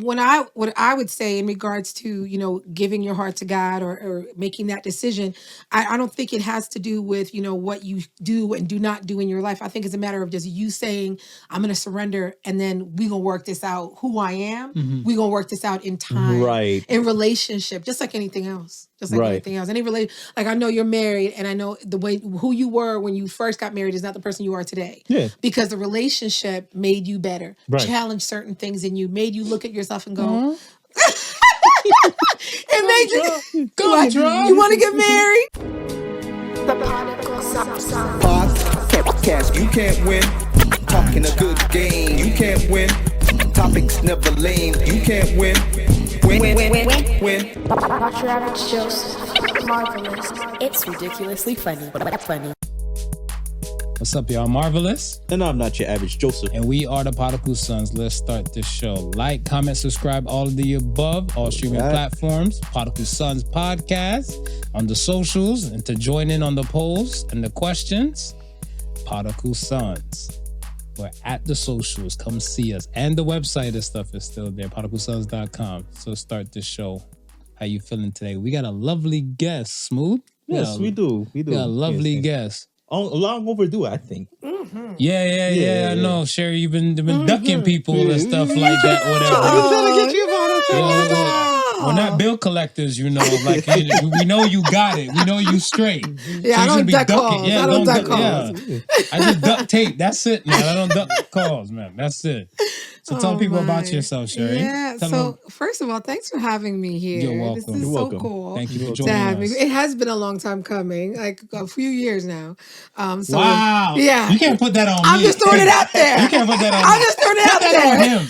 what I would say in regards to, you know, giving your heart to God or making that decision, I don't think it has to do with, you know, what you do and do not do in your life. I think it's a matter of just you saying, I'm going to surrender, and then we going to work this out. Who I am, we going to work this out in time, in relationship, just like anything else. Just like anything else. Like I know you're married, and I know the way who you were when you first got married is not the person you are today. Yeah. Because the relationship made you better, challenged certain things in you, made you look at yourself and go, it made you go. Like, you want to get married? The podcast, you can't win. Talking a good game, you can't win. Topics never lame, you can't win. Win. Watch your average Joseph. Marvelous. It's ridiculously funny. What's up, y'all? Marvelous. And I'm not your average Joseph. And we are the Podical Sons. Let's start this show. Like, comment, subscribe, all of the above, all streaming platforms. Podical Sons podcast on the socials. And to join in on the polls and the questions, Podical Sons. We're at the socials. Come see us. And the website and stuff is still there, podicalsons.com. So start this show. How you feeling today? We got a lovely guest, Smooth. Yes, we do. We got a lovely guest. Long overdue, I think. Mm-hmm. Yeah. I know, Sherri, you've been ducking people and stuff like that, whatever. I'm trying to get you about it. We're not bill collectors, you know. Like we know you got it. We know you straight. Yeah, so I don't duck calls. Yeah, I don't duck calls. Yeah. I just duck tape. That's it, man. I don't duck calls, man. That's it. So tell people about yourself, Sherri. Yeah. First of all, thanks for having me here. You're welcome. This is so cool. Thank you for joining us. It has been a long time coming, like a few years now. Wow. Yeah. You can't put that on me. I'm just throwing it out there. You can't put that on me. I'm just throwing it out there. On him.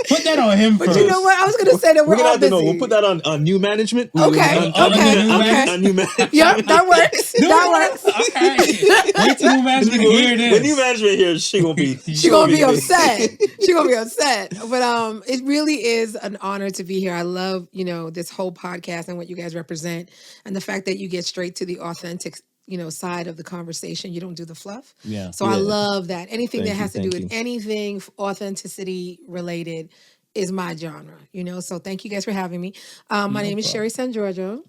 Put that on him first. But you know what? I was going to say that we're all busy. We'll put that on new management. Okay. On new management. Yep, that works. Okay. Wait till new management hear this. When new management hears, she gonna be upset. She gonna be upset. But it really is an honor to be here. I love, you know, this whole podcast and what you guys represent, and the fact that you get straight to the authentic, you know, side of the conversation. You don't do the fluff. Yeah. So I love that. Anything that has to do with anything authenticity related is my genre, you know. So thank you guys for having me. My name is Sherri Sanjurjo,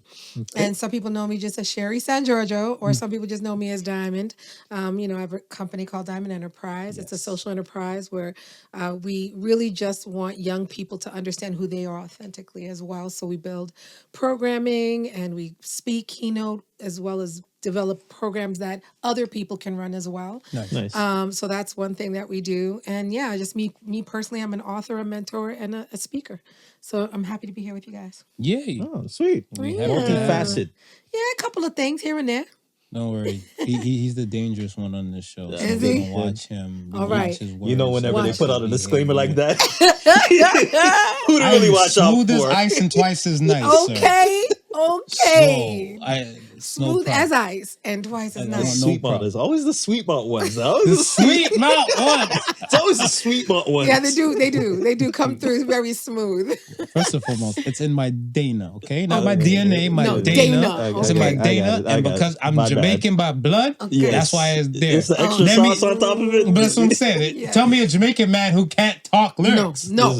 and some people know me just as Sherri Sanjurjo, or some people just know me as Dymond. You know, I have a company called Dymond Enterprise. It's a social enterprise where we really just want young people to understand who they are authentically as well. So we build programming and we speak keynote as well as develop programs that other people can run as well. Nice. So that's one thing that we do. And yeah, just me personally, I'm an author, a mentor, and a speaker. So I'm happy to be here with you guys. Yay. Oh, sweet. Multifaceted. Yeah, a couple of things here and there. Don't worry. He's the dangerous one on this show. So is he? Watch him. All right. Watch his words. You know, whenever they put out a disclaimer like that, who to really watch out for? Smooth as ice and twice as nice. Okay. Smooth as ice and twice as nice. Sweet mount. There's always the sweet mount ones. The sweet mount ones. It's always the sweet mount ones. Yeah, they do come through very smooth. First and foremost, it's in my Dana, okay? Not my DNA, my Dana. It's in my Dana, and because I'm Jamaican by blood, that's why it's there. It's the extra sauce on top of it. But that's what I'm saying. Yeah. Tell me a Jamaican man who can't talk lyrics. No,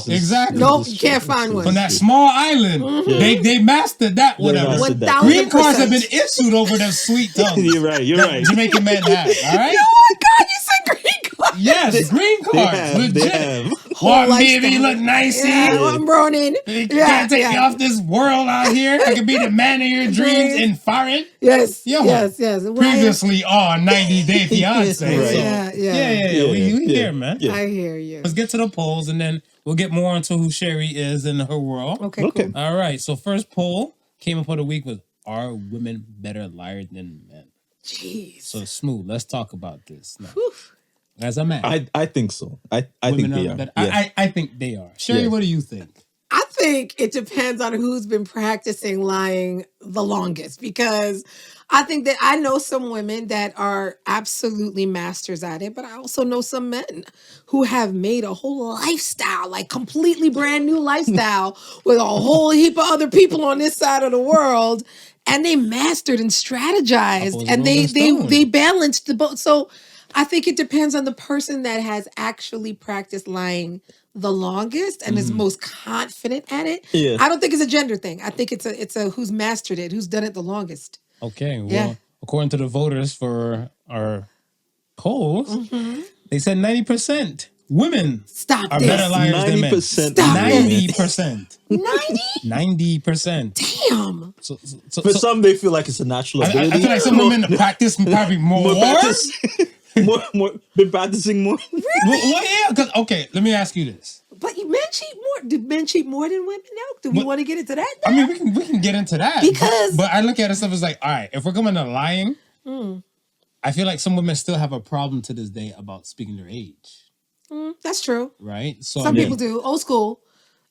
exactly. No, you can't find one. From that small island, they mastered that. Whatever. Green cards have been issued over them sweet tongues. You're right. Jamaican men have. All right. Oh my God, you said green cards. Yes, green cards. Legit. Whole baby, you look nice. I'm Bronin. You can't take you off this world out here. I can be the man of your dreams in foreign. Yes. Previously on 90 Day Fiance. Right. Yeah. We here, man. Yeah. I hear you. Let's get to the polls, and then we'll get more into who Sherri is in her world. Okay. Cool. All right. So first poll came up for the week was, are women better liars than men? Jeez. So Smooth, let's talk about this now. As a man. I think so. I think they are. I think they are. Sherri, what do you think? I think it depends on who's been practicing lying the longest, because I think that I know some women that are absolutely masters at it, but I also know some men who have made a whole lifestyle, like completely brand new lifestyle with a whole heap of other people on this side of the world, and they mastered and strategized, and they balanced the both. So I think it depends on the person that has actually practiced lying the longest and is most confident at it. Yeah. I don't think it's a gender thing. I think it's a who's mastered it, who's done it the longest. Okay, well, Yeah. according to the voters for our polls, they said 90% women Stop are this. better liars than men. 90%. Stop it. 90%. 90? 90%. Damn. For some, they feel like it's a natural ability. I feel like some women practice probably more. Been practicing more. Well, yeah, because, okay, let me ask you this. But men cheat more. Do men cheat more than women now? Do we want to get into that? I mean, we can get into that. Because- But I look at it stuff as like, all right, if we're coming to lying, I feel like some women still have a problem to this day about speaking their age. That's true. Right? So Some people do. Old school.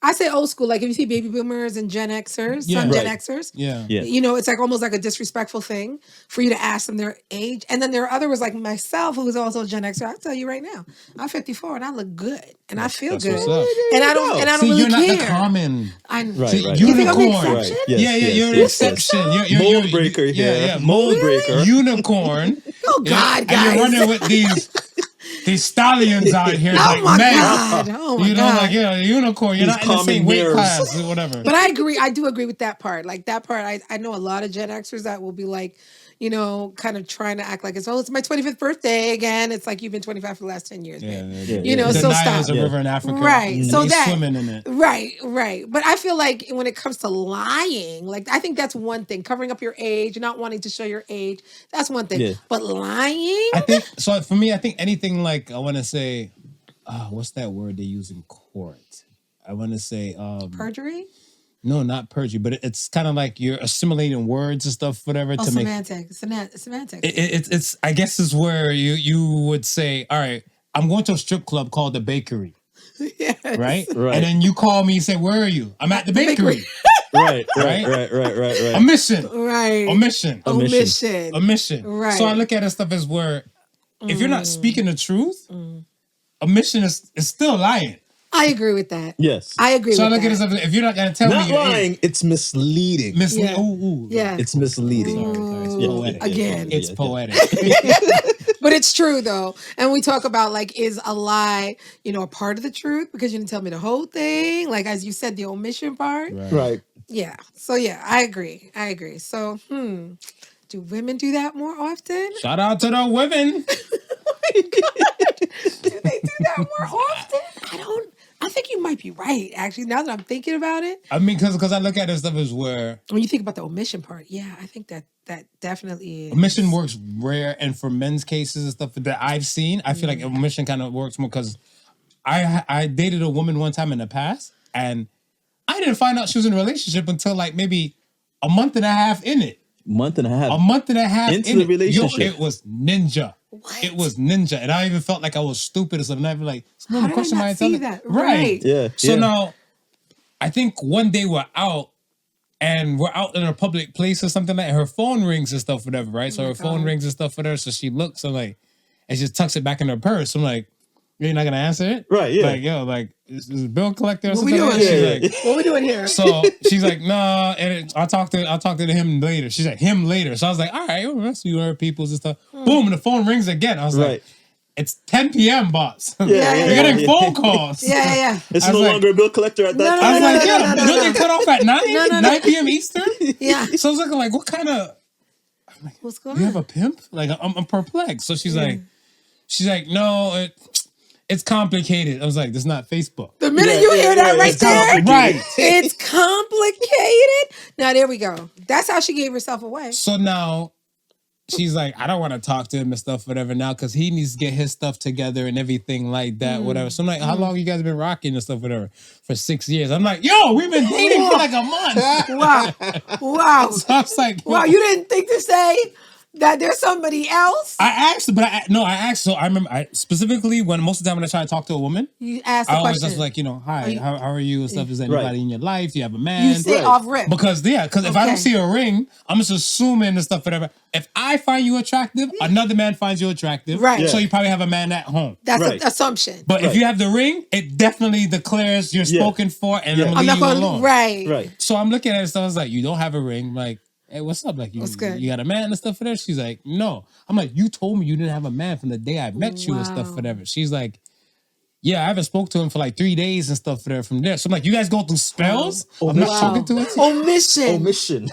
I say old school. Like if you see baby boomers and Gen Xers, some Gen Xers. Yeah. You know, it's like almost like a disrespectful thing for you to ask them their age. And then there are others like myself, who is also a Gen Xer. I'll tell you right now, I'm 54 and I look good and I feel That's good. what's up. And I don't See, really you're not care. the common. Right, See, right. You think I'm an unicorn. exception? Yes, yeah, you're an yes. exception. You're Mold breaker here. Yeah, Mold breaker. Unicorn. Oh God, And guys. you're running with these stallions out here. Oh like, my man, God. Oh my you know, God. like, yeah, a unicorn. You're These not in the same common weight mirrors. class or whatever. But I agree. I do agree with that part. Like that part, I know a lot of Gen Xers that will be like, you know, kind of trying to act like it's my 25th birthday again. It's like you've been 25 for the last 10 years, man. You know, the so Nile stop. is a river in Africa. Right. And So he's that swimming in it. Right. But I feel like when it comes to lying, like I think that's one thing. Covering up your age, not wanting to show your age, that's one thing. Yeah. But lying, I think so. For me, I think anything like I want to say, what's that word they use in court? I want to say perjury, no, not perjury, but it's kind of like you're assimilating words and stuff, whatever, to make semantics. it's. I guess is where you would say, all right, I'm going to a strip club called the Bakery, Yes. right? Right. And then you call me and say, where are you? I'm at the bakery. Right. A mission. Right. Omission. Omission. Right. So I look at it stuff as where if you're not speaking the truth, omission is still lying. I agree with that. Yes. I agree So I with look that. at it stuff as if you're not gonna tell Not me your lying, age. it's misleading. Yeah. Ooh. Yeah. It's misleading. Sorry, it's Yeah. poetic. Again. It's poetic. But it's true though. And we talk about like, is a lie, you know, a part of the truth? Because you didn't tell me the whole thing. Like, as you said, the omission part. Right. Yeah. So yeah, I agree. So, do women do that more often? Shout out to the women. Do they do that more often? I think you might be right, actually, now that I'm thinking about it. I mean, because I look at this stuff as where When you think about the omission part, yeah, I think that definitely is. omission works rare, and for men's cases and stuff that I've seen, I feel like omission kind of works more because I dated a woman one time in the past, and I didn't find out she was in a relationship until like maybe a month and a half in it. Month and a half. A month and a half Into in the it. relationship. Yo, it was ninja. What? It was ninja, and I even felt like I was stupid or something. I'd be like, How did I question not my see intelligence. that? Right. Yeah. So yeah. now, I think one day we're out, and we're out in a public place or something like. Her phone rings and stuff, whatever, right? So her phone rings and stuff with her. So she looks, I'm like, and she tucks it back in her purse. I'm like, you're not gonna answer it, Right, yeah. Like, yo, like, is a bill collector or What we something? doing Like that? here? She's like, What we doing here? so she's like, nah, and I'll talk to him later. She's like, him later. So I was like, all right, well, that's you, her peoples and stuff. Boom, and the phone rings again. I was Right. like, it's 10 p.m., boss. Yeah, yeah, You're getting yeah. phone calls. Yeah. It's I no was like- longer a bill collector at that No, time. I was no, like, no, yeah, no, no, you no, get cut off at 9? 9 p.m. Eastern? Yeah. So I was looking like, what kind of, What's going you have on? a pimp? Like, I'm perplexed. So she's like, no, it's complicated. I was like, this is not Facebook. The minute Yeah, you yeah, hear that yeah, right it's there, complicated. Right. it's complicated. Now there we go. That's how she gave herself away. So now she's like, I don't want to talk to him and stuff, whatever, now, because he needs to get his stuff together and everything like that, whatever. So I'm like, how long you guys been rocking and stuff, whatever? For 6 years. I'm like, yo, we've been dating for like a month. Wow. So I was like, yo. Wow, you didn't think to say that there's somebody else? I asked, but I asked. So I remember, specifically when most of the time when I try to talk to a woman, You asked the I always question. just like, hi, Are you- how are you and stuff? Is anybody Right. in your life? Do you have a man? you say Right. off rip. Because if I Okay. don't see a ring, I'm just assuming and stuff, whatever. If I find you attractive, another man finds you attractive. Right. Yeah. So you probably have a man at home. That's Right. an assumption. But if Right. you have the ring, it definitely declares you're Yeah. spoken for, and Yeah. I'm I'm gonna leave not you going alone. right. Right. So I'm looking at it, so I was like, you don't have a ring, like, hey, what's up? Like, What's good? you got a man and stuff for that? She's like, no. I'm like, you told me you didn't have a man from the day I met you and stuff for that. She's like, yeah, I haven't spoke to him for like 3 days and stuff there from there. So I'm like, you guys go through spells? I'm not talking to it. Omission.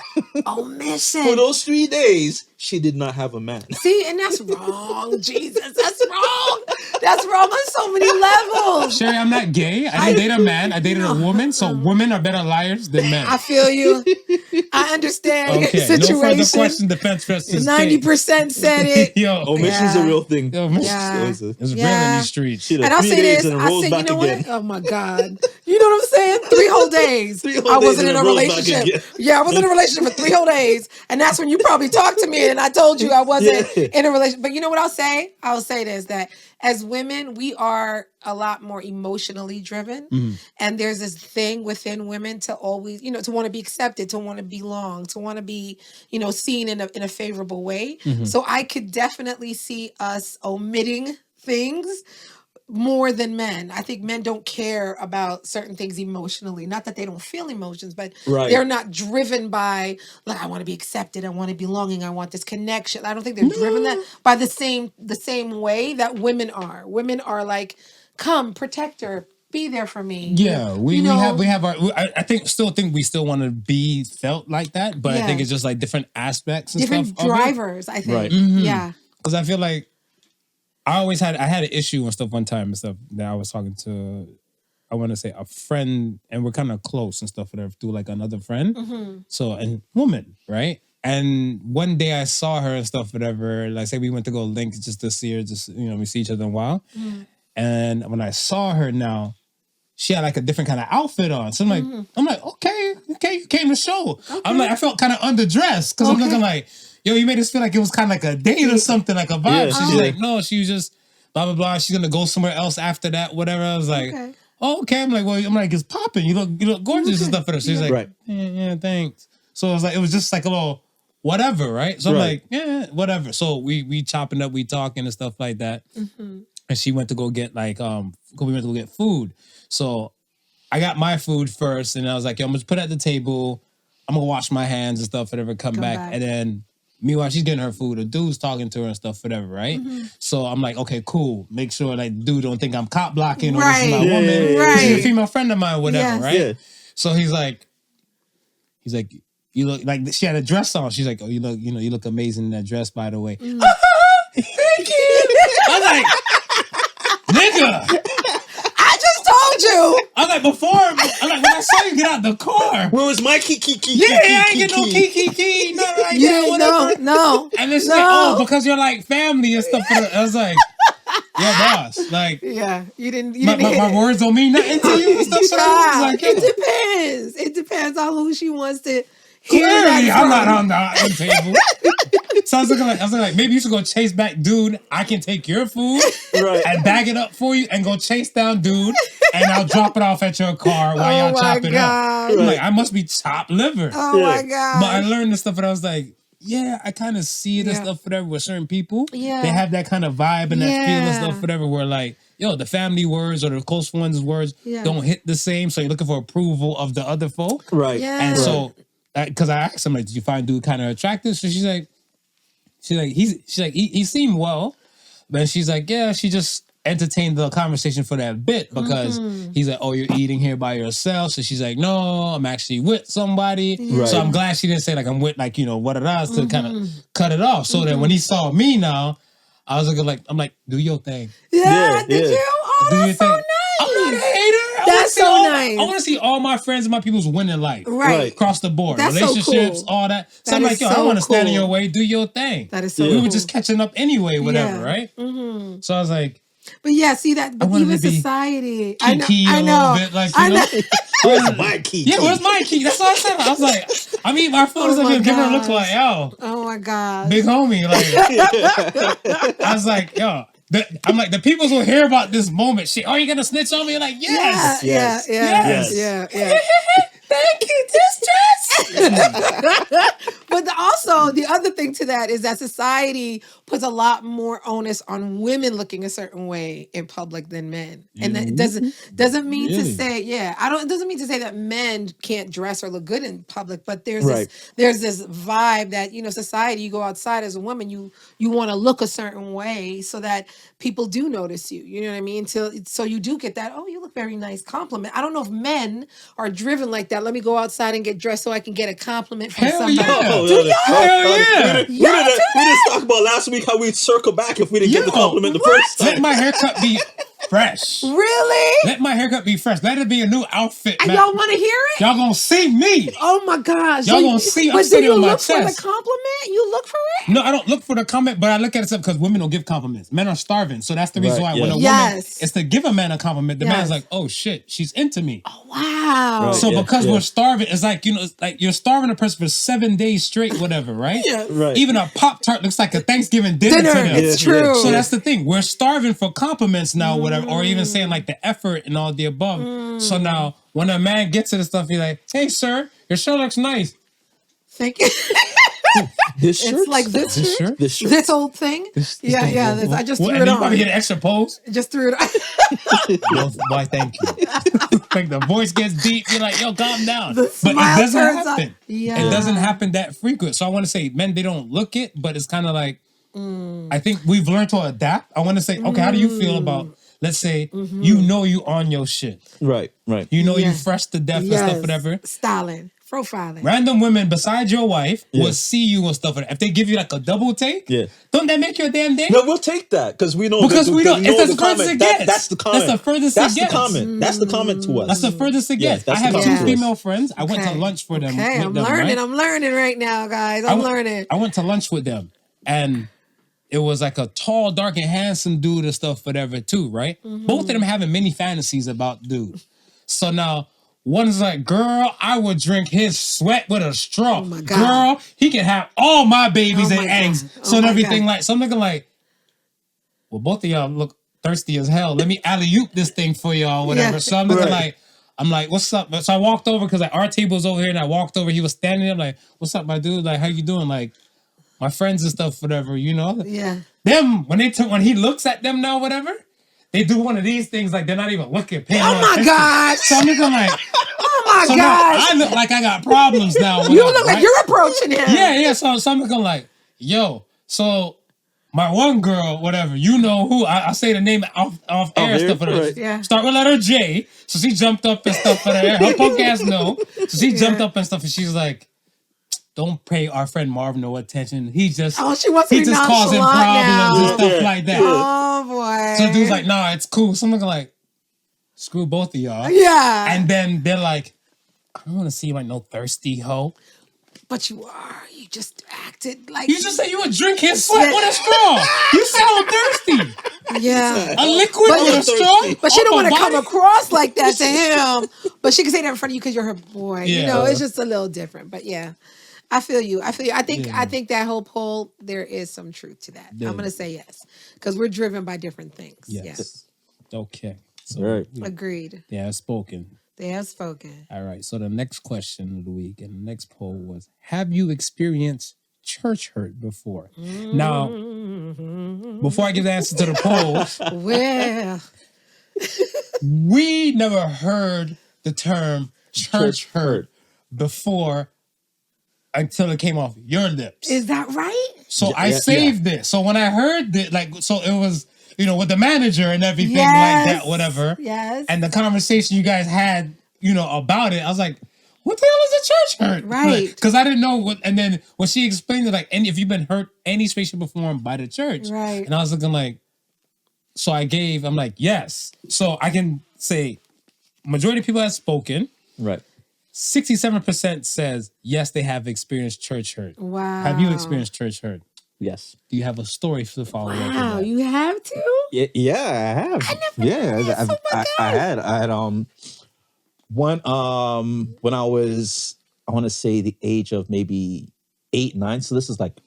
For those 3 days, she did not have a man. See, and that's wrong, Jesus. That's wrong. That's wrong on so many levels. Sherri, I'm not gay. I didn't date a man. I dated a woman. So women are better liars than men. I feel you. I understand your situation. No further question. Defense press. 90% said it. Yo, omission's a real thing. It's real in these streets. And I'll say this. I said, you know what? Oh my God. You know what I'm saying? 3 whole days. I wasn't in a relationship. Yeah, I was in a relationship for 3 whole days. And that's when you probably talked to me and I told you I wasn't in a relationship. But you know what I'll say? I'll say this, that as women, we are a lot more emotionally driven. Mm-hmm. And there's this thing within women to always, to want to be accepted, to want to belong, to want to be, seen in a favorable way. Mm-hmm. So I could definitely see us omitting things more than men. I think men don't care about certain things emotionally. Not that they don't feel emotions, but they're not driven by, like, I want to be accepted, I want to be belonging, I want this connection. I don't think they're driven that by the same way that women are. Women are like, come, protect her, be there for me. Yeah, we have our. I still think we still want to be felt like that, but I think it's just like different aspects, and different stuff drivers. I think, right. Mm-hmm. Yeah, because I feel like I had an issue and stuff one time and stuff that I was talking to, I want to say a friend, and we're kind of close and stuff whatever through like another friend. Mm-hmm. So, and woman, right? And one day I saw her and stuff whatever. Like say we went to go link just to see her, just we see each other in a while. Mm-hmm. And when I saw her now, she had like a different kind of outfit on. So I'm like, okay, you came to show. Okay. I'm like, I felt kind of underdressed because I'm looking like, yo, you made us feel like it was kind of like a date or something, like a vibe. Yeah, she's like, no, she was just blah, blah, blah. She's going to go somewhere else after that, whatever. I was like, okay. I'm like, it's popping. You look gorgeous and stuff for her. She's like, yeah, thanks. So it was just like a little whatever, right? So I'm like, yeah, whatever. So we chopping up, we talking and stuff like that. Mm-hmm. And she went to go get we went to go get food. So I got my food first and I was like, yo, I'm going to put it at the table. I'm going to wash my hands and stuff, whatever, come back. And then meanwhile, she's getting her food. A dude's talking to her and stuff, whatever, right? Mm-hmm. So I'm like, okay, cool. Make sure like dude don't think I'm cop blocking or this is my woman. Right. She's a female friend of mine, whatever, right? Yeah. So he's like, you look like she had a dress on. She's like, oh, you look amazing in that dress, by the way. Mm. Thank you. I was like, nigga. I just told you. I'm like, when I saw you get out the car. Where was my key? Yeah, I ain't get no key. Nothing like that, whatever. No. And it's like, oh, because you're like family and stuff. I was like, yeah, boss. Like, yeah, you didn't my words don't mean nothing to you and stuff. So like, it depends. It depends on who she wants to hear. Clearly, I'm not on the table. So I was like, maybe you should go chase back dude. I can take your food and bag it up for you and go chase down dude and I'll drop it off at your car while y'all chop it up. I'm like, I must be chopped liver. Oh my God. But I learned this stuff and I was like, yeah, I kind of see it and stuff, whatever, with certain people. Yeah. They have that kind of vibe and that feel and stuff, whatever, where like, yo, the family words or the close ones' words don't hit the same. So you're looking for approval of the other folk. Right. Yeah. And so, because I asked him, like, did you find dude kind of attractive? So she's like, he seemed well. But she's like, yeah, she just entertained the conversation for that bit because he's like, oh, you're eating here by yourself. So she's like, no, I'm actually with somebody. Right. So I'm glad she didn't say like I'm with like, what it is to kind of cut it off. So that when he saw me now, I was looking like, I'm like, do your thing. Yeah, did you? Oh, that's so nice. I'm not a hater. That's so nice. I want to see all my friends and my people's winning life. Right. Across the board. That's relationships, so cool. all that. So I'm like, yo, I want to stand in your way, do your thing. That is so cool. cool. We were just catching up anyway, whatever, right? Mm-hmm. So I was like, but yeah, see that, but even society. I know. A little bit, like, where's my key? Yeah, where's my key? That's what I said. I was like, I mean, my phone is giving her a look like, yo. Oh my God. Big homie. Like, I was like, yo. I'm like, the peoples will hear about this moment. Shit, are you gonna snitch on me? Like, yes. Yeah. Thank you, this dress. But also, also, the other thing to that is that society puts a lot more onus on women looking a certain way in public than men. And that doesn't mean to say, it doesn't mean to say that men can't dress or look good in public, but there's this vibe that, society, you go outside as a woman, you want to look a certain way so that people do notice you. You know what I mean? So you do get that, oh, you look very nice compliment. I don't know if men are driven like that. Let me go outside and get dressed so I can get a compliment from somebody. We didn't talk about last week how we'd circle back if we didn't get the compliment the first time. Let my haircut be fresh. Really? Let my haircut be fresh. Let it be a new outfit. And y'all want to hear it? Y'all gonna see me. Oh my gosh. Y'all gonna see. I'm But do sitting you on my look for chest. the compliment? You look for it? No, I don't look for the comment, but I look at it because women don't give compliments. Men are starving. So that's the reason why when a woman is to give a man a compliment, the man's like, oh shit, she's into me. Oh wow. Right, so because we're starving, it's like, it's like you're starving a person for 7 days straight, whatever, right? Right. Even a Pop-Tart looks like a Thanksgiving dinner to them. It's true. So that's the thing. We're starving for compliments now, whatever, or even saying like the effort and all the above. So now when a man gets to the stuff, he's like, hey sir, your shirt looks nice. Thank you. This shirt? It's like this shirt? This old thing? I just threw it on. You probably get an extra pose? Just threw it on. Why, thank you. Like the voice gets deep, you're like, yo, calm down. But it doesn't happen. Yeah. It doesn't happen that frequent. So I want to say, men, they don't look it, but it's kind of like, I think we've learned to adapt. I want to say, okay, how do you feel about, let's say, you on your shit. Right. You fresh to death and stuff, whatever. Styling. Profiling. Random women besides your wife will see you and stuff. If they give you like a double take, don't that make you a damn day? No, we'll take that because we know. Because we know it's the furthest it gets. That's the comment. That's the furthest it gets. That's the comment. That's the comment to us. That's the furthest it gets. I have 2 female friends. I went to lunch for them. Okay, I'm learning. I'm learning right now, guys. I'm learning. I went to lunch with them, and it was like a tall, dark, and handsome dude and stuff, whatever, too, right? Both of them having many fantasies about dude. So now. One's like, girl, I would drink his sweat with a straw. Oh my God. Girl, he can have all my babies and eggs. So and everything like, so I'm looking like, well, both of y'all look thirsty as hell. Let me alley-oop this thing for y'all, whatever. So I'm looking like, I'm like, what's up? So I walked over because like our table's over here and I walked over. He was standing there. I'm like, what's up, my dude? Like, how you doing? Like, my friends and stuff, whatever, Yeah. Them, when he looks at them now, whatever, they do one of these things like they're not even looking. Oh my God. So I'm looking like, oh my God. I look like I got problems now. Whatever, you look like you're approaching him. Yeah. So I'm looking like, yo, so my one girl, whatever, you know who, I say the name off air stuff for her. Yeah. Start with letter J. So she jumped up and stuff for her. Her punk ass no. So she jumped up and stuff and she's like, don't pay our friend Marv no attention. He just causing problems and stuff like that. Oh boy. So dude's like, nah, it's cool. So I'm looking like, screw both of y'all. Yeah. And then they're like, I don't want to see you like no thirsty hoe. But you are. You just acted like you just said you would drink his sweat with a straw. You sound thirsty. Yeah. A liquid with a straw. But she don't want to come across like that to him. But she can say that in front of you because you're her boy. Yeah. It's just a little different. But yeah. I feel you. I think that whole poll, there is some truth to that. I'm gonna say yes. Because we're driven by different things. Yes. Okay. So, agreed. They have spoken. They have spoken. All right. So the next question of the week and the next poll was, have you experienced church hurt before? Now, before I give the answer to the poll, well, we never heard the term church hurt before until it came off your lips. Is that right? So I saved it. So when I heard it, so it was, with the manager and everything like that, whatever. Yes. And the conversation you guys had, about it, I was like, what the hell is a church hurt? Right. Because I didn't know what, and then when she explained it, like, if you've been hurt any way, shape, or form by the church. Right. And I was looking like, so I'm like, yes. So I can say, majority of people have spoken. Right. 67% says, yes, they have experienced church hurt. Wow. Have you experienced church hurt? Yes. Do you have a story to follow up with Wow, that? you have to? Yeah, I have. I had when I was, I want to say the age of maybe 8, 9. So this is like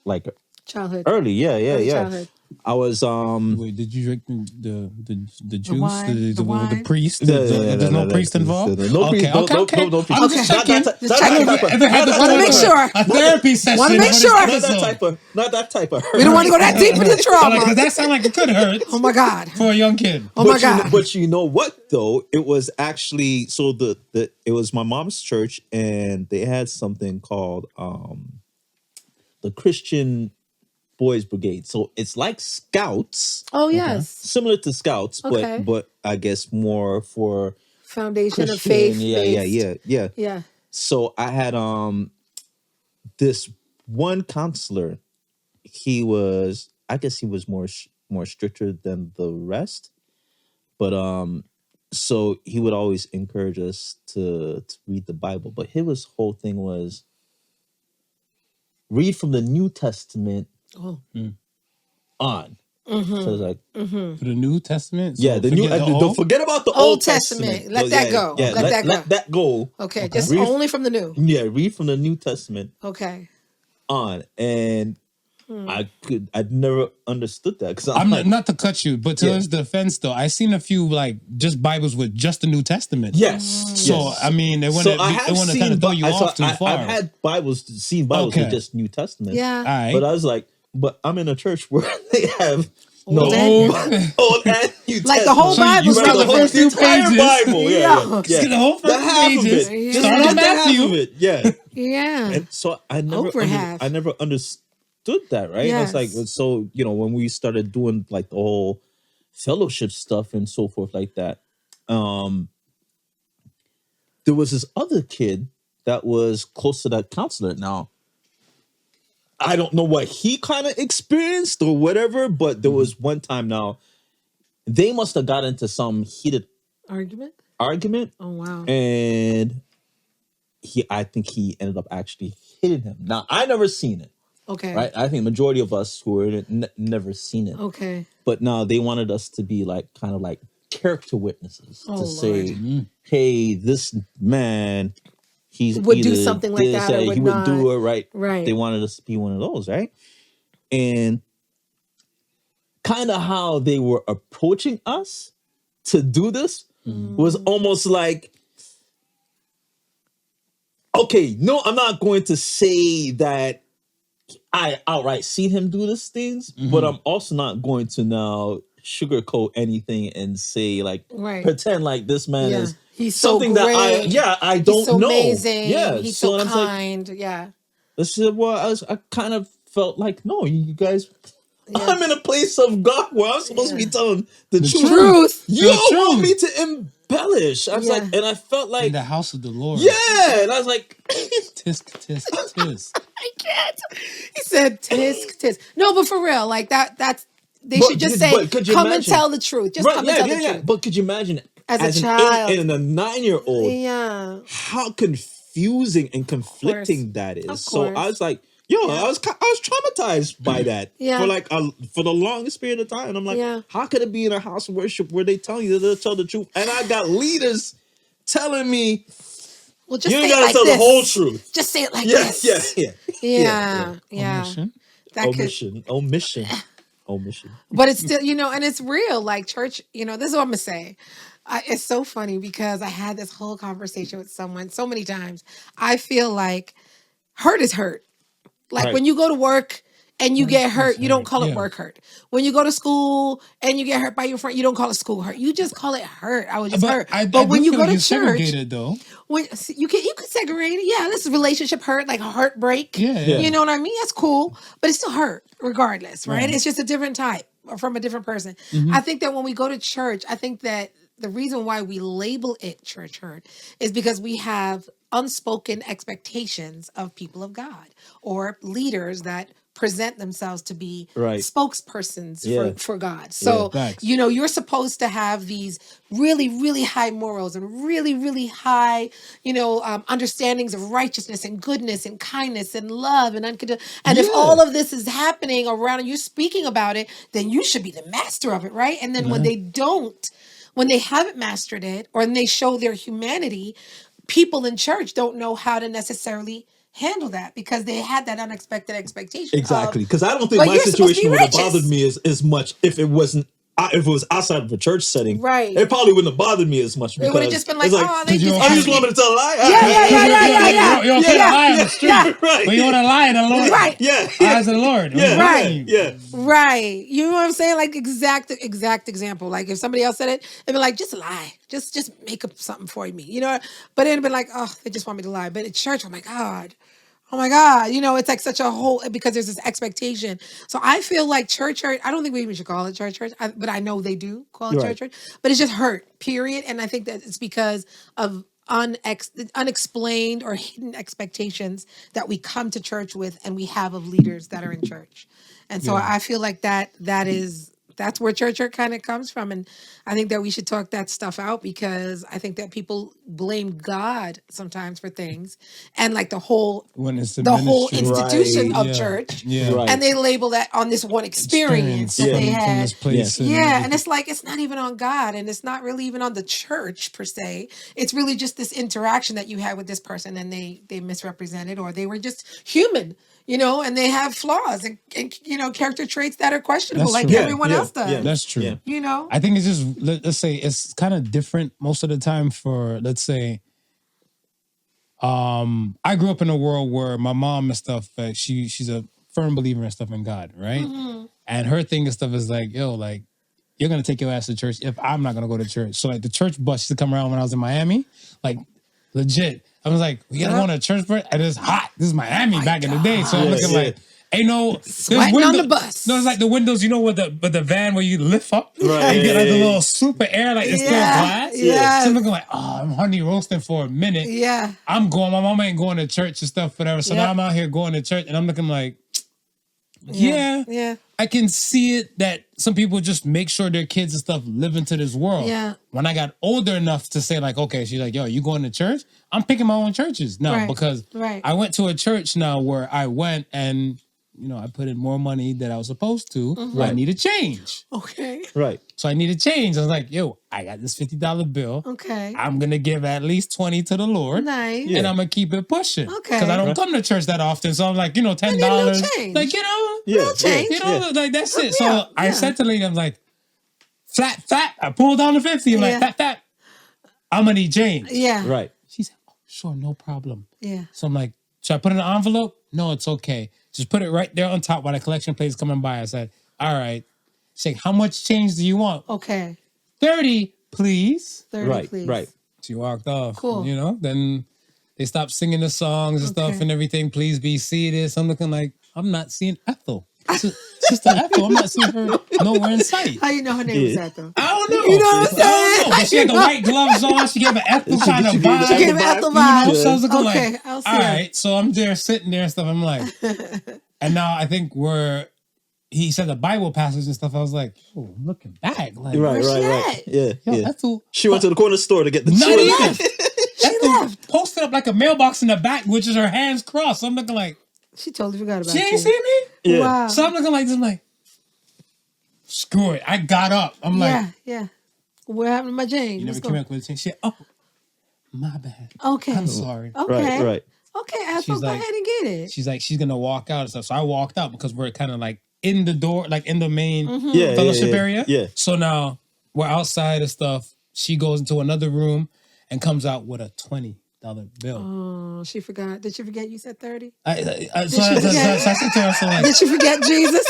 childhood. early. Yeah. Childhood. I was Wait, did you drink the juice? wine, the wine? The priest? No, There's no priest involved? No priest. Okay. No priest. I'm just checking. Just checking. Wanna make sure. A therapy session. Wanna make for this sure. episode. Not that type of hurt. We don't want to go that deep into the trauma. Because that sounds like it could hurt Oh my God. for a young kid. Oh my God. But you know what though? It was actually so it was my mom's church, and they had something called the Christian Boys Brigade. So it's like Scouts, Oh yes. similar to Scouts, Okay. but I guess more for Foundation of Christian. faith. Yeah. Yeah. So I had this one counselor. I guess he was more stricter than the rest, but so he would always encourage us to read the Bible. But his whole thing was read from the New Testament Oh. on. Mm-hmm. So it's like, For the New Testament? yeah, the new. Don't forget about the Old Old Testament. Testament. Let that go. Yeah, Let that go. Let that go. Okay. Just Read- only from the new. Yeah, read from the New Testament Okay. on, and I'd never understood that because I'm like, not to cut you, but to Yeah. his defense, though, I seen a few like just Bibles with just the New Testament. yes. So yes. I mean, they want to kind of throw you off too far. I've had seen Bibles Okay. with just New Testament. Yeah. All right. But I was like, but I'm in a church where they have Old no and- Old and New Like the whole Testament. Bible's you read the relevant. whole First few entire pages. Bible. Yeah. Yeah. Just get the whole The first half of pages. it. Yeah. Just Start get on the half Matthew. of it. Yeah. Yeah. And so I Over half. I never understood that, right? Yes. It's like, so, when we started doing like the whole fellowship stuff and so forth like that, there was this other kid that was close to that counselor. Now, I don't know what he kind of experienced or whatever, but there was one time now, they must have got into some heated Argument? argument, Oh wow. and I think he ended up actually hitting him. Now, I never seen it. Okay. Right, I think majority of us who were in it never seen it. Okay. But now they wanted us to be like kind of like character witnesses Oh, to say, Lord. "Hey, this man, he Would do either something like that or he would would do not." it right." Right. They wanted us to be one of those, right? And kind of how they were approaching us to do this was almost like, okay, no, I'm not going to say that I outright seen him do these things, but I'm also not going to now sugarcoat anything and say like Right. pretend like this man Yeah. is He's so something that great. I don't He's so know. amazing. Yeah, He's so and I'm like, kind. Yeah. this is what I kind of felt like. No, you guys, Yes. I'm in a place of God where I'm supposed to be telling the truth. Truth. You The don't want truth. me to embellish. I was Yeah. like, and I felt like, In the house of the Lord. yeah, and I was like, Tisk, tisk, tisk. I can't. He said tisk tisk. No, but for real, like that's they But should just could- say, but could you come and imagine- tell the truth. Just come and tell the truth. But could you imagine As a an child. 8 and a 9-year-old, Yeah. how confusing and conflicting that is? Of So course. I was like, I was traumatized by that Yeah. for the longest period of time. And I'm like, Yeah. how could it be in a house of worship where they tell you to tell the truth? And I got leaders telling me, Well, just you say ain't it gotta like tell this. the whole truth. Just say it like Yeah, this. yeah. Yeah. Omission. That could, Omission. but it's still, and it's real. Like church, this is what I'm gonna say. It's so funny because I had this whole conversation with someone so many times. I feel like hurt is hurt. Like Right. when you go to work and you get hurt, you don't call it Yeah. work hurt. When you go to school and you get hurt by your friend, you don't call it school hurt. You just call it hurt. I was just hurt. I But do when you feel go like to you church, segregated though. when you could segregate it. Yeah, this is relationship hurt, like a heartbreak. Yeah, yeah. You know what I mean? That's cool, but it's still hurt regardless, right? Right. It's just a different type or from a different person. Mm-hmm. I think that when we go to church, I think that the reason why we label it church hurt is because we have unspoken expectations of people of God or leaders that present themselves to be Right. spokespersons Yeah. for God. So, Facts. you're supposed to have these really, really high morals and really, really high, understandings of righteousness and goodness and kindness and love and unconditional. And if Yeah. all of this is happening around and you're speaking about it, then you should be the master of it, right? And then when they don't, when they haven't mastered it or when they show their humanity, people in church don't know how to necessarily handle that because they had that unexpected expectation. Exactly, because I don't think but my you're supposed to be situation would have righteous. bothered me as much if it wasn't. If it was outside of a church setting, Right. it probably wouldn't have bothered me as much. It would have just been like, it's oh, they you just don't you asked just want me to tell a lie? Yeah. You don't say a lie on the street. Right. But you want to lie in the Lord. Right. Yeah. Eyes of the Lord. Yeah. Right. Yeah. Right. You know what I'm saying? Like exact example. Like if somebody else said it, they'd be like, just lie. Just make up something for me. You know? But it'd be like, oh, they just want me to lie. But at church, oh my God. You know, it's like such a whole, because there's this expectation. So I feel like church, I don't think we even should call it church, but I know they do call it Right. church, but it's just hurt, period. And I think that it's because of unexplained or hidden expectations that we come to church with and we have of leaders that are in church. And so I feel like that's where church hurt kind of comes from. And I think that we should talk that stuff out because I think that people blame God sometimes for things and like the whole whole institution Right. of church. Yeah. Right. And they label that on this one experience that they from had. this place. And it's like, it's not even on God and it's not really even on the church per se. It's really just this interaction that you had with this person and they misrepresented or they were just human, you know, and they have flaws and you know, character traits that are questionable That's like true. everyone else does. Yeah. That's true. Yeah. You know? I think it's just, let's say, it's kind of different most of the time for, let's say, I grew up in a world where my mom and stuff, she's a firm believer and stuff in God, right? Mm-hmm. And her thing and stuff is like, yo, like, you're going to take your ass to church if I'm not going to go to church. So like the church bus used to come around when I was in Miami, like legit. I was like, we got to go on a church bus and it's hot. This is Miami back in the day. So I'm looking like, ain't no sweating on the bus. No, it's like the windows, you know, with the van where you lift up, Right. you get like a little super air, like it's still glass. Yeah. So I'm looking like, oh, I'm honey roasting for a minute. Yeah. I'm going. My mom ain't going to church and stuff, whatever. So Yeah. now I'm out here going to church, and I'm looking like, yeah, I can see it that some people just make sure their kids and stuff live into this world. Yeah. When I got older enough to say like, okay, she's like, yo, you going to church? I'm picking my own churches now because I went to a church now where I went and, you know, I put in more money than I was supposed to. I need a change. Okay. Right. So I need a change. I was like, yo, I got this $50 bill. Okay. I'm going to give at least 20 to the Lord. Nice. And I'm going to keep it pushing. Okay. Because I don't come to church that often. So I'm like, you know, $10. need a little change. Like, you know, Little change. you know, like that's it. So I said to the lady, I'm like, flat. I pulled down the 50. I'm like, flat. I'm going to need change. Yeah. Right. She said, oh, sure, no problem. Yeah. So I'm like, should I put it in an envelope? No, it's okay. Just put it right there on top while the collection plate is coming by. I said, all right. She's like, how much change do you want? Okay. 30, please. 30, Right. please. Right. She walked off. Cool. You know, then they stopped singing the songs and stuff and everything. Please be seated. So I'm looking like, I'm not seeing Ethel. Sister Ethel, I'm not seeing her nowhere in sight. How you know her name was that though? I don't know. You know what I'm saying? I don't know. But she had the white gloves on. She gave an Ethel kind of vibe. She gave an Ethel You know, vibe. so I was looking Okay, like, I'll see all her. right. So I'm there sitting there and stuff. I'm like, and now I think he said the Bible passage and stuff. I was like, oh, I'm looking back. Like, Right. she Right. at? Yeah. yo, Yeah. Ethel. She went to the corner store to get the Not toilet. even. Ethel posted up like a mailbox in the back, which is her hands crossed. So I'm looking like, She totally forgot about she you. ain't see me? Yeah. Wow. So I'm looking like this. I'm like, screw it. I got up. I'm like, yeah. What happened to my Jane? you never What's came going- up with a change. She said, oh, my bad. Okay. I'm sorry. Okay. Right. Okay, Ethel, She's go like- ahead and get it. She's like, she's gonna walk out and stuff. So I walked out because we're kind of like in the door, like in the main Yeah. fellowship yeah. area. Yeah. So now we're outside and stuff. She goes into another room and comes out with a $20 bill. Oh, she forgot. Did she forget you said 30? So she I said to her, so like, Did she forget Jesus?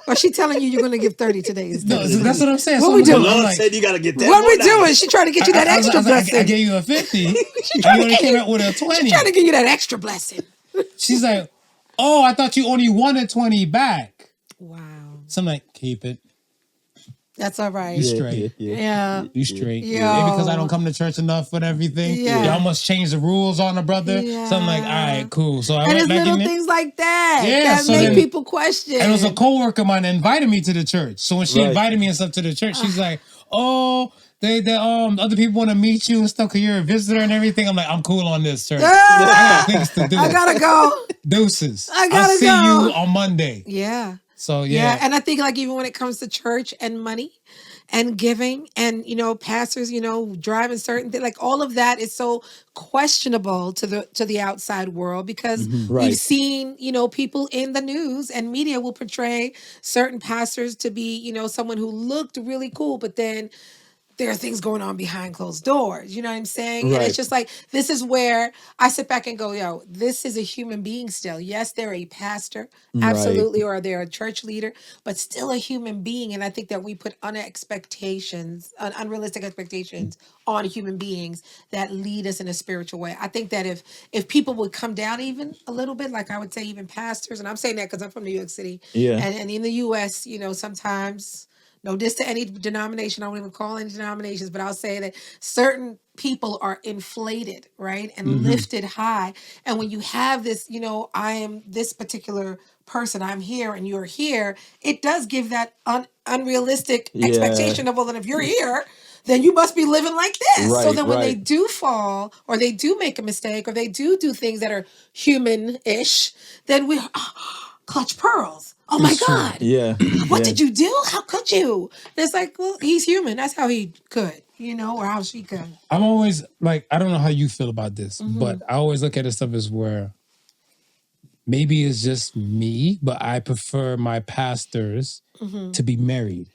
Or she telling you you're going to give 30 today? no, that's what I'm saying. What So we I'm doing? The Lord like, said you gotta get that. What we one out. doing? She trying to get you that I was extra like, blessing. I gave you a 50. And you trying to only get came you- out with a 20. trying to give you that extra blessing. She's like, oh, I thought you only wanted 20 back. Wow. So I'm like, keep it. That's all right. You straight. Yeah. You straight. Yo. Maybe because I don't come to church enough and everything. Yeah. Y'all must change the rules on a brother. Yeah. So I'm like, all right, cool. So I And went it's back little in there. things like that Yeah, that so make then- people question. And it was a coworker of mine that invited me to the church. So when she Right. invited me and stuff to the church, she's like, oh, they other people want to meet you and stuff because you're a visitor and everything. I'm like, I'm cool on this church. I got things to do. I gotta go. Deuces. I gotta I'll see go. you on Monday. Yeah. So Yeah. yeah. And I think like even when it comes to church and money, and giving, and pastors driving certain things, like all of that is so questionable to the outside world, because we've Right. seen people in the news and media will portray certain pastors to be someone who looked really cool, but then there are things going on behind closed doors. You know what I'm saying? And it's Right. just like, this is where I sit back and go, yo, this is a human being still. Yes, they're a pastor, Right. absolutely, or they're a church leader, but still a human being. And I think that we put unrealistic expectations on human beings that lead us in a spiritual way. I think that if people would come down even a little bit, like I would say even pastors, and I'm saying that because I'm from New York City, Yeah. and in the US, sometimes, no diss to any denomination, I won't even call any denominations, but I'll say that certain people are inflated, right? And lifted high. And when you have this, I am this particular person, I'm here and you're here, it does give that unrealistic Yeah. expectation of, well, then if you're here, then you must be living like this. So Right, then when they right. do fall, or they do make a mistake, or they do things that are human-ish, then we clutch pearls. Oh my It's true. God. Yeah. What Yeah. did you do? How could you? And it's like, well, he's human. That's how he could, or how she could. I'm always like, I don't know how you feel about this, but I always look at this stuff as where maybe it's just me, but I prefer my pastors to be married.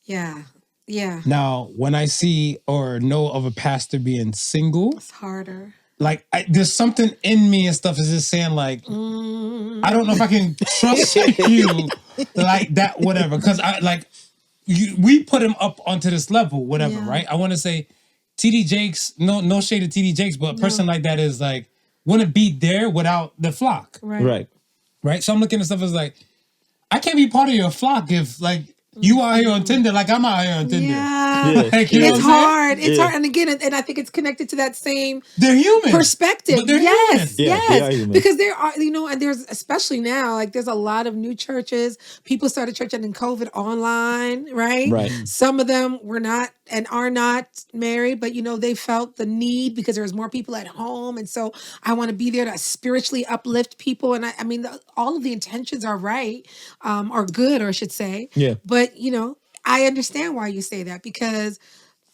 Yeah. Yeah. Now, when I see or know of a pastor being single, It's harder. like there's something in me and stuff is just saying like, I don't know if I can trust you like that, whatever. Because we put him up onto this level, whatever, Yeah. right? I want to say TD Jakes, no shade of TD Jakes, but a person like that is like, wouldn't be there without the flock, Right. right? So I'm looking at stuff as like, I can't be part of your flock if like you out here on Tinder, like I'm out here on Tinder. Yeah. Like, you know It's what I'm saying? hard. It's Yeah. hard. And again, and I think it's connected to that same They're human. perspective. But they're Yes. human. Yeah, they are Yes. human. Because there are, and there's, especially now, like there's a lot of new churches. People started church in COVID online, right? Right. Some of them were not and are not married, but they felt the need because there was more people at home. And so I want to be there to spiritually uplift people. And I mean, all of the intentions are right, are good, or I should say. Yeah. But, I understand why you say that, because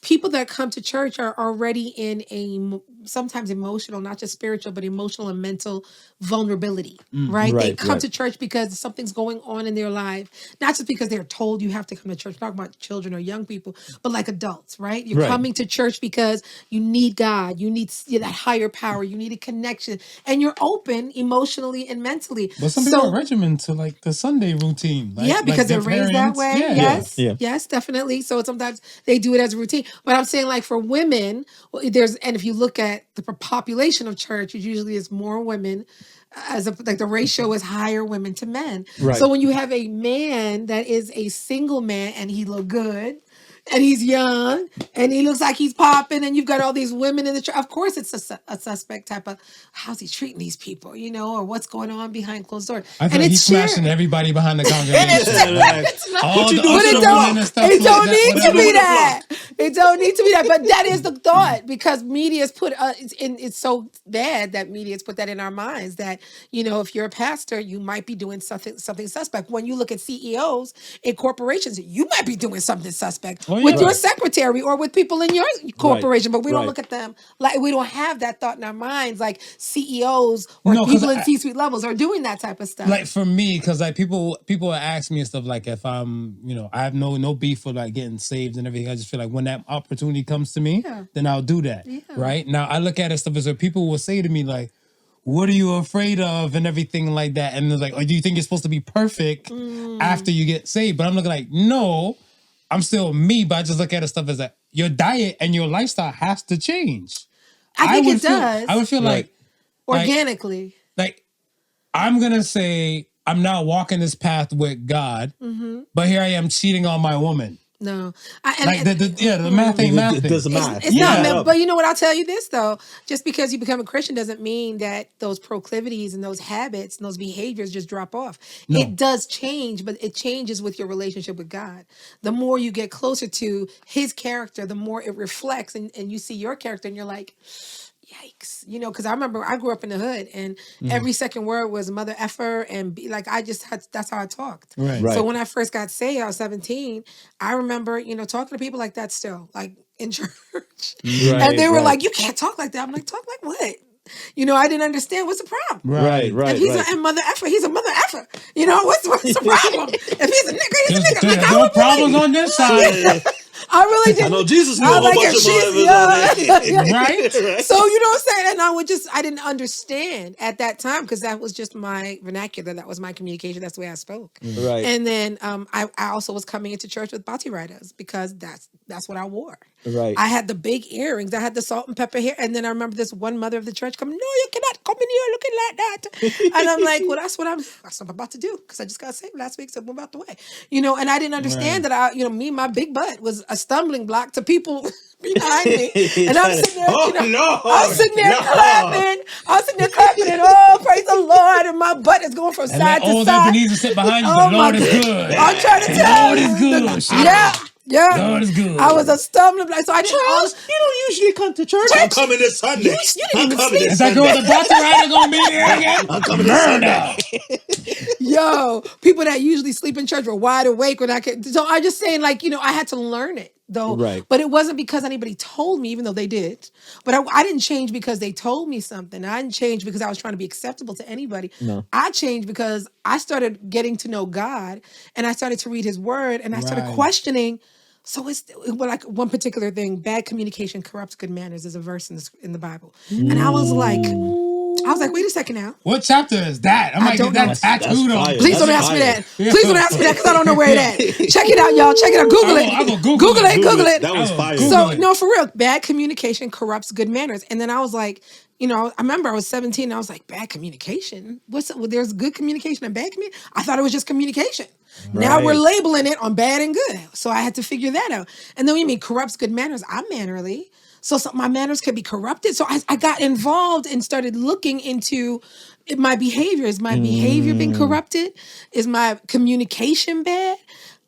people that come to church are already in sometimes emotional, not just spiritual, but emotional and mental vulnerability, right? They Right, come right. to church because something's going on in their life, not just because they're told you have to come to church. Talk about children or young people, but like adults, right? You're Right. coming to church because you need God, you need that higher power, you need a connection, and you're open emotionally and mentally. But some people are regimen to like the Sunday routine. Like, Yeah, because their they're raised that parents- way. Yeah. Yes. Yeah. Yes, definitely. So sometimes they do it as a routine. But I'm saying, like, for women, and if you look at the population of church, it usually is more women, like the ratio is higher women to men. Right. So when you have a man that is a single man and he look good, and he's young, and he looks like he's popping, and you've got all these women in the church. Of course, it's a suspect type of, how's he treating these people, or what's going on behind closed doors. I feel and like it's he's smashing shared. everybody behind the congregation. It's not- All the but usher women and stuff it like don't that, need to whatever. be that. It don't need to be that. But that is the thought, because media's put it's so bad that media's put that in our minds that if you're a pastor, you might be doing something suspect. When you look at CEOs in corporations, you might be doing something suspect Oh, yeah. with your Right. secretary or with people in your corporation. But we don't Right. look at them like, we don't have that thought in our minds like CEOs or No, 'cause people in I- C-suite levels are doing that type of stuff. Like for me, because like people ask me and stuff like if I'm, I have no beef with like getting saved and everything. I just feel like when that opportunity comes to me, Yeah. then I'll do that. Yeah. Right now, I look at it stuff as where people will say to me like, "What are you afraid of?" and everything like that, and they're like, "Oh, do you think you're supposed to be perfect after you get saved?" But I'm looking like, no, I'm still me. But I just look at it stuff as that your diet and your lifestyle has to change. I think would it feel- does. I would feel Right. organically. like I'm gonna say I'm not walking this path with God, Mm-hmm. but here I am cheating on my woman. No. The math ain't math. It doesn't It's, matter. it's Yeah. not meant, but you know what? I'll tell you this though. Just because you become a Christian doesn't mean that those proclivities and those habits and those behaviors just drop off. No. It does change, but it changes with your relationship with God. The more you get closer to his character, the more it reflects, and you see your character and you're like, yikes, because I remember I grew up in the hood and every second word was mother effer and that's how I talked. Right. So Right. when I first got saved, I was 17. I remember, talking to people like that still, like in church. And they were like, you can't talk like that. I'm like, talk like what? I didn't understand. What's the problem? Right. If he's a mother effer, he's a mother effer. What's the problem? If he's a nigga, he's a nigga. There's Like, no problems on this side. I really didn't. I know Jesus knew I a was whole like, bunch if of she's motherfuckers. Right? So you know what I'm saying? And I didn't understand at that time because that was just my vernacular. That was my communication. That's the way I spoke. Right. And then I also was coming into church with bati riders because that's what I wore. Right. I had the big earrings. I had the salt and pepper hair. And then I remember this one mother of the church coming, no, you cannot come in here looking like that. And I'm like, well, that's what I'm about to do because I just got saved last week, so I'm about the way. And I didn't understand that my big butt was a stumbling block to people behind me. And I'm sitting there, I'm sitting there clapping. I'm sitting there clapping and praise the Lord. And my butt is going from And side let to old side. Ebenezer sit behind you. Oh The Lord my is God. good. I'm trying to tell Lord you. is good. Yeah. God is good. I was a stumbling block. So I didn't Charles, you don't usually come to church. I'm coming this Sunday. You didn't I'm even coming speak. this Is that Sunday. girl the bati rider gonna be there again? I'm coming this Sunday. Yo, people that usually sleep in church were wide awake when I could. So I just saying, I had to learn it though. Right. But it wasn't because anybody told me, even though they did. But I didn't change because they told me something. I didn't change because I was trying to be acceptable to anybody. No. I changed because I started getting to know God and I started to read his word and I started Right. questioning. So it's like one particular thing, bad communication corrupts good manners is a verse in the Bible. And I was like, wait a second now. What chapter is that? I might don't get know. that tattooed on. fire. Please don't That's ask me fire. that. Please don't ask me that because I don't know where it at. Check it out, y'all. Check it out. Google it. I will Google it. Google it. That was fire. Google So it. no, for real, bad communication corrupts good manners. And then I was like, I remember I was 17 and I was like, bad communication? There's good communication and bad communication? I thought it was just communication. Now we're labeling it on bad and good. So I had to figure that out. And then when you mean corrupts good manners, I'm mannerly. So my manners could be corrupted. So I got involved and started looking into my behavior. Is my behavior being corrupted? Is my communication bad?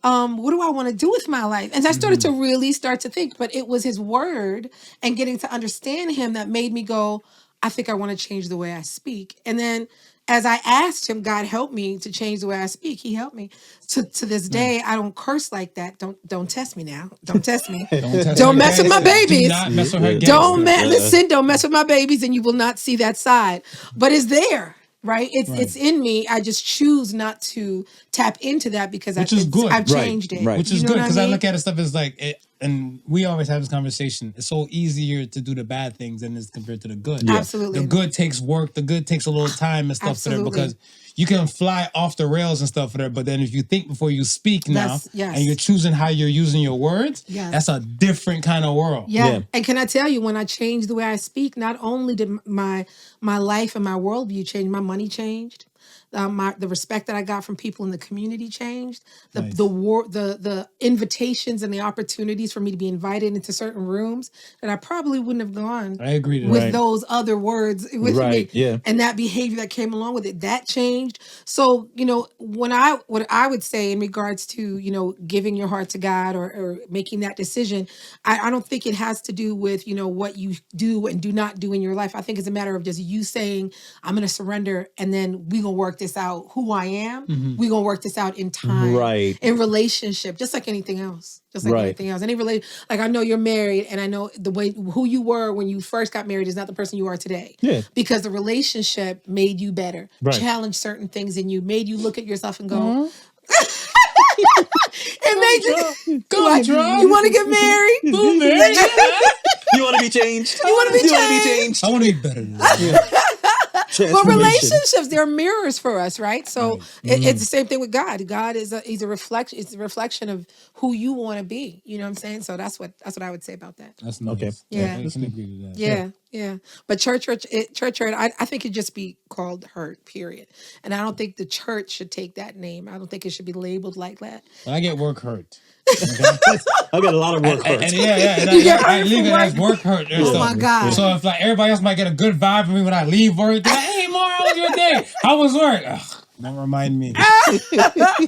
What do I want to do with my life? And I started to really start to think, but it was his word and getting to understand him that made me go, I think I want to change the way I speak. And then as I asked him, God help me to change the way I speak. He helped me. To this day, I don't curse like that. Don't test me now. Don't test me. Don't mess with my babies. Do not mess with her Don't gangster. listen. Don't mess with my babies, and you will not see that side. But it's there, right? It's in me. I just choose not to tap into that because Which is good. I've changed it. Which is You know good what because I mean? look at it stuff as like, and we always have this conversation. It's so easier to do the bad things than is compared to the good. Yeah. Absolutely. The good takes work. The good takes a little time and stuff for there Absolutely. because you can fly off the rails and stuff for there. But then if you think before you speak now, Yes. and you're choosing how you're using your words, Yes. that's a different kind of world. Yeah. And can I tell you, when I changed the way I speak, not only did my life and my worldview change, my money changed. The respect that I got from people in the community changed. The invitations and the opportunities for me to be invited into certain rooms that I probably wouldn't have gone. I agree with those other words with me. Yeah. And that behavior that came along with it, that changed. So, what I would say in regards to, giving your heart to God or making that decision, I don't think it has to do with, what you do and do not do in your life. I think it's a matter of just you saying, I'm going to surrender and then we're going to work this out. Who I am, we're going to work this out in time. Right. In relationship, just like anything else. Just like anything else. Like I know you're married and I know the way who you were when you first got married is not the person you are today. Yeah. Because the relationship made you better. Right. Challenged certain things in you, made you look at yourself and go, it made you Go like, on, you want to get married? You want to be changed? You want to be changed? I want to be better than that. But relationships, they're mirrors for us, right? So it's the same thing with God. God he's a reflection. It's a reflection of who you want to be. You know what I'm saying? So that's what I would say about that. That's nice. Okay. Yeah. I can agree with that. Yeah. But church hurt, I think it'd just be called hurt, period. And I don't think the church should take that name. I don't think it should be labeled like that. When I get work hurt. I got a lot of work hurt. And and You get I hurt leave from it as work? work hurt. And Oh stuff. my God. So if like everybody else might get a good vibe from me when I leave work, they're like, hey, Mar, how was your day? How was work? Ugh, don't remind me. I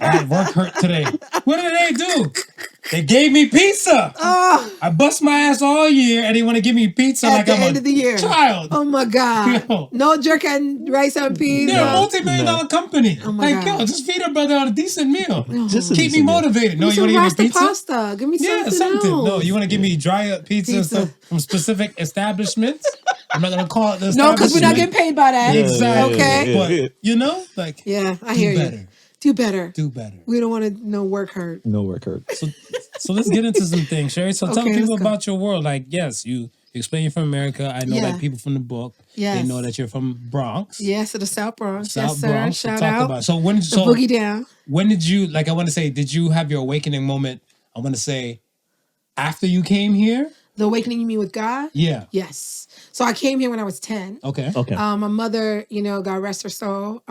had work hurt today. What did they do? They gave me pizza. Oh, I bust my ass all year, and they want to give me pizza at like the I'm end a of the year. child. Oh my God. Yo. No jerk and rice and peas. They're a no. multi-million-dollar company. Oh my like, God. yo, just feed a brother a decent meal. Just a Keep me decent meal. motivated. No, Give you me want to some give me rasta pizza? pasta. Give me Yeah, something something. else. No, you want to give me dry up pizza, stuff from specific establishments? I'm not gonna call it the No, because we're not establishment. getting paid by that. Exactly. Okay. But you know, like, Yeah, I do hear better. you. Do better. Do better. We don't want to know work hurt. No work hurt. So let's get into some things, Sherri. So tell Okay, people let's go. about your world. Like, yes, you explain you're from America. I know Yeah. that people from the book. Yes. They know that you're from Bronx. Yes, to the South Bronx. South yes, sir. Bronx. Shout Talk out. about. So when the boogie down. when did you, like, I want to say, did you have your awakening moment? I want to say after you came here. The awakening you mean with God? Yeah. Yes. So I came here when I was 10. Okay. My mother, God rest her soul.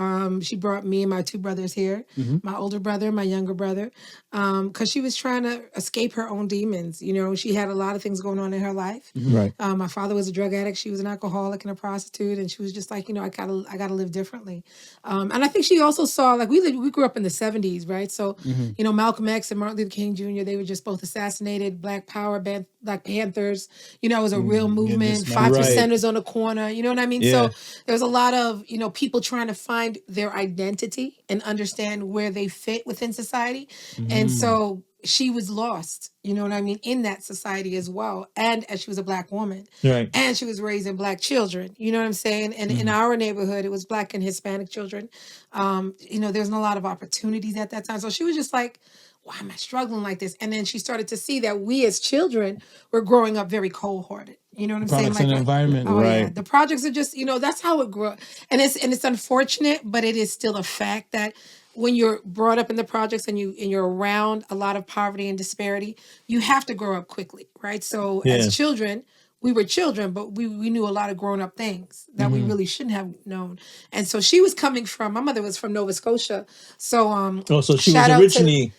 She brought me and my two brothers here, my older brother, my younger brother, because she was trying to escape her own demons. She had a lot of things going on in her life. Right. My father was a drug addict. She was an alcoholic and a prostitute, and she was just like, I gotta live differently. And I think she also saw, like, we grew up in the 70s, right? So, Malcolm X and Martin Luther King Jr., they were just both assassinated. Black Power, Black Panthers, it was a real movement. 5%ers on the corner, you know what I mean? Yeah. So there's a lot of, people trying to find their identity and understand where they fit within society. And so she was lost, you know what I mean, in that society as well. And as she was a Black woman. Right. And she was raising Black children, you know what I'm saying? And in our neighborhood, it was Black and Hispanic children. There's a lot of opportunities at that time. So she was just like, why am I struggling like this? And then she started to see that we as children were growing up very cold-hearted. You know what I'm saying? Products and environment. Oh, yeah. Right. The projects are just, that's how it grew. And it's unfortunate, but it is still a fact that when you're brought up in the projects and you're around a lot of poverty and disparity, you have to grow up quickly, right? So as children, we were children, but we knew a lot of grown up things that we really shouldn't have known. And so she was coming from, my mother was from Nova Scotia. So so she shout was out originally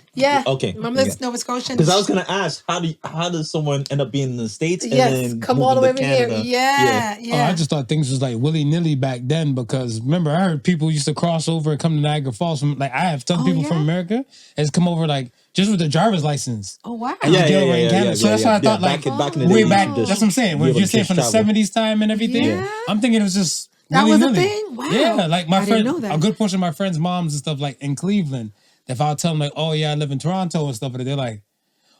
okay. My mother's Nova Scotian. Because I was gonna ask, how does someone end up being in the States and Yes, then come move all the way to over here. Canada? Yeah. Oh, I just thought things was like willy-nilly back then because remember, I heard people used to cross over and come to Niagara Falls from, like, I have some people from America has come over, like, just with their driver's license. Oh, wow. And just get over in Canada. So that's why I thought, like, back in the day, way you back, could that's just what I'm saying. be When able you're to saying just from the travel. 70s time and everything, Yeah. I'm thinking it was just That was a willy-nilly. thing? Wow. Yeah, like my I didn't friend, know that. a good portion of my friends' moms and stuff, like in Cleveland, if I'll tell them, like, oh yeah, I live in Toronto and stuff, they're like,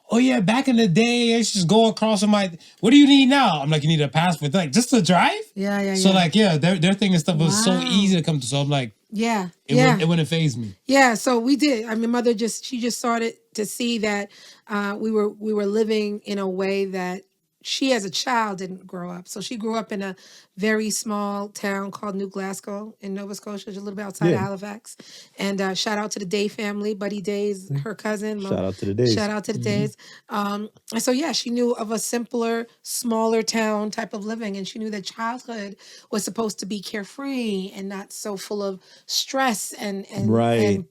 oh yeah, back in the day, I used to just go across with my, what do you need now? I'm like, you need a passport. They're like, just to drive? Yeah. So like, yeah, their thing and stuff was so Wow. easy to come to. So I'm like, Yeah. it wouldn't faze me. Yeah, so we did. I mean, mother she just started to see that we were living in a way that she as a child didn't grow up. So she grew up in a very small town called New Glasgow in Nova Scotia, just a little bit outside of Halifax. And shout out to the Day family. Buddy Day's her cousin. Shout out to the Days. Shout out to the Days. And so, yeah, she knew of a simpler, smaller town type of living. And she knew that childhood was supposed to be carefree and not so full of stress and Right.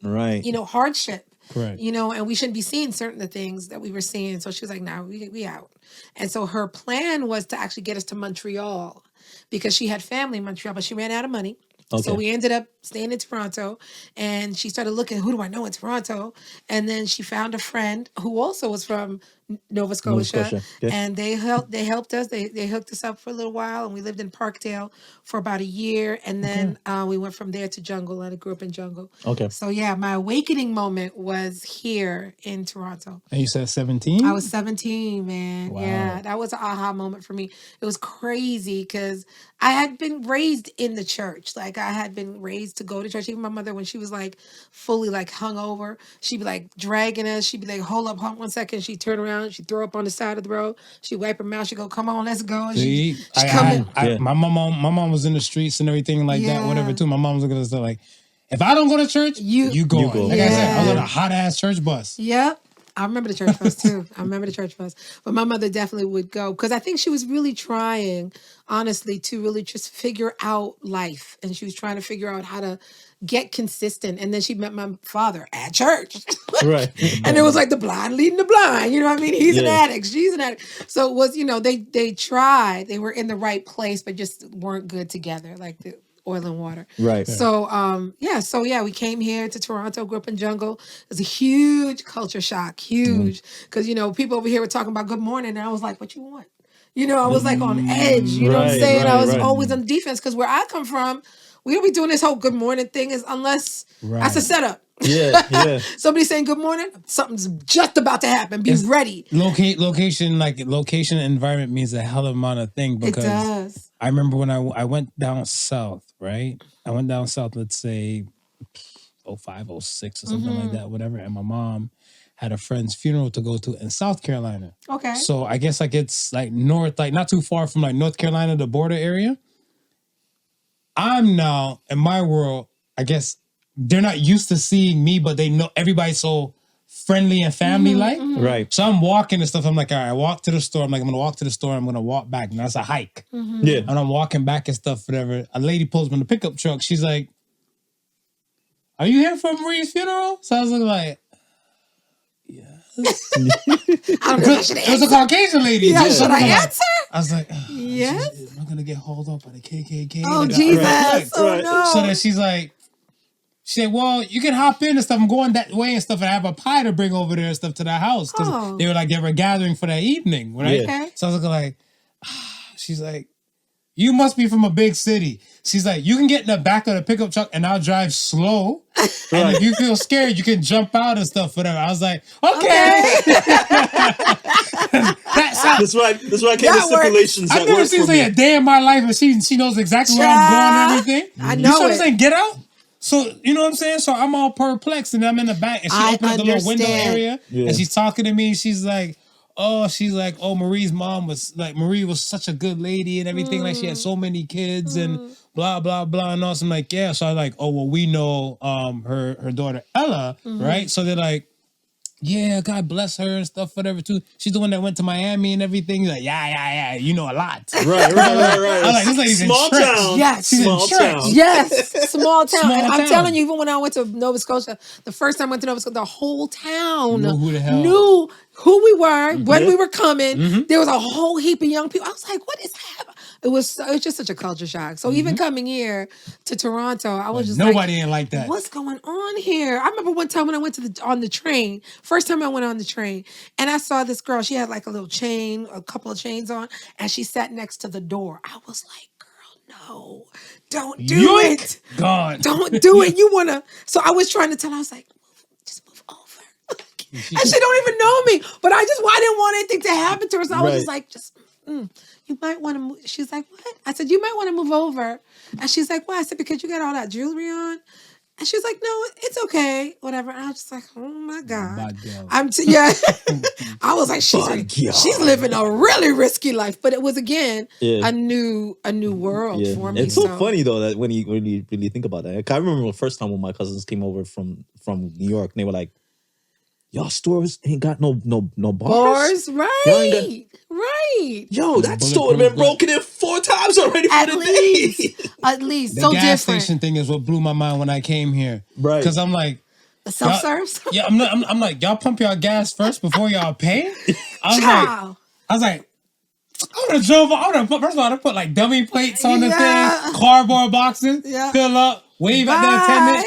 hardship. Correct. And we shouldn't be seeing certain things that we were seeing. So she was like, nah, we out. And so her plan was to actually get us to Montreal because she had family in Montreal, but she ran out of money. Okay. So we ended up staying in Toronto, and she started looking, who do I know in Toronto? And then she found a friend who also was from Nova Scotia. Okay. And they helped us. They hooked us up for a little while, and we lived in Parkdale for about a year. And then we went from there to Jungle, and I grew up in Jungle. Okay. So yeah, my awakening moment was here in Toronto. And you said 17? I was 17, man. Wow. Yeah, that was an aha moment for me. It was crazy because I had been raised in the church. Like, I had been raised to go to church. Even my mother, when she was like fully like hungover, she'd be like dragging us. She'd be like, hold up 1 second. She'd turn around. She'd throw up on the side of the road. She'd wipe her mouth. She'd go, come on, let's go. And See, she'd come in. my mom was in the streets and everything like that, whatever too. My mom was looking at us like, if I don't go to church, you go. Like I said, I was on a hot ass church bus. Yep. I remember the church bus too. But my mother definitely would go because I think she was really trying, honestly, to really just figure out life. And she was trying to figure out how to get consistent. And then she met my father at church. Right. And it was like the blind leading the blind. You know what I mean? He's an addict. She's an addict. So it was, they tried. They were in the right place, but just weren't good together. Like oil and water. Right. So we came here to Toronto, grew up in jungle. It was a huge culture shock, huge. Because, people over here were talking about good morning, and I was like, what you want? I was like on edge, you know what I'm saying? I was always on defense, because where I come from, we don't be doing this whole good morning thing unless that's a setup. Yeah. Somebody saying good morning, something's just about to happen. Be ready. Location and environment means a hell of a amount of thing, because it does. I remember when I went down south, right? I went down south, let's say 05, 06 or something like that, whatever. And my mom had a friend's funeral to go to in South Carolina. Okay. So I guess like it's like north, like not too far from like North Carolina, the border area. I'm now in my world, I guess they're not used to seeing me, but they know everybody's so friendly and family-like. Right. So I'm walking and stuff. I'm like, all right, I walk to the store. I'm like, I'm going to walk to the store. I'm going to walk back. And that's a hike. Yeah. And I'm walking back and stuff, whatever. A lady pulls me in the pickup truck. She's like, are you here for Marie's funeral? So I was like, yes. I don't know if I should It was a Caucasian lady. Yeah, should I answer? I was like, yes. Am I going to get hauled up by the KKK? Oh, Like, Jesus. Right. Oh, no. So then she said, well, you can hop in and stuff. I'm going that way and stuff. And I have a pie to bring over there and stuff to the house. Because they were gathering for that evening, right? Okay. So I was looking like, she's like, you must be from a big city. She's like, you can get in the back of the pickup truck and I'll drive slow. And if you feel scared, you can jump out and stuff, whatever. I was like, okay. That's why I came to stipulations. I've never seen a day in my life, and she knows exactly where I'm going and everything. I know you know what I'm it. saying? Get out. So, you know what I'm saying? So I'm all perplexed, and I'm in the back, and she opened up the little window area, and she's talking to me. She's like, Marie's mom was like, Marie was such a good lady and everything. Like, she had so many kids and blah, blah, blah. And all. So I'm like, yeah. So I like, we know her daughter, Ella, right? So they're like, yeah, God bless her and stuff, whatever, too. She's the one that went to Miami and everything. He's like, yeah, you know a lot. Right. I'm like, this lady's small in church. town. Yes. Small town. Yes, small town. Small And I'm town. telling you, even when I went to Nova Scotia, the first time I went to Nova Scotia, the whole town Knew who the hell. knew who we were, when we were coming. There was a whole heap of young people. I was like, what is happening? It was just such a culture shock. So even coming here to Toronto, I was just nobody ain't like that. What's going on here? I remember one time when I went on the train, first time I went on the train, and I saw this girl. She had like a little chain, a couple of chains on, and she sat next to the door. I was like, girl, no, don't do it. God. Don't do it. You want to. So I was trying to tell her, I was like, just move over. And she don't even know me, but I didn't want anything to happen to her. So I was just like, you might want to move. She's like, what? I said, you might want to move over. And she's like, why? I said, because you got all that jewelry on. And she's like, no, it's okay. Whatever. And I was just like, oh my God. I was like, she's living a really risky life. But it was, again, a new world for me. It's so funny, though, that when you really think about that. I remember the first time when my cousins came over from New York, and they were like, y'all stores ain't got no bars. Right. Yo, that store would have been broken in 4 times already for the day. At least. The so gas different. station thing is what blew my mind when I came here. Right. Because I'm like, the self-serves? Yeah, I'm like, y'all pump y'all gas first before y'all pay? I was like, I would have drove. First of all, I put like dummy plates on the thing, cardboard boxes, fill up, wave at the attendant.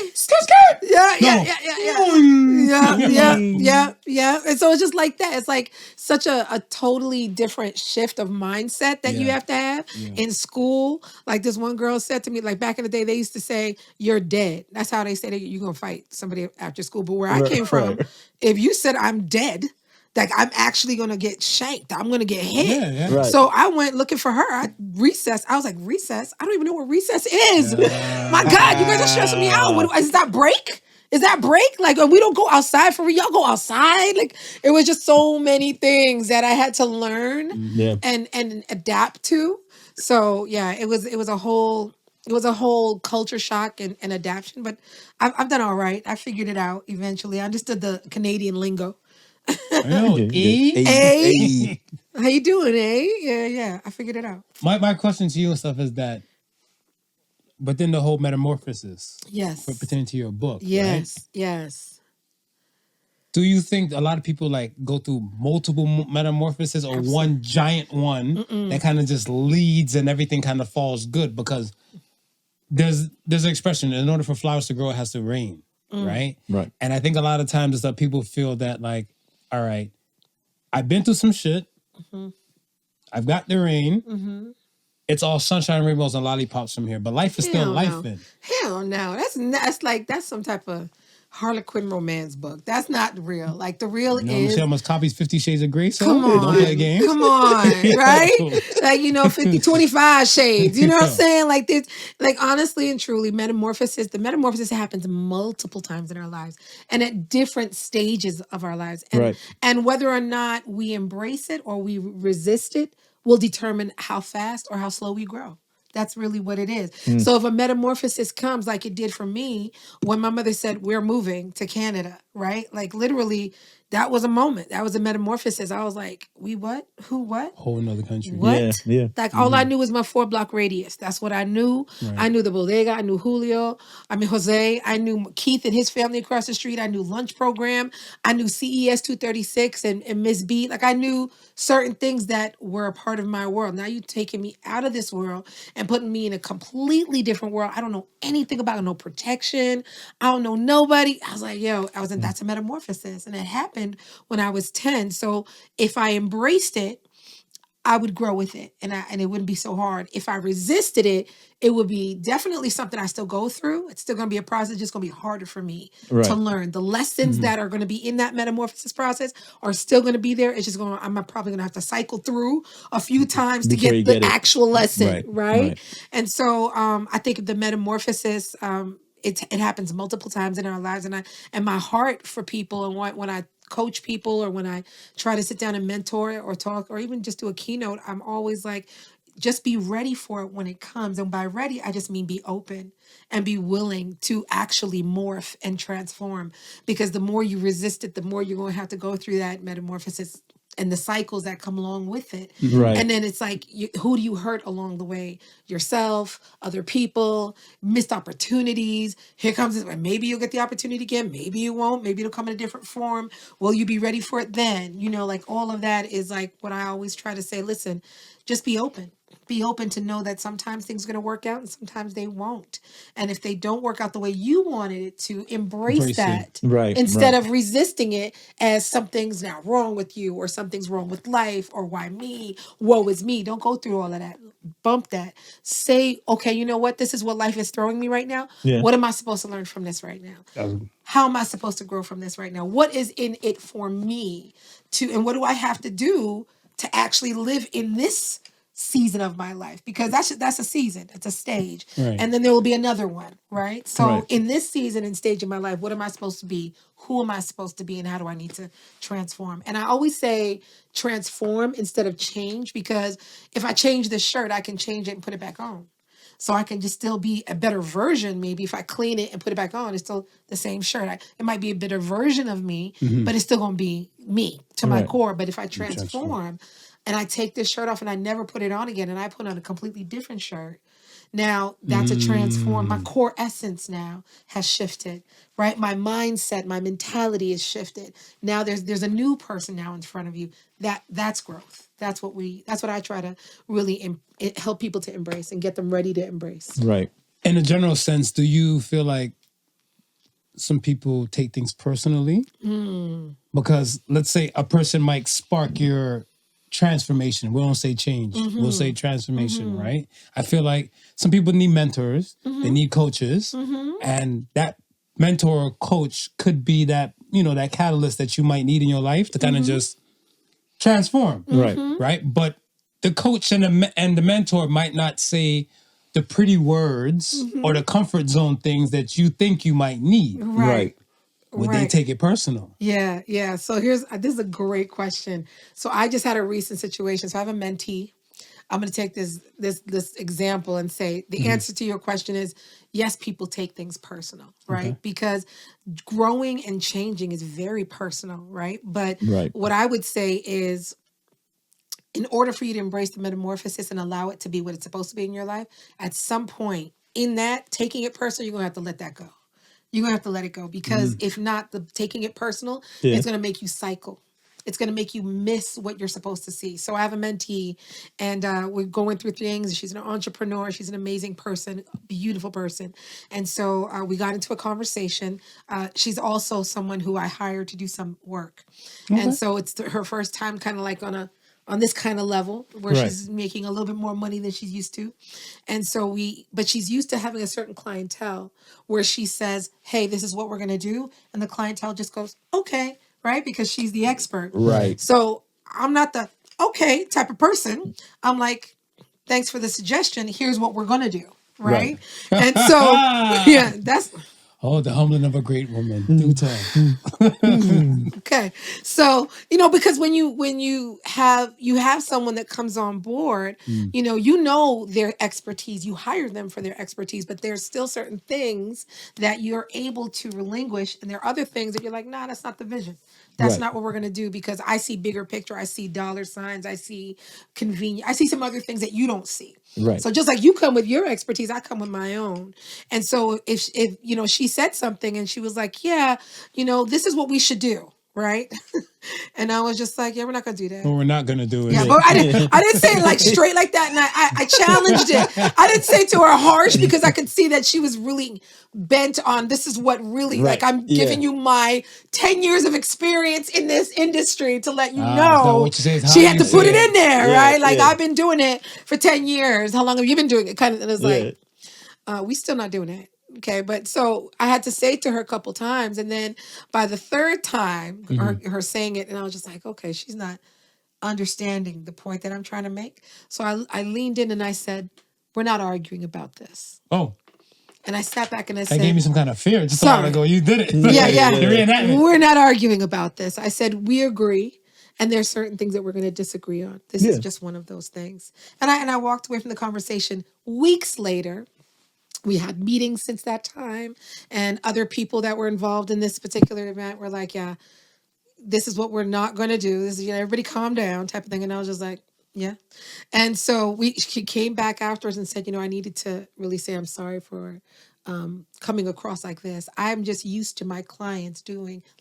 Yeah. And so it's just like that. It's like such a totally different shift of mindset that you have to have in school. Like this one girl said to me, like back in the day, they used to say, you're dead. That's how they say that you're going to fight somebody after school. But where I came from, if you said I'm dead, like I'm actually gonna get shanked. I'm gonna get hit. Right. So I went looking for her. Recess. I was like, recess? I don't even know what recess is. My God, you guys are stressing me out. Is that break? Is that break? Like we don't go outside for y'all go outside. Like it was just so many things that I had to learn and adapt to. So yeah, it was a whole culture shock and adaptation. But I've done all right. I figured it out eventually. I understood the Canadian lingo. How you doing, Yeah. I figured it out. My question to you and stuff is that, but then the whole metamorphosis, pertaining to your book, yes. Do you think a lot of people like go through multiple metamorphoses or one giant one that kind of just leads and everything kind of falls good? Because there's an expression, in order for flowers to grow, it has to rain, right? Right. And I think a lot of times is that people feel that like, all right, I've been through some shit. I've got the rain. It's all sunshine and rainbows and lollipops from here, but life is still life. Hell no. That's some type of Harlequin romance book. That's not real. Like the real You know, is. Michelle must copies 50 Shades of Grey. So Come on, don't play games. come on, right? Like, 50, 25 shades. You know what I'm saying? Like this, like honestly and truly, the metamorphosis happens multiple times in our lives and at different stages of our lives. And, and whether or not we embrace it or we resist it will determine how fast or how slow we grow. That's really what it is. So if a metamorphosis comes like it did for me when my mother said, we're moving to Canada, right? Like literally, that was a moment. That was a metamorphosis. I was like, we what? Who what? Whole another country. What? Yeah. Like all I knew was my 4-block radius. That's what I knew. Right. I knew the bodega. I knew Jose. I knew Keith and his family across the street. I knew Lunch Program. I knew CES 236 and Miss B. Like I knew certain things that were a part of my world. Now you're taking me out of this world and putting me in a completely different world. I don't know anything about no protection. I don't know nobody. I was like, that's a metamorphosis. And it happened when I was 10. So if I embraced it, I would grow with it and it wouldn't be so hard. If I resisted it, it would be definitely something I still go through. It's still going to be a process, just going to be harder for me to learn. The lessons that are going to be in that metamorphosis process are still going to be there. It's just I'm probably going to have to cycle through a few times to get the actual lesson, right? And so I think the metamorphosis, it happens multiple times in our lives, and my heart for people and when I coach people or when I try to sit down and mentor or talk or even just do a keynote, I'm always like, just be ready for it when it comes. And by ready, I just mean be open and be willing to actually morph and transform, because the more you resist it, the more you're going to have to go through that metamorphosis and the cycles that come along with it. Right. And then it's like, who do you hurt along the way? Yourself, other people, missed opportunities. Here comes this, maybe you'll get the opportunity again. Maybe you won't. Maybe it'll come in a different form. Will you be ready for it then? Like all of that is like what I always try to say. Listen, just be open. Be open to know that sometimes things are going to work out and sometimes they won't. And if they don't work out the way you wanted it to, embrace that. Right. Instead of resisting it as something's now wrong with you or something's wrong with life or why me, woe is me. Don't go through all of that. Bump that. Say, okay, you know what? This is what life is throwing me right now. Yeah. What am I supposed to learn from this right now? How am I supposed to grow from this right now? What is in it for me and what do I have to do to actually live in this season of my life? Because that's a season, it's a stage, and then there will be another one, right? So in this season and stage of my life, what am I supposed to be? Who am I supposed to be? And how do I need to transform? And I always say transform instead of change, because if I change this shirt, I can change it and put it back on. So I can just still be a better version. Maybe if I clean it and put it back on, it's still the same shirt. It might be a better version of me, but it's still going to be me to my core. But if I transform and I take this shirt off and I never put it on again and I put on a completely different shirt, now that's a transform. My core essence now has shifted, right? My mindset, my mentality is shifted. Now there's a new person now in front of you. That's growth. That's what I try to really help people to embrace and get them ready to embrace. Right. In a general sense, do you feel like some people take things personally? Because let's say a person might spark your transformation. We don't say change. We'll say transformation, right? I feel like some people need mentors. They need coaches. And that mentor or coach could be that, that catalyst that you might need in your life to kind of just transform. Right? But the coach and the mentor might not say the pretty words or the comfort zone things that you think you might need. Right. Would they take it personal? Yeah. So this is a great question. So I just had a recent situation. So I have a mentee. I'm going to take this example and say the answer to your question is yes, people take things personal, right? Because growing and changing is very personal, right? But what I would say is, in order for you to embrace the metamorphosis and allow it to be what it's supposed to be in your life, at some point in that, taking it personal, you're going to have to let that go. You're going to have to let it go, because if not, the taking it personal is going to make you cycle. it's going to make you miss what you're supposed to see. So I have a mentee, and we're going through things. She's an entrepreneur. She's an amazing person, beautiful person. And so we got into a conversation. She's also someone who I hired to do some work. And so it's her first time kind of like on this kind of level where she's making a little bit more money than she's used to. And so but she's used to having a certain clientele where she says, hey, this is what we're going to do. And the clientele just goes, okay, right? Because she's the expert. Right. So I'm not the okay type of person. I'm like, thanks for the suggestion. Here's what we're going to do. Right. And so, yeah, that's. Oh, the humbling of a great woman. Do tell. Okay. So, because when you have someone that comes on board, you know their expertise, you hire them for their expertise, but there's still certain things that you're able to relinquish. And there are other things that you're like, nah, that's not the vision. That's not what we're going to do, because I see bigger picture. I see dollar signs. I see convenience. I see some other things that you don't see. Right. So just like you come with your expertise, I come with my own. And so if she said something and she was like, yeah, this is what we should do. Right. And I was just like, yeah, we're not going to do that. Well, we're not going to do it. Yeah, but I didn't say it like straight like that. And I challenged it. I didn't say it to her harsh, because I could see that she was really bent on, this is what really, like, I'm giving you my 10 years of experience in this industry to let you know. She had to put it in there, right? Like, I've been doing it for 10 years. How long have you been doing it? Kind of, and it's like, we still not doing it. Okay. But so I had to say it to her a couple times. And then by the third time, her saying it, and I was just like, okay, she's not understanding the point that I'm trying to make. So I leaned in and I said, we're not arguing about this. Oh. And I sat back and I said, that gave me some kind of fear. Just a while ago, you did it. Yeah. We're not arguing about this. I said, we agree. And there's certain things that we're going to disagree on. This is just one of those things. And I walked away from the conversation. Weeks later, we had meetings since that time, and other people that were involved in this particular event were like, yeah, this is what we're not going to do. This is, everybody calm down type of thing. And I was just like, yeah. And so she came back afterwards and said, I needed to really say I'm sorry for coming across like this. I'm just used to my clients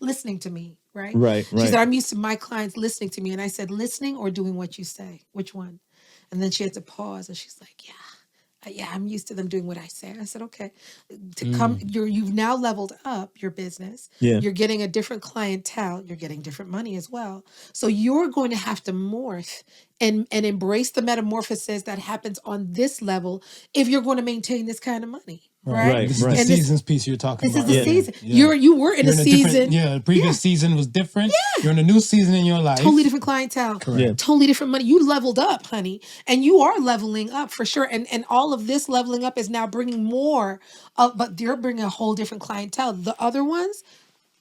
listening to me, right? Right. She said, I'm used to my clients listening to me. And I said, listening or doing what you say? Which one? And then she had to pause, and she's like, yeah, I'm used to them doing what I say. I said, okay, you've now leveled up your business. Yeah. You're getting a different clientele. You're getting different money as well. So you're going to have to morph and embrace the metamorphosis that happens on this level if you're going to maintain this kind of money. Right. This is the seasons piece you're talking about. This is the season. Yeah. You were in a season. The previous season was different. Yeah. You're in a new season in your life. Totally different clientele. Correct. Yeah. Totally different money. You leveled up, honey. And you are leveling up for sure. And all of this leveling up is now bringing more but they're bringing a whole different clientele. The other ones,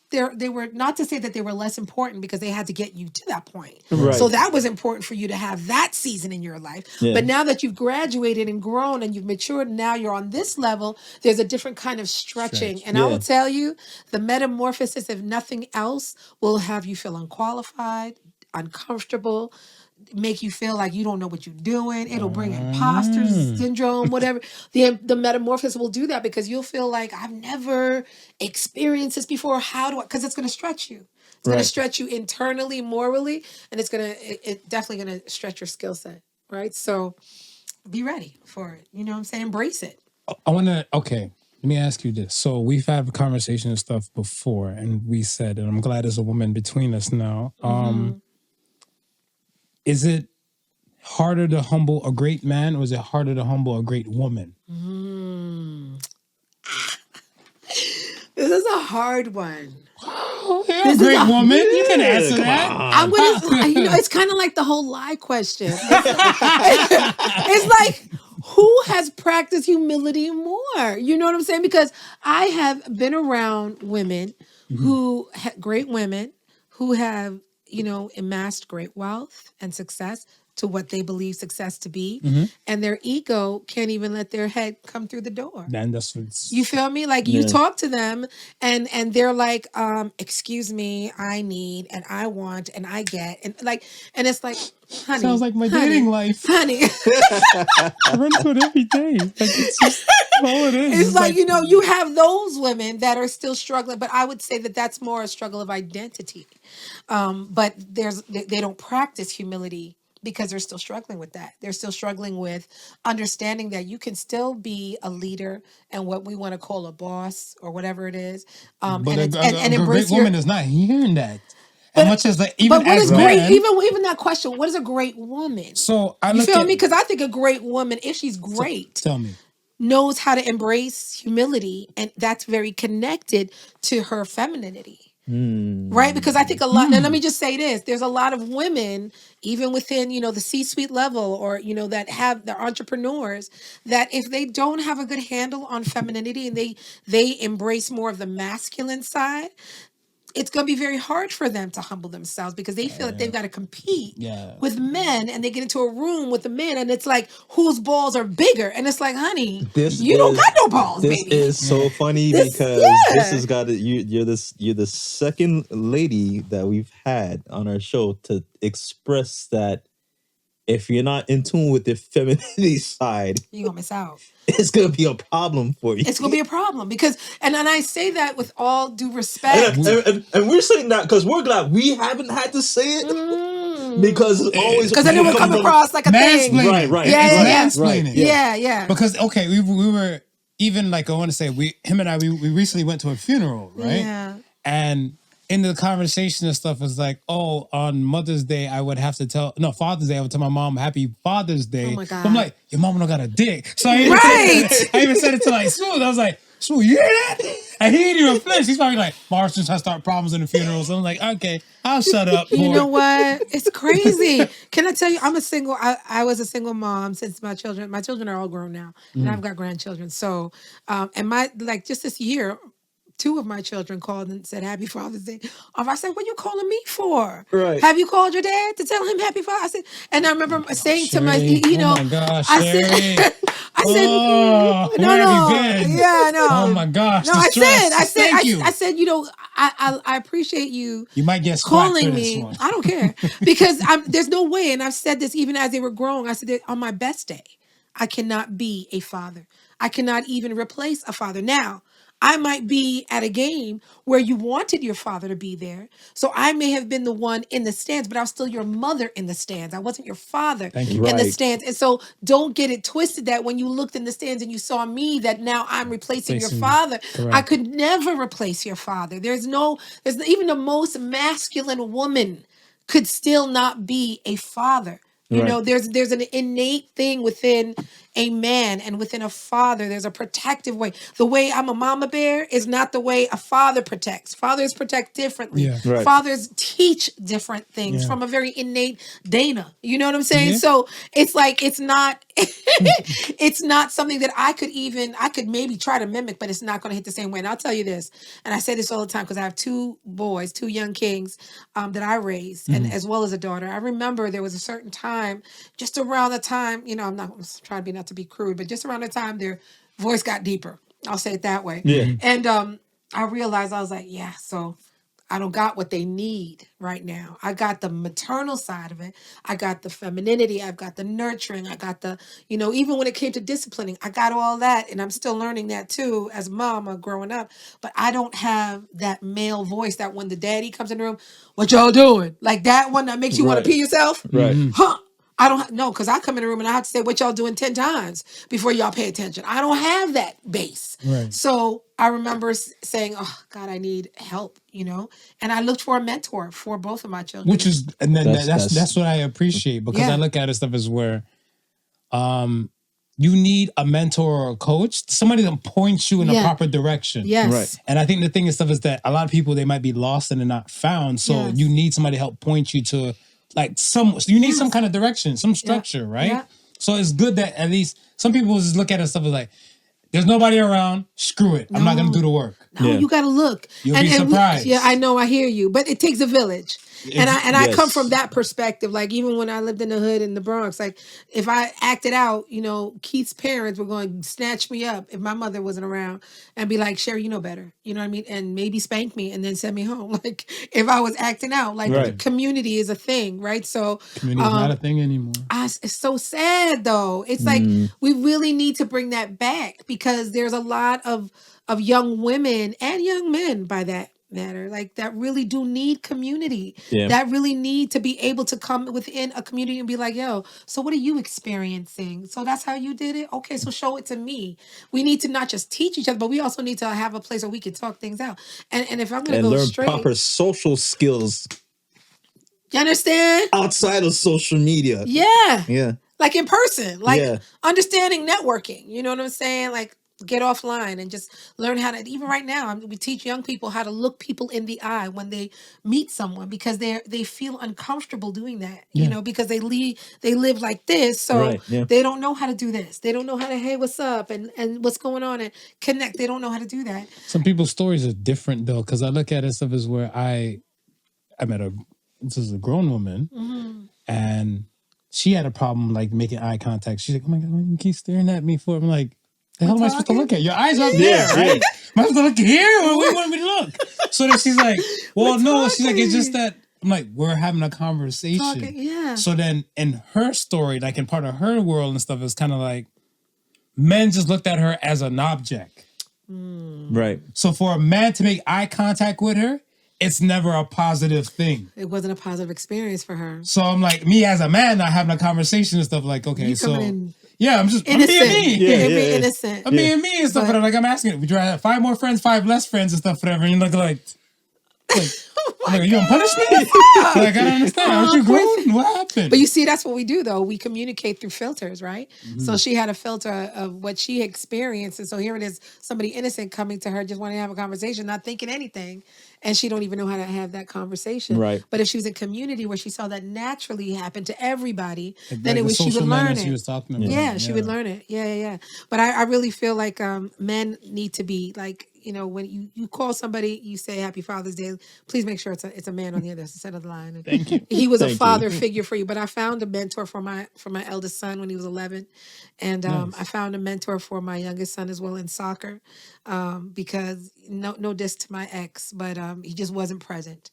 they were, not to say that they were less important, because they had to get you to that point. Right. So that was important for you to have that season in your life. Yeah. But now that you've graduated and grown and you've matured, and now you're on this level, there's a different kind of stretching. And I will tell you, the metamorphosis, if nothing else, will have you feel unqualified, uncomfortable, make you feel like you don't know what you're doing. It'll bring imposter syndrome, whatever. The metamorphosis will do that, because you'll feel like, I've never experienced this before. How do I? Because it's going to stretch you. It's going to stretch you internally, morally, and it's definitely going to stretch your skill set, right? So be ready for it. You know what I'm saying? Embrace it. Okay. Let me ask you this. So we've had a conversation and stuff before, and we said, and I'm glad there's a woman between us now. Is it harder to humble a great man, or is it harder to humble a great woman? This is a hard one. You're a great woman. You can answer that. I'm gonna, it's kind of like the whole lie question. It's like, who has practiced humility more? You know what I'm saying? Because I have been around women great women who have, amassed great wealth and success, to what they believe success to be, Mm-hmm. and their ego can't even let their head come through the door. Then that's what's You feel me? Like you talk to them and they're like, excuse me, I need and I want and I get and it's like, honey. sounds like my dating life. Honey. I run through it every day. Like it's just all it is. It's like, you have those women that are still struggling, but I would say that that's more a struggle of identity. But they don't practice humility because they're still struggling with that. They're still struggling with understanding that you can still be a leader and what we want to call a boss or whatever it is. But And a embrace great woman is not hearing that. But- As much as like even but what as is men, great? Even that question, what is a great woman? so I You look feel at me? Because I think a great woman, if she's great, tell me. knows how to embrace humility, and that's very connected to her femininity. Right? Because I think a lot, and let me just say this, there's a lot of women, even within, the C-suite level or, that have the entrepreneurs, that if they don't have a good handle on femininity and they embrace more of the masculine side, it's going to be very hard for them to humble themselves because they feel that they've got to compete with men, and they get into a room with the men and it's like, whose balls are bigger? And it's like, honey, you don't got no balls, This baby. is so funny This- because yeah. this has got you're the second lady that we've had on our show to express that if you're not in tune with the femininity side, You're going to miss out. it's gonna be a problem for you. It's going to be a problem because, and I say that with all due respect. And we're saying that because we're glad we haven't had to say it because it's always Because then it would come across like a thing. Mansplaining. Right. Yeah, It's yeah, yeah. mansplaining. Yeah. Because okay, we were even like I want to say him and I we recently went to a funeral, right? Yeah. And in the conversation and stuff was like, oh, on Mother's Day Father's Day I would tell my mom Happy Father's Day. Oh my God. I'm like, your mom don't got a dick. So I even said it to like Smooth. I was like, Smooth, you hear that? I hear you flinch. He's probably like, Marston's trying to start problems in the funeral. So I'm like, okay, I'll shut up. You boy. know what? It's crazy. Can I tell you, I was a single mom since my children are all grown now and I've got grandchildren. So, and just this year, 2 of my children called and said, Happy Father's Day. I said, what are you calling me for? Right. Have you called your dad to tell him Happy Father? I said, and I remember saying to my, Sherri, oh my gosh, I Sherri. said, Oh, where have you been? Yeah, no. Oh my gosh. No, the I stress. said, Thank you. I said, I appreciate you. You might get squat Calling for this me, one. I don't care because there's no way, and I've said this even as they were growing. I said that on my best day, I cannot be a father. I cannot even replace a father. Now, I might be at a game where you wanted your father to be there, so I may have been the one in the stands, but I was still your mother in the stands. I wasn't your father Thank you. in the Right. stands, and so don't get it twisted that when you looked in the stands and you saw me, that now I'm replacing your father. Correct. I could never replace your father. There's even the most masculine woman could still not be a father. You know, there's an innate thing within a man and within a father. There's a protective way. The way I'm a mama bear is not the way a father protects. Fathers protect differently. Yeah. Right. Fathers teach different things Yeah. from a very innate Dana. You know what I'm saying? Yeah. So it's like, it's not, it's not something that I could maybe try to mimic, but it's not going to hit the same way. And I'll tell you this, and I say this all the time because I have 2 boys, 2 young kings that I raised, and as well as a daughter. I remember there was a certain time, just around the time, I'm not trying not to be crude, but just around the time their voice got deeper. I'll say it that way. Yeah. And I realized, I was like, yeah, so I don't got what they need right now. I got the maternal side of it. I got the femininity. I've got the nurturing. I got the, even when it came to disciplining, I got all that. And I'm still learning that too as mama growing up. But I don't have that male voice that when the daddy comes in the room, what y'all doing? Like that one that makes you want Right. to pee yourself? Right. Huh? I don't know, because I come in the room and I have to say what y'all doing 10 times before y'all pay attention. I don't have that base. Right. So I remember saying, oh, God, I need help, and I looked for a mentor for both of my children. Which is, and then That's- that's what I appreciate because Yeah. I look at it stuff as where, you need a mentor or a coach, somebody that points you in the Yeah. proper direction. Yes. Right. And I think the thing is stuff is that a lot of people, they might be lost and they're not found. So Yes. you need somebody to help point you to so you need some kind of direction, some structure, right? Yeah. So it's good that at least some people just look at it stuff as like, there's nobody around, screw it. I'm not going to do the work. No, Yeah. you got to look. You'll be surprised. I know, I hear you. But it takes a village. And I come Yes. from that perspective. Like even when I lived in the hood in the Bronx, like if I acted out, Keith's parents were going to snatch me up if my mother wasn't around and be like, Sherri, you know better. You know what I mean? And maybe spank me and then send me home. Like if I was acting out, like Right. community is a thing, right? So Community's not a thing anymore. it's so sad though. It's like we really need to bring that back because there's a lot of young women and young men by that matter, like that really do need community. Yeah. That really need to be able to come within a community and be like, yo, so what are you experiencing? So that's how you did it? Okay, so show it to me. We need to not just teach each other, but we also need to have a place where we can talk things out. And if I'm gonna And go learn straight, proper social skills you understand? outside of social media. Yeah. Yeah. Like in person, like Yeah. understanding networking. You know what I'm saying? Like get offline and just learn how to, even right now, we teach young people how to look people in the eye when they meet someone because they feel uncomfortable doing that, because they live like this. So Right, yeah. they don't know how to do this. They don't know how to, hey, what's up? And what's going on and connect. They don't know how to do that. Some people's stories are different though, because I look at it stuff as where I met this is a grown woman and she had a problem like making eye contact. She's like, oh my God, why you keep staring at me for? I'm like, the hell am I supposed to look at? Your eyes up there, right? Am I supposed to look here? Where do you want me to look? So then she's like, well, no. She's like, it's just that. I'm like, we're having a conversation. Yeah. So then in her story, like in part of her world and stuff, it's kind of like men just looked at her as an object. Right. So for a man to make eye contact with her, it's never a positive thing. It wasn't a positive experience for her. So I'm like, me as a man, not having a conversation and stuff like, okay, You so coming in yeah, I'm being innocent. me. You're being yeah. innocent. I'm being me and stuff, but like I'm asking, would you rather have 5 more friends, 5 less friends and stuff, whatever? And you look like I'm like, are you gonna punish me? Like, I don't understand. Aren't you grown? What happened? But you see, that's what we do, though. We communicate through filters, right? So she had a filter of what she experienced. And so here it is, somebody innocent coming to her, just wanting to have a conversation, not thinking anything. And she don't even know how to have that conversation. Right. But if she was in community where she saw that naturally happen to everybody, Like then the she would social learn manners it. she was talking about. Yeah, she would learn it. Yeah. But I really feel like men need to be like, when you call somebody, you say Happy Father's Day, please make sure it's a man on the other side of the line. And Thank you. he was a Thank father you. figure for you. But I found a mentor for my eldest son when he was 11. And I found a mentor for my youngest son as well in soccer because no diss to my ex, but he just wasn't present.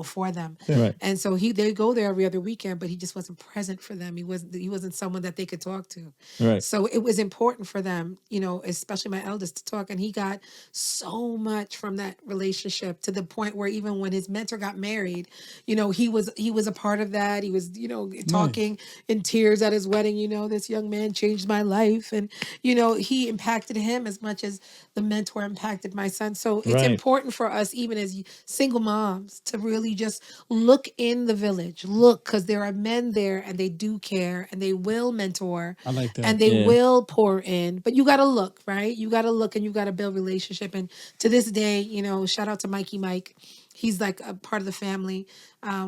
For them. Right. And so they go there every other weekend, but he just wasn't present for them. He wasn't someone that they could talk to. Right. So it was important for them, especially my eldest, to talk. And he got so much from that relationship to the point where even when his mentor got married, he was a part of that. He was, talking in tears at his wedding, this young man changed my life. And, he impacted him as much as the mentor impacted my son. So it's Right. important for us, even as single moms, to really just look in the village. Look, because there are men there and they do care and they will mentor. I like that. And they Yeah. will pour in. But you got to look, right? You got to look and you got to build relationship. And to this day, shout out to Mikey Mike. He's like a part of the family.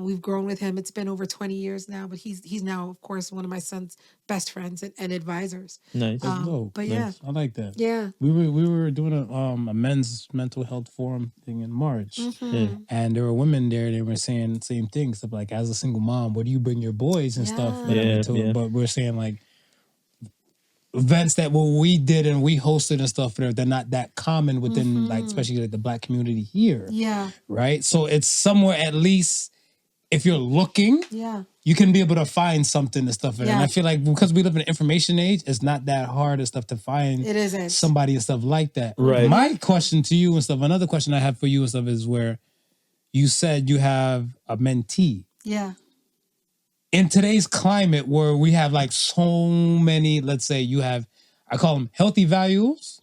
We've grown with him. It's been over 20 years now, but he's now, of course, one of my son's best friends and advisors. Nice. Dope. But yeah. Nice. I like that. Yeah. We were doing a men's mental health forum thing in March, Yeah. and there were women there. They were saying the same things. So like, as a single mom, what do you bring your boys and stuff? Yeah. whatever, Yeah, to? yeah. But we're saying like events that we did and we hosted and stuff. They're not that common within like especially like the Black community here. Yeah. Right. So it's somewhere at least if you're looking. Yeah. You can be able to find something and stuff. And Yeah. I feel like because we live in an information age, it's not that hard and stuff to find It isn't. somebody and stuff like that. Right. My question to you and stuff, another question I have for you and stuff is where you said you have a mentee. Yeah. In today's climate where we have like so many, let's say you have, I call them healthy values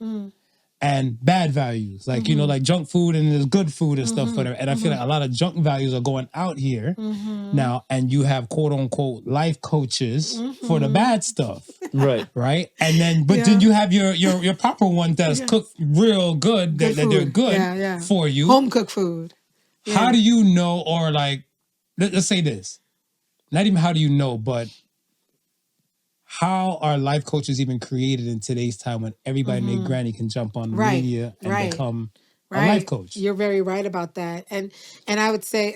and bad values. Like, like junk food and there's good food and stuff. Whatever. And I feel like a lot of junk values are going out here now. And you have quote unquote life coaches for the bad stuff. Right. Right. And then, but then you have your proper one that's cooked real good, that they're food. good Yeah. for you. Home cooked food. How do you know, or like, let's say this, not even how do you know, but how are life coaches even created in today's time when everybody and their granny can jump on the Right, media and right, become a Right. life coach? You're very right about that. And I would say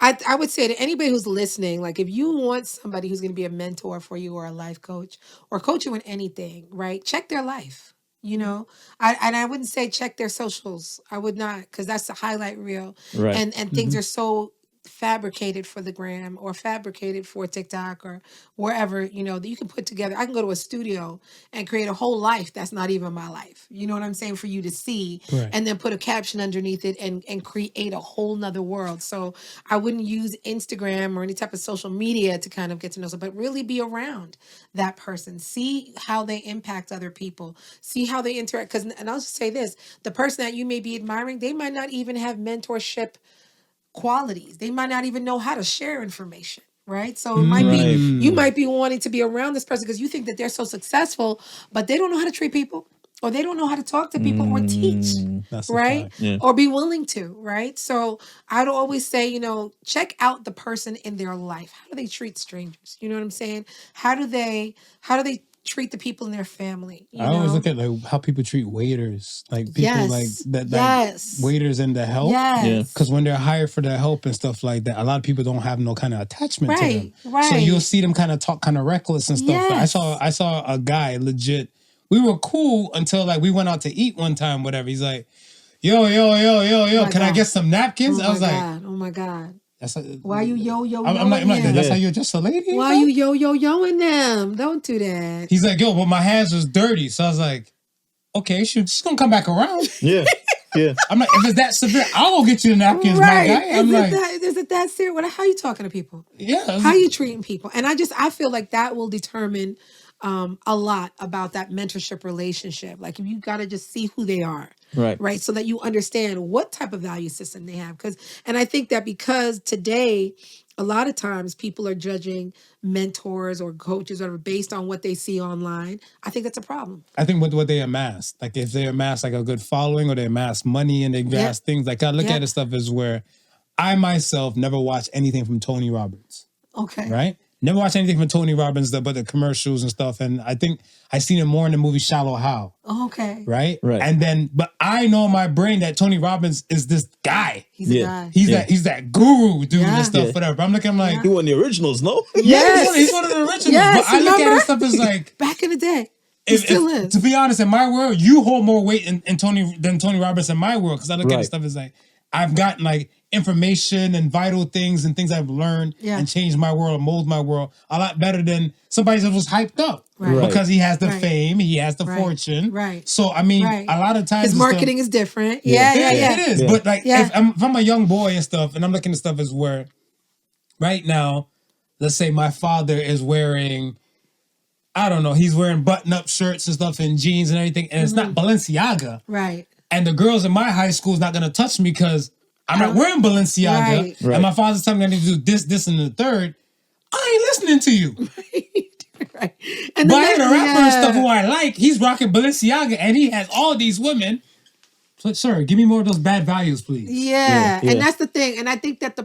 I would say to anybody who's listening, like if you want somebody who's going to be a mentor for you or a life coach or coach you in anything, right? Check their life. You know, I wouldn't say check their socials. I would not, because that's the highlight reel, Right. and things are so fabricated for the gram or fabricated for TikTok or wherever, you know, that you can put together. I can go to a studio and create a whole life that's not even my life. You know what I'm saying? For you to see, Right. and then put a caption underneath it and create a whole nother world. So I wouldn't use Instagram or any type of social media to kind of get to know somebody, but really be around that person. See how they impact other people. See how they interact. And I'll just say this, the person that you may be admiring, they might not even have mentorship qualities. They might not even know how to share information, right? So it might be, you might be wanting to be around this person because you think that they're so successful, but they don't know how to treat people, or they don't know how to talk to people or teach, That's a right? fact. Yeah. Or be willing to, right? So I'd always say, you know, check out the person in their life. How do they treat strangers? You know what I'm saying? How do they treat the people in their family? You I always know? look at like how people treat waiters, like people Yes. like that, Yes. like waiters in the help. Yes. Because when they're hired for the help and stuff like that, a lot of people don't have no kind of attachment to them. Right. So you'll see them kind of talk kind of reckless and stuff. Yes. I saw a guy legit. We were cool until like we went out to eat one time, whatever. He's like, yo, my can I God. get some napkins? Oh I was my like, God. Oh my God. that's like, Why you yo I'm like, them? that's how you're just a lady? Why bro? you yoing them? Don't do that. He's like, yo, but my hands was dirty. So I was like, okay, she's gonna come back around. Yeah. Yeah. I'm like, if it's that severe, I'll go get you the napkins, Right. my guy. I'm like, Is it that serious? How you talking to people? yeah. How you treating people? And I feel like that will determine a lot about that mentorship relationship. Like if you got to just see who they are. Right. So that you understand what type of value system they have. And I think that because today, a lot of times people are judging mentors or coaches or whatever based on what they see online. I think that's a problem. I think what they amass, like if they amass like a good following or they amass money and they amass things, like I look at it stuff as where I myself never watched anything from Tony Robbins. Okay. Right? Never watched anything from Tony Robbins, but the commercials and stuff. And I think I seen it more in the movie Shallow How. Okay. Right? Right. And then, but I know in my brain that Tony Robbins is this guy. He's a guy. He's that guru dude and stuff, Yeah. whatever. I'm looking, I'm like, He won the originals, no? Yes. he's one of the originals. Yes, but I look at remember? it stuff as like, Back in the day. It still is. to be honest, in my world, you hold more weight than Tony Robbins in my world. Because I look at Right. it stuff as like, I've gotten like information and vital things and things I've learned and changed my world, mold my world a lot better than somebody that was hyped up. Right. Because he has the Right. fame, he has the Right. fortune. Right. So I mean, Right. a lot of times His and marketing stuff, is different. Yeah. it is. Yeah. But like, Yeah. if I'm a young boy and stuff, and I'm looking at stuff as where, right now, let's say my father is wearing, I don't know, he's wearing button-up shirts and stuff and jeans and everything, and it's not Balenciaga. Right. And the girls in my high school is not gonna touch me because I'm not wearing Balenciaga. Right. And my father's telling me I need to do this, and the third. I ain't listening to you. Right. And But I then had a rapper and stuff who I like. He's rocking Balenciaga, and he has all these women. So, sir, give me more of those bad values, please. Yeah. Yeah. And that's the thing. And I think that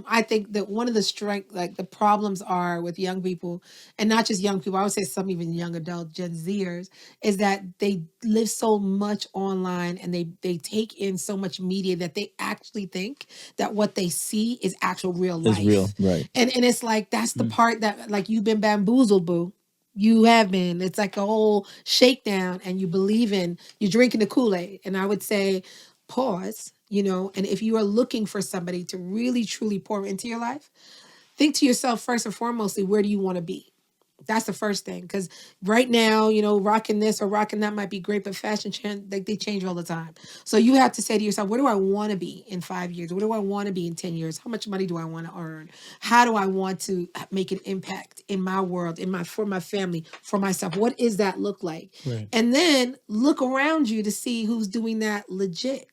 I think that one of the strength, like the problems are with young people, and not just young people, I would say some even young adult Gen Zers, is that they live so much online and they take in so much media that they actually think that what they see is actual real life. It's real, right. And it's like, that's the part that like you've been bamboozled, boo. You have been. It's like a whole shakedown, and you're drinking the Kool-Aid. And I would say, pause, and if you are looking for somebody to really, truly pour into your life, think to yourself first and foremostly, where do you want to be? That's the first thing. Because right now, rocking this or rocking that might be great, but fashion they change all the time. So you have to say to yourself, where do I want to be in 5 years? Where do I want to be in 10 years? How much money do I want to earn? How do I want to make an impact in my world, for my family, for myself? What does that look like? Right. And then look around you to see who's doing that legit.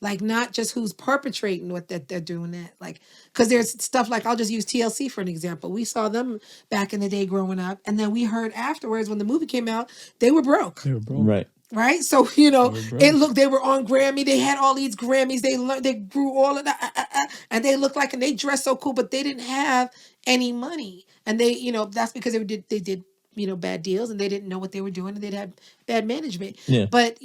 Like not just who's perpetrating what that they're doing that. Like, because there's stuff like, I'll just use TLC for an example. We saw them back in the day growing up. And then we heard afterwards when the movie came out, they were broke. They were broke. Right. Right. So, they were on Grammy. They had all these Grammys. They grew all of that. And they looked like, and they dressed so cool, but they didn't have any money. And they, that's because they did bad deals and they didn't know what they were doing and they'd have bad management. Yeah. But,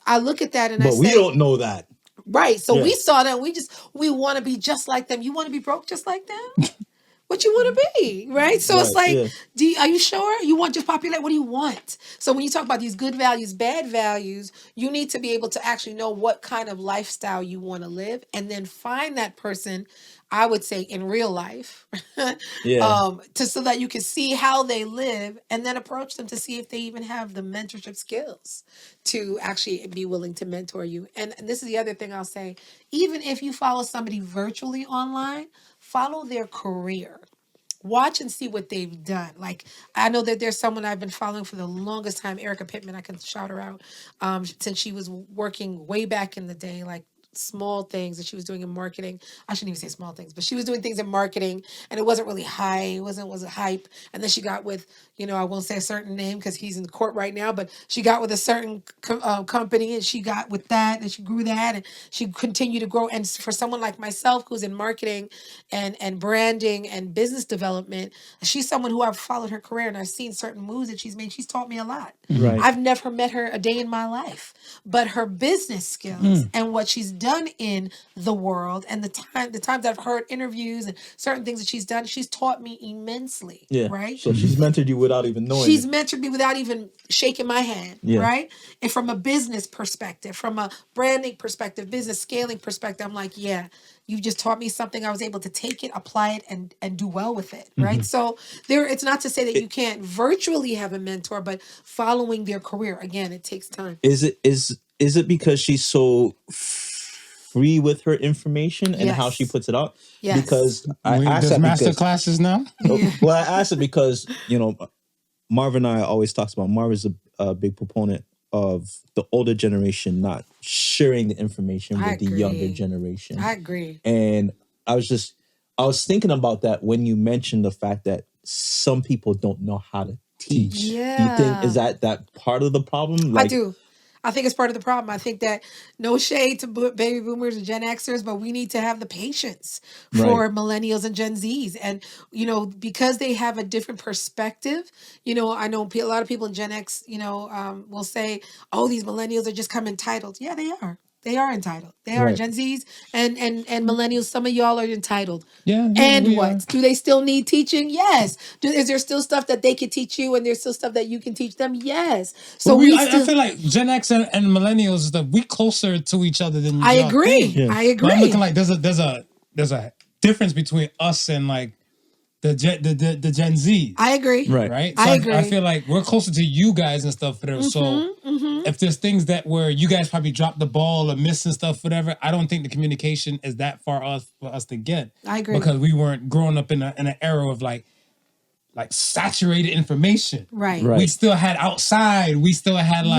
I look at that and I But say, we don't know that. Right. So Yeah. we saw that. We want to be just like them. You want to be broke just like them? What you want to be, right? So it's Right, like, yeah. are you sure you want just popular? What do you want? So when you talk about these good values, bad values, you need to be able to actually know what kind of lifestyle you want to live, and then find that person, I would say, in real life, Yeah. so that you can see how they live, and then approach them to see if they even have the mentorship skills to actually be willing to mentor you. And this is the other thing I'll say: even if you follow somebody virtually online, follow their career. Watch and see what they've done. Like, I know that there's someone I've been following for the longest time, Erica Pittman. I can shout her out, since she was working way back in the day, like small things that she was doing in marketing. I shouldn't even say small things, but she was doing things in marketing, and it wasn't really high. It wasn't hype. And then she got with, I won't say a certain name because he's in court right now, but she got with a certain company, and she got with that, and she grew that, and she continued to grow. And for someone like myself who's in marketing and branding and business development, she's someone who I've followed her career, and I've seen certain moves that she's made. She's taught me a lot. Right. I've never met her a day in my life, but her business skills and what she's done in the world, and the times I've heard interviews and certain things that she's done, she's taught me immensely. Yeah. Right. So she's mentored you without even knowing. She's mentored me without even shaking my hand. Yeah. Right. And from a business perspective, from a branding perspective, business scaling perspective, I'm like, yeah, you just taught me something. I was able to take it, apply it, and do well with it. Right. So it's not to say that you can't virtually have a mentor, but following their career, again, it takes time. Is it because she's so free with her information and how she puts it out? Yes. Because I asked There's that master because, classes now. well, I asked it because Marvin and I always talks about, Marvin's a big proponent of the older generation not sharing the information with the younger generation. I agree. And I was thinking about that when you mentioned the fact that some people don't know how to teach. Yeah. Do you think is that part of the problem? I do. I think it's part of the problem. I think that, no shade to baby boomers and Gen Xers, but we need to have the patience for millennials and Gen Zs. And, because they have a different perspective, I know a lot of people in Gen X, will say, oh, these millennials are just come entitled. Yeah, they are. They are entitled. They are. Gen Zs and millennials. Some of y'all are entitled. Yeah. And what? Do they still need teaching? Yes. Is there still stuff that they can teach you, and there's still stuff that you can teach them? Yes. So I feel like Gen X and millennials, we closer to each other than I y'all agree. think. Yeah. I agree. But I'm looking like there's a difference between us and like the Gen Z. I agree. Right. So I agree. I feel like we're closer to you guys and stuff. So if there's things that where you guys probably dropped the ball or missing stuff, whatever, I don't think the communication is that far off for us to get. I agree. Because we weren't growing up in an era of like saturated information. Right. We still had outside. We still had the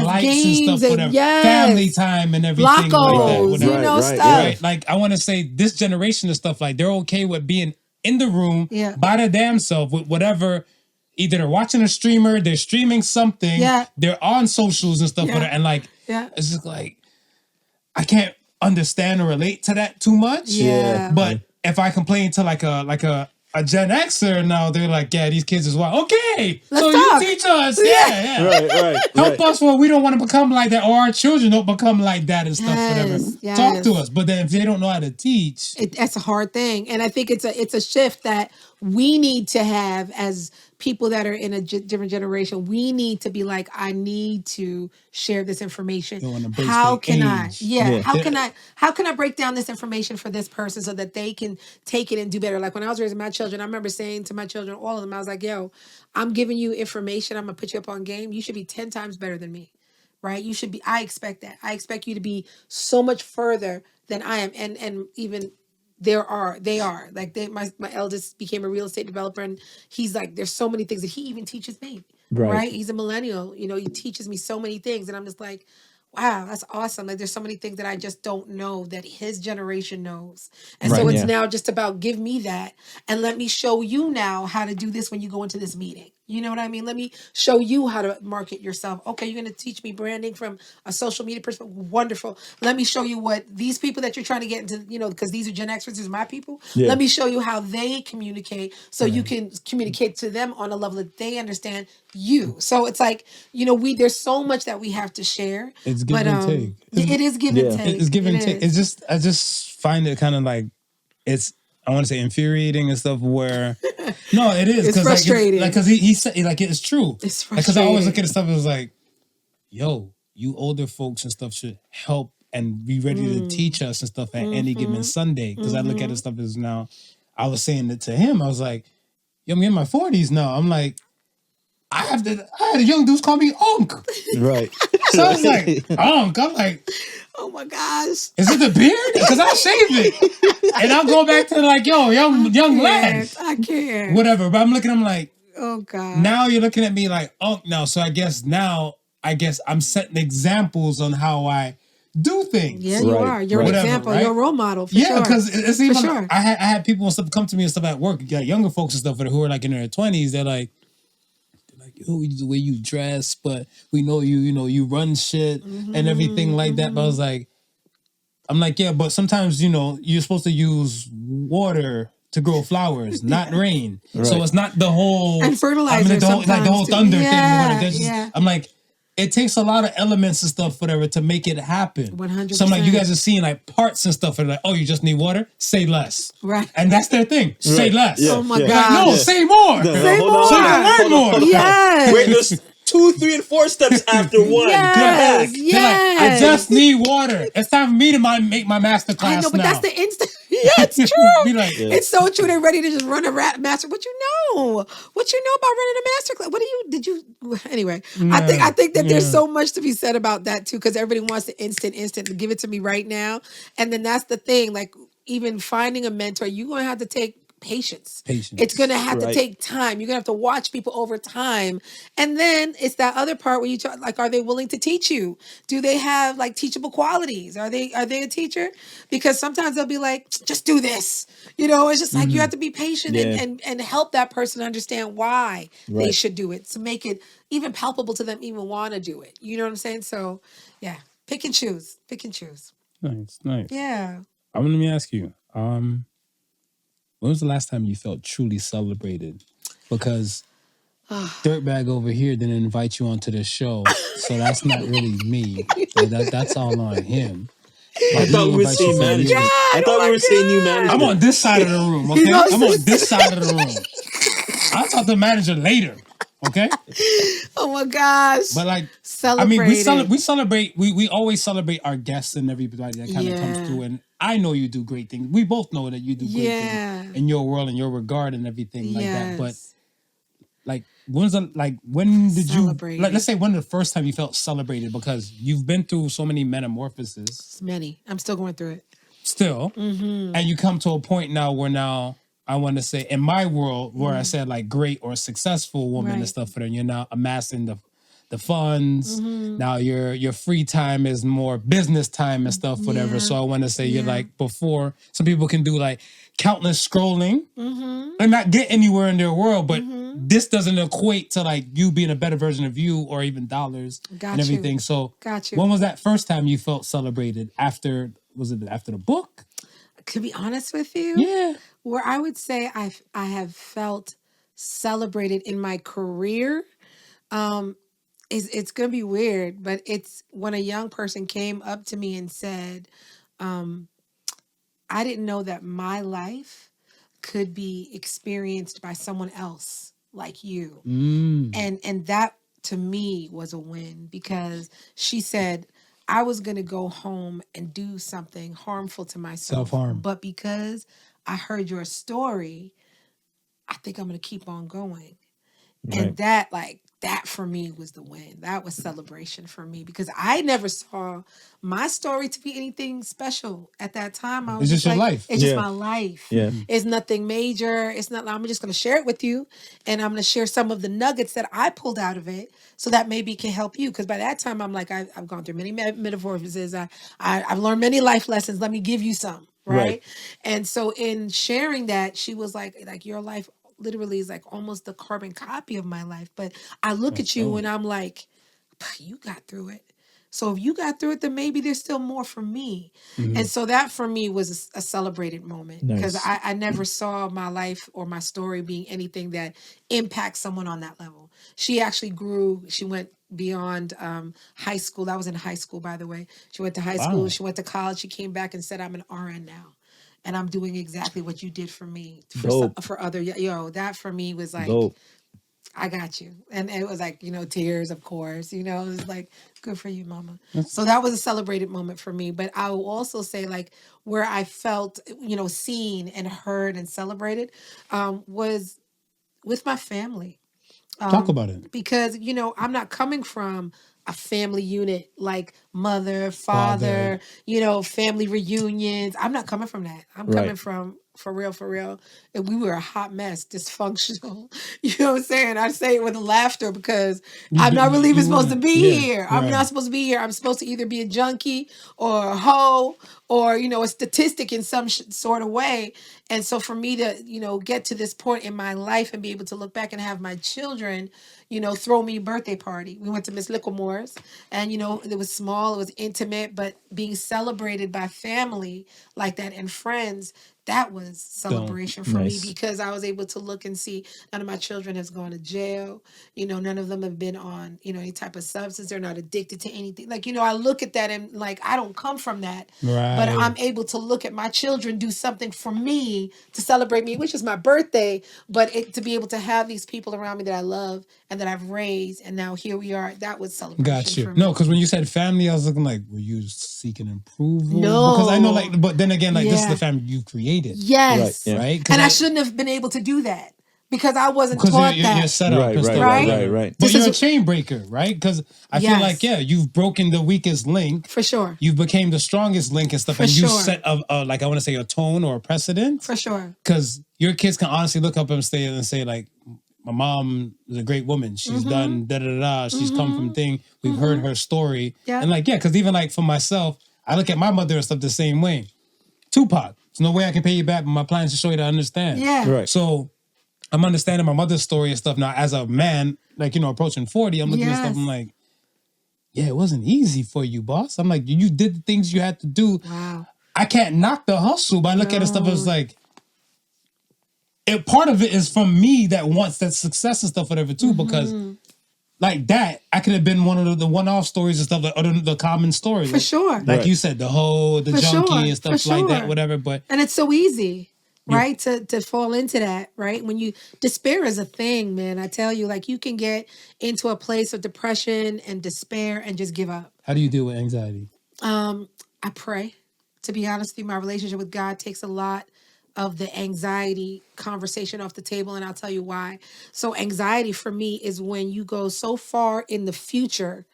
lights games and stuff, whatever. Yes. Family time and everything like that. Blockos, Whatever. stuff. Right. Like I want to say this generation of stuff, like they're okay with being in the room by their damn self with whatever. Either they're watching a streamer, they're streaming something, they're on socials and stuff, and it's just like I can't understand or relate to that too much. Yeah. But if I complain to like a Gen Xer now, they're like, yeah, these kids is wild. Okay, let's so talk. you teach us. Yeah. Right. Help us when we don't want to become like that, or our children don't become like that and stuff, whatever. Yes. Talk to us. But then if they don't know how to teach, that's a hard thing. And I think it's a shift that we need to have as people that are in a different generation. We need to be like, I need to share this information. How can I? How can I break down this information for this person so that they can take it and do better? Like when I was raising my children, I remember saying to my children, all of them, I was like, yo, I'm giving you information. I'm gonna put you up on game. You should be 10 times better than me. Right? You should be. I expect that. I expect you to be so much further than I am. And even they are like my eldest became a real estate developer, and he's like, there's so many things that he even teaches me. Right? He's a millennial. He teaches me so many things, and I'm just like, wow, that's awesome. Like there's so many things that I just don't know that his generation knows. And so it's now just about give me that and let me show you now how to do this when you go into this meeting. You know what I mean? Let me show you how to market yourself. Okay, you're going to teach me branding from a social media perspective. Wonderful. Let me show you what these people that you're trying to get into, because these are Gen Xers, these are my people. Yeah. Let me show you how they communicate so you can communicate to them on a level that they understand you. So it's like, there's so much that we have to share. It's give But and take. it is give and Yeah. take. It's give and It take. is. It's just I just find it kind of like I want to say infuriating and stuff. Where no, it is It's because frustrating. because he said like it's true. It's Because I always look frustrating. at the stuff. It was like, yo, you older folks and stuff should help and be ready to teach us and stuff at any given Sunday. Because I look at the stuff as now. I was saying it to him. I was like, yo, I'm in my 40s now. I'm like, I had a young dudes call me Unc. Right. So I was like, Unc. I'm like, Oh my gosh. is it the beard? Because I shaved it. And I'll go back to like, yo, young lad. I can't. Whatever. But I'm looking at him like, Oh God. now you're looking at me like, Unc now. So I guess I'm setting examples on how I do things. Yeah, you Right, are. You're right. an Whatever, example. right? You're a role model. For Yeah, sure. because it's even sure. I had people and stuff come to me and stuff at work, younger folks and stuff who are like in their 20s. They're like, yo, the way you dress, but we know you run shit and everything like that. But I was like, I'm like, yeah, but sometimes you're supposed to use water to grow flowers, not rain. Right. So it's not the whole And fertilizer the whole sometimes, too. thunder Yeah, thing. Whatever. yeah. I'm like, it takes a lot of elements and stuff, whatever, to make it happen. 100%. So I'm like, you guys are seeing like parts and stuff, and like, oh, you just need water? Say less. Right. And that's their thing. Say Right. less. Yeah, Oh my yeah. God. Like, no, say more. No, Say hold on, more. hold on, So you hold learn on, more. hold on. Yes. Wait, there's 2, 3, and 4 steps after one. Yes. Come back. Yes. They're like, I just need water. It's time for me to make my master class I know, but now. that's the instant. Yeah, it's true. Be like, It's so true. They're ready to just run a master. What you know? What you know about running a master class? Did you? Anyway, I think that there's so much to be said about that too, because everybody wants the instant, give it to me right now. And then that's the thing. Like even finding a mentor, you're gonna have to take patience. It's gonna have to Right. take time. You're gonna have to watch people over time. And then it's that other part where you talk like, are they willing to teach you? Do they have like teachable qualities? Are they a teacher? Because sometimes they'll be like, just do this. It's just like you have to be patient Yeah. and help that person understand why they Right. should do it, to make it even palpable to them, even want to do it. You know what I'm saying? So yeah, pick and choose. nice. Yeah. Let me ask you, when was the last time you felt truly celebrated? Because Dirtbag over here didn't invite you onto the show, so that's not really me. That's all on him. I thought we were saying manager. I thought we were saying new manager. I'm on this side of the room, okay? I'm on this side of the room. I'll talk to the manager later, okay? Oh my gosh. But like, Celebrated. we celebrate. We always celebrate our guests and everybody that kind of comes through. And I know you do great things. We both know that you do great things in your world, in your regard, and everything like that. But like, when did you let's say when the first time you felt celebrated? Because you've been through so many metamorphoses. Many. I'm still going through it. Still, and you come to a point now where I want to say in my world where I said like great or successful woman and stuff for them. You're now amassing the funds. Now your free time is more business time and stuff, whatever. Yeah. So I want to say you're like before some people can do like countless scrolling and not get anywhere in their world, but this doesn't equate to like you being a better version of you or even dollars and everything. So when was that first time you felt celebrated? Was it after the book? To be honest with you, Yeah. where I would say I have felt celebrated in my career, it's gonna be weird, but it's when a young person came up to me and said, I didn't know that my life could be experienced by someone else like you. And that to me was a win, because she said I was going to go home and do something harmful to myself. Self-harm. But because I heard your story, I think I'm going to keep on going. Right. And that for me was the win. That was celebration for me, because I never saw my story to be anything special at that time. I was It's just your like, life. It's just Yeah. my life. Yeah. It's nothing major. It's not, I'm just going to share it with you. And I'm going to share some of the nuggets that I pulled out of it so that maybe it can help you. Because by that time, I'm like, I've gone through many metamorphoses. I've learned many life lessons. Let me give you some. Right. Right. And so in sharing that, she was like your life literally is like almost the carbon copy of my life. But I look at you and I'm like, you got through it. So if you got through it, then maybe there's still more for me. And so that for me was a celebrated moment because Nice. I never saw my life or my story being anything that impacts someone on that level. She actually grew. She went beyond high school. That was in high school, by the way. She went to high school. She went to college. She came back and said, I'm an RN now. And I'm doing exactly what you did for me, for other, that for me was like, Dope. I got you. And it was like, tears, of course, it was like, good for you, mama. So that was a celebrated moment for me. But I will also say like where I felt, seen and heard and celebrated was with my family. Talk about it. Because, I'm not coming from a family unit like mother, father, family reunions. I'm not coming from that. I'm coming from, for real. And we were a hot mess, dysfunctional. You know what I'm saying? I say it with laughter because I'm not really even supposed to be here. I'm not supposed to be here. I'm supposed to either be a junkie or a hoe or, a statistic in some sort of way. And so for me to, get to this point in my life and be able to look back and have my children, throw me a birthday party. We went to Miss Licklemore's and, it was small, it was intimate, but being celebrated by family like that and friends, that was celebration for me because I was able to look and see none of my children has gone to jail. None of them have been on, any type of substance. They're not addicted to anything. Like, I look at that and like, I don't come from that, but I'm able to look at my children do something for me to celebrate me, which is my birthday, but to be able to have these people around me that I love and that I've raised. And now here we are. That was celebration for me. No, because when you said family, I was looking like, were you seeking approval? No. Because I know like, but then again, like this is the family you created. Yes. Right? And I shouldn't have been able to do that because I wasn't taught that. You're set up and stuff. Right. But you're a chain breaker, right? Because I feel like, you've broken the weakest link. For sure. You've became the strongest link and stuff. For and you sure. set like, I want to say a tone or a precedent. For sure. Because your kids can honestly look up and say like, my mom is a great woman. She's done da-da-da-da. She's come from thing. We've heard her story. Yeah. And like, because even like for myself, I look at my mother and stuff the same way. Tupac. There's no way I can pay you back, but my plan is to show you to understand. Yeah. Right. So I'm understanding my mother's story and stuff now as a man, like, approaching 40, I'm looking at stuff, I'm like, it wasn't easy for you, boss. I'm like, you did the things you had to do. Wow. I can't knock the hustle, but I look at it stuff as like, part of it is from me that wants that success and stuff, whatever, too, because like that, I could have been one of the one-off stories and stuff, like other than the common stories. For sure. Like you said, the hoe, the junkie and stuff like that, whatever. But and it's so easy, right? To fall into that, right? When despair is a thing, man. I tell you, like you can get into a place of depression and despair and just give up. How do you deal with anxiety? I pray. To be honest with you, my relationship with God takes a lot of the anxiety conversation off the table, and I'll tell you why. So anxiety for me is when you go so far in the future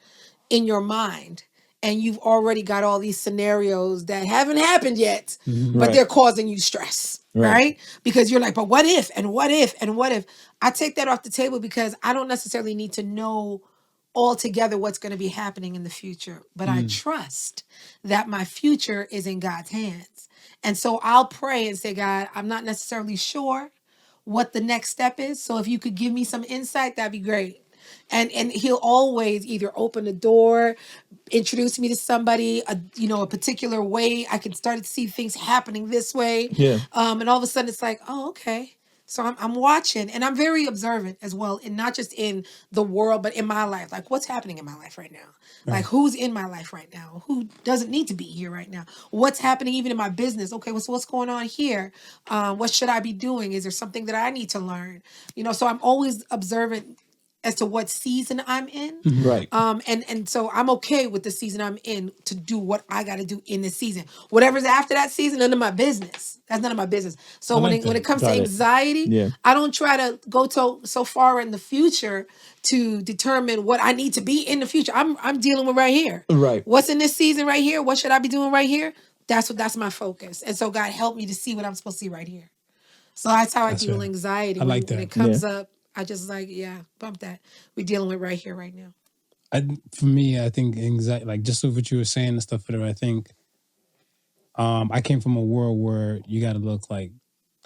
in your mind and you've already got all these scenarios that haven't happened yet, but they're causing you stress, right? Because you're like, but what if, and what if, and what if? I take that off the table because I don't necessarily need to know altogether what's going to be happening in the future, but I trust that my future is in God's hands. And so I'll pray and say, God, I'm not necessarily sure what the next step is. So if you could give me some insight, that'd be great. And he'll always either open a door, introduce me to somebody, a particular way. I can start to see things happening this way. Yeah. And all of a sudden it's like, oh, okay. So I'm watching, and I'm very observant as well, and not just in the world, but in my life. Like, what's happening in my life right now? Like, who's in my life right now? Who doesn't need to be here right now? What's happening even in my business? Okay, what's going on here? What should I be doing? Is there something that I need to learn? So I'm always observant as to what season I'm in. Right. And so I'm okay with the season I'm in to do what I got to do in this season. Whatever's after that season, none of my business. That's none of my business. So when it comes to anxiety, I don't try to go so far in the future to determine what I need to be in the future. I'm dealing with right here. Right. What's in this season right here? What should I be doing right here? That's my focus. And so God helped me to see what I'm supposed to see right here. So that's how I deal with anxiety. I like that. When it comes up, I just like, bump that. We're dealing with right here, right now. For me, I think anxiety, like just what you were saying and stuff, whatever, I think I came from a world where you got to look like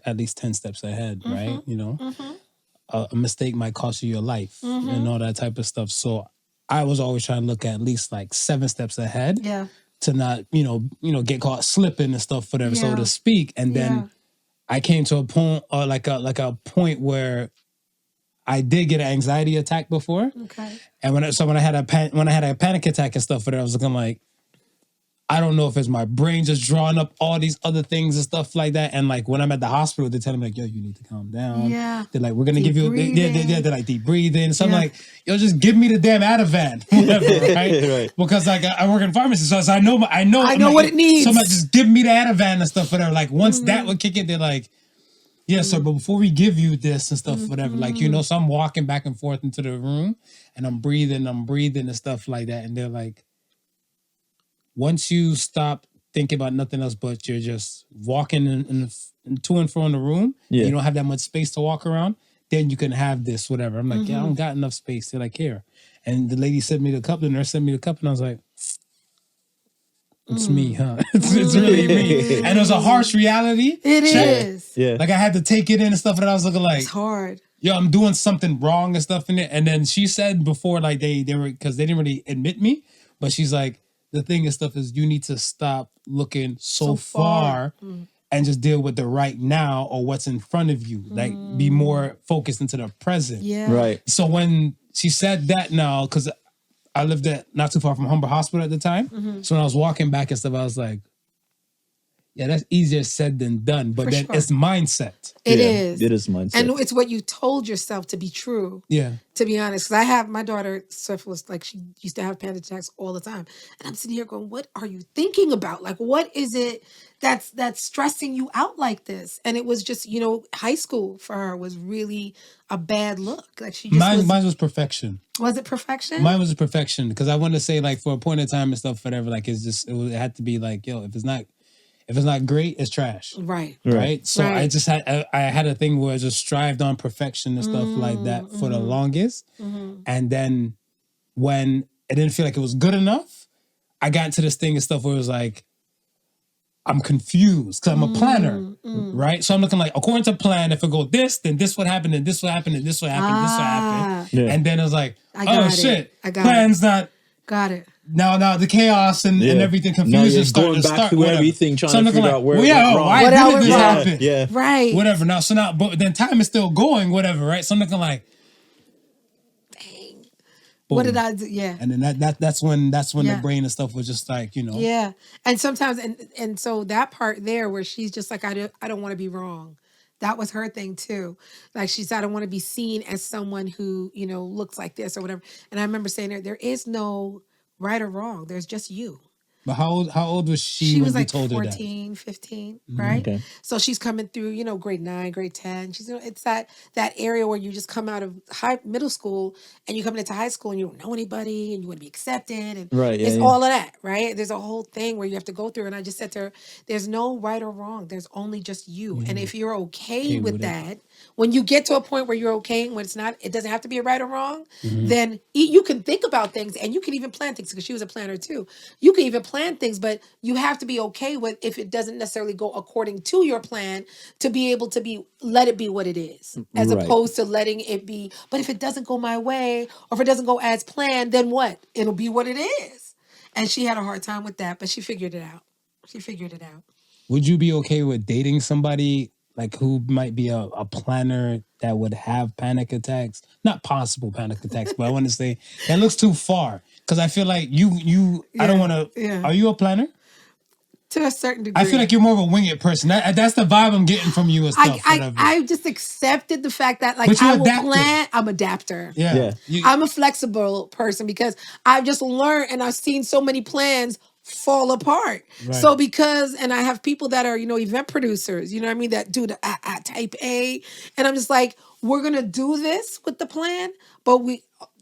at least 10 steps ahead, right? You know, Mm-hmm. a mistake might cost you your life and all that type of stuff. So I was always trying to look at least like 7 steps ahead Yeah. to not, get caught slipping and stuff, whatever, so Yeah. to speak. And Yeah. then I came to a point, or like a point where I did get an anxiety attack before. Okay. And when I had a panic attack and stuff, I was looking like, I don't know if it's my brain just drawing up all these other things and stuff like that. And like when I'm at the hospital, they're telling me like, yo, you need to calm down. Yeah. They're like, we're gonna give you they're like deep breathing. So I'm Yeah. like, yo, just give me the damn Ativan, whatever, right? Right. Because like I work in pharmacy, so I know I'm know like, what it needs. So I'm like, just give me the Ativan and stuff, whatever. Like once that would kick in, they're like, yeah, sir, but before we give you this and stuff, whatever, like, so I'm walking back and forth into the room and I'm breathing and stuff like that. And they're like, once you stop thinking about nothing else, but you're just walking in to and fro in the room, you don't have that much space to walk around, then you can have this, whatever. I'm like, yeah, I don't got enough space. They're like, here. And the lady sent me the cup, the nurse sent me the cup, and I was like, it's me, huh? It's really me. And it was a harsh reality. It is. Yeah. Like I had to take it in and stuff, and I was looking like, It's hard. yo, I'm doing something wrong and stuff in it. And then she said before, like they were, because they didn't really admit me, but she's like, the thing and stuff is you need to stop looking so far and just deal with the right now or what's in front of you. Like be more focused into the present. Yeah. Right. So when she said that now, because I lived not too far from Humber Hospital at the time. So when I was walking back and stuff, I was like, yeah, that's easier said than done. But then it's mindset. It is. It is mindset. And it's what you told yourself to be true. Yeah. To be honest, because I have my daughter, syphilis, like she used to have panic attacks all the time. And I'm sitting here going, what are you thinking about? Like, what is it that's stressing you out like this? And it was just, high school for her was really a bad look. Like she just Mine was perfection. Was it perfection? Mine was a perfection because I want to say like for a point of time and stuff, whatever. Like it had to be like, yo, if it's not great, it's trash. Right. Right. So Right. I just had a thing where I just strived on perfection and stuff like that for the longest. And then when it didn't feel like it was good enough, I got into this thing and stuff where it was like, I'm confused because I'm a planner, right? So I'm looking like, according to plan, if it go this, then this would happen, and this would happen, and this would happen, this would happen. Yeah. And then it was like, I got oh it. shit, I got plan's not. Got it. Now the chaos and everything, Now confusion you're starting going to back start. through whatever. everything, trying So I'm to looking figure like, out where well, it yeah, went wrong. why What did went this wrong? happen? Yeah. Right. Whatever. Now, but then time is still going, whatever, right? So I'm looking like, Dang. boom. What did I do? Yeah. And then that's when Yeah. the brain and stuff was just like, Yeah. And sometimes, and so that part there where she's just like, I don't want to be wrong. That was her thing too. Like she said, I don't want to be seen as someone who, looks like this or whatever. And I remember saying there is no right or wrong. There's just you. But how old was she She when was you like told her that? 14, 15, right? Okay. So she's coming through, grade 9, grade 10. She's, it's that area where you just come out of middle school and you come into high school and you don't know anybody and you want to be accepted. And Right, yeah, it's yeah. all of that, right? There's a whole thing where you have to go through. And I just said to her, there's no right or wrong. There's only just you. And if you're okay with that, when you get to a point where you're okay, when it doesn't have to be a right or wrong, then you can think about things and you can even plan things because she was a planner too. You can even plan things, but you have to be okay with if it doesn't necessarily go according to your plan to be able to let it be what it is, as Right. opposed to letting it be. But if it doesn't go my way or if it doesn't go as planned, then what? It'll be what it is. And she had a hard time with that, but she figured it out. Would you be okay with dating somebody like who might be a planner that would have panic attacks? Not possible panic attacks, but I want to say that looks too far. Because I feel like you I don't want to. Yeah. Are you a planner? To a certain degree. I feel like you're more of a wing it person. That's the vibe I'm getting from you and stuff. I just accepted the fact that But you're I will adaptive. plan. I'm adapter. Yeah. I'm a flexible person because I've just learned and I've seen so many plans fall apart. Right. So and I have people that are, event producers, you know what I mean, that do the type A. And I'm just like, we're going to do this with the plan, but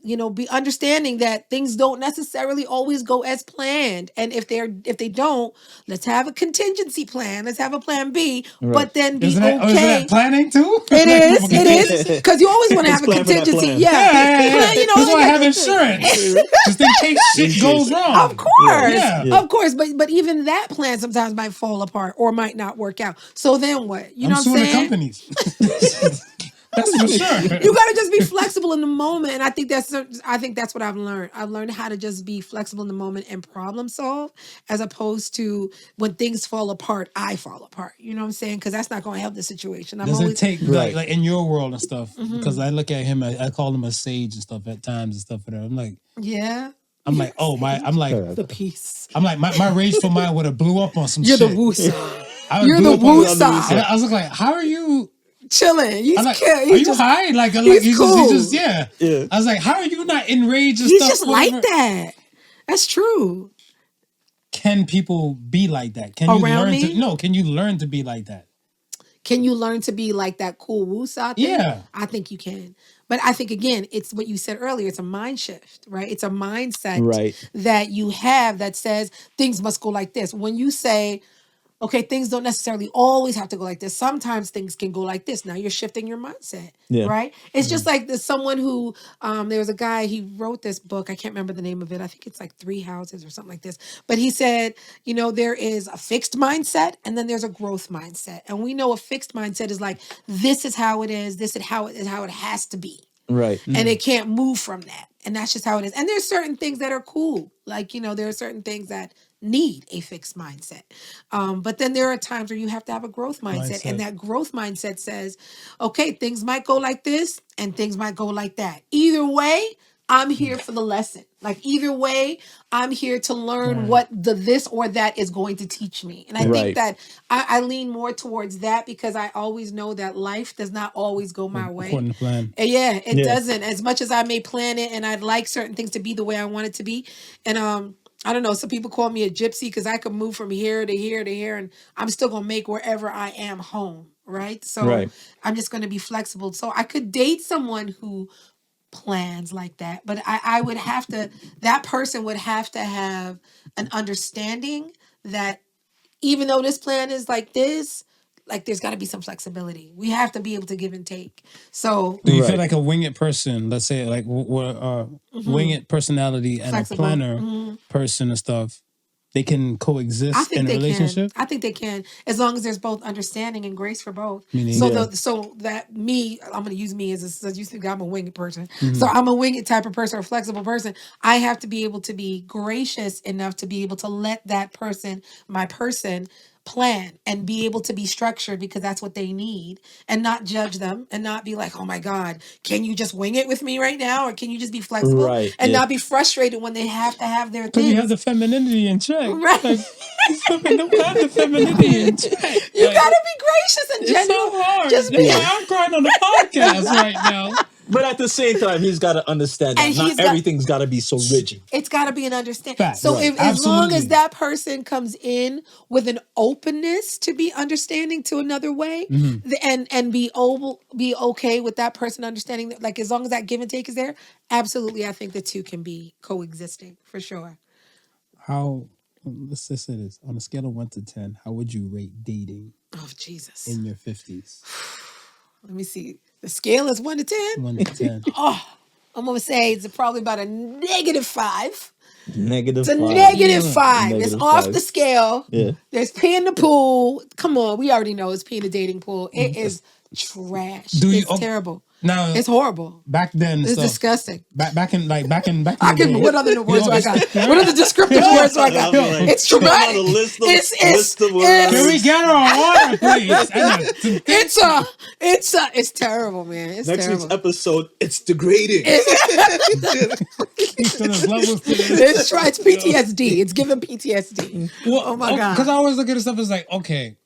be understanding that things don't necessarily always go as planned. And if they don't, let's have a contingency plan. Let's have a plan B, but then be Isn't okay. that planning too? It is. Because you always want to have a plan for that contingency. plan. Yeah. That's why I have insurance. Just in case shit goes wrong. Of course. Yeah. Of course. But even that plan sometimes might fall apart or might not work out. So then what? You know what I'm suing saying? the companies. That's for sure. You got to just be flexible in the moment. And I think that's what I've learned. I've learned how to just be flexible in the moment and problem solve, as opposed to when things fall apart, I fall apart. You know what I'm saying? Because that's not going to help the situation. Does it take like in your world and stuff? Mm-hmm. Because I look at him, I call him a sage and stuff at times and stuff. I'm like, yeah. I'm like, oh my, I'm like The peace. I'm like, my rageful mind would have blew up on some You're shit. the woosah. You're the woosah. And I was like, how are you chilling? He's like, are you high? Like he's cool. just yeah. I was like, how are you not enraged and he's stuff? He's just like that. That's true. Can people be like that? Can you learn to be like that? Can you learn to be like that cool woosah thing? Yeah. I think you can. But I think, again, it's what you said earlier. It's a mind shift, right? It's a mindset that you have that says things must go like this. When you say, okay, things don't necessarily always have to go like this. Sometimes things can go like this. Now you're shifting your mindset, right? It's just like there's someone who, there was a guy, he wrote this book. I can't remember the name of it. I think it's like 3 Houses or something like this. But he said, there is a fixed mindset and then there's a growth mindset. And we know a fixed mindset is like, this is how it is. This is how it has to be. Right. And it can't move from that. And that's just how it is. And there's certain things that are cool. Like, there are certain things that need a fixed mindset. But then there are times where you have to have a growth mindset. And that growth mindset says, okay, things might go like this and things might go like that. Either way, I'm here for the lesson. Like either way, I'm here to learn what the this or that is going to teach me. And I think that I lean more towards that because I always know that life does not always go my way. According to plan. Yeah, it doesn't. As much as I may plan it and I'd like certain things to be the way I want it to be. And I don't know, some people call me a gypsy because I could move from here to here to here and I'm still going to make wherever I am home, right? So I'm just going to be flexible. So I could date someone who plans like that, but I would have to, that person would have to have an understanding that even though this plan is like this, like there's got to be some flexibility. We have to be able to give and take. So do you feel like a wing it person, let's say like wing it personality and flexible. A planner person and stuff, they can coexist in a relationship? I think they can, as long as there's both understanding and grace for both. Meaning, I'm going to use me as you think I'm a winged person. So I'm a winged type of person or flexible person. I have to be able to be gracious enough to be able to let that person, my person, plan and be able to be structured because that's what they need, and not judge them and not be like, oh my God, can you just wing it with me right now? Or can you just be flexible and not be frustrated when they have to have their things? You have the femininity in check. Right. Like, don't have the femininity in check. You gotta be gracious and genuine. It's so hard. Just be I'm crying on the podcast right now. But at the same time, he's got to understand that not everything's got to be so rigid. It's got to be an understanding. Fact, so as long as that person comes in with an openness to be understanding to another way, and be okay with that person understanding, like as long as that give and take is there, absolutely, I think the two can be coexisting for sure. Let's just say this, on a scale of 1 to 10, how would you rate dating? Oh Jesus! In your 50s. Let me see. The scale is 1 to 10? 1 to 10. Oh, I'm going to say it's probably about a -5. It's a -5. It's off the scale. Yeah. There's pee in the pool. Come on. We already know it's pee in the dating pool. It is trash. It's terrible. Now, it's horrible. Back then, it's disgusting. Back in what other words do I got? What are the descriptive words do I got? It's traumatic. List of words. Can we get her on order, please? It's terrible, man. It's Next terrible. week's episode, it's degrading. It's PTSD. It's giving PTSD. Well, oh my God. Because I always look at this stuff as like, okay,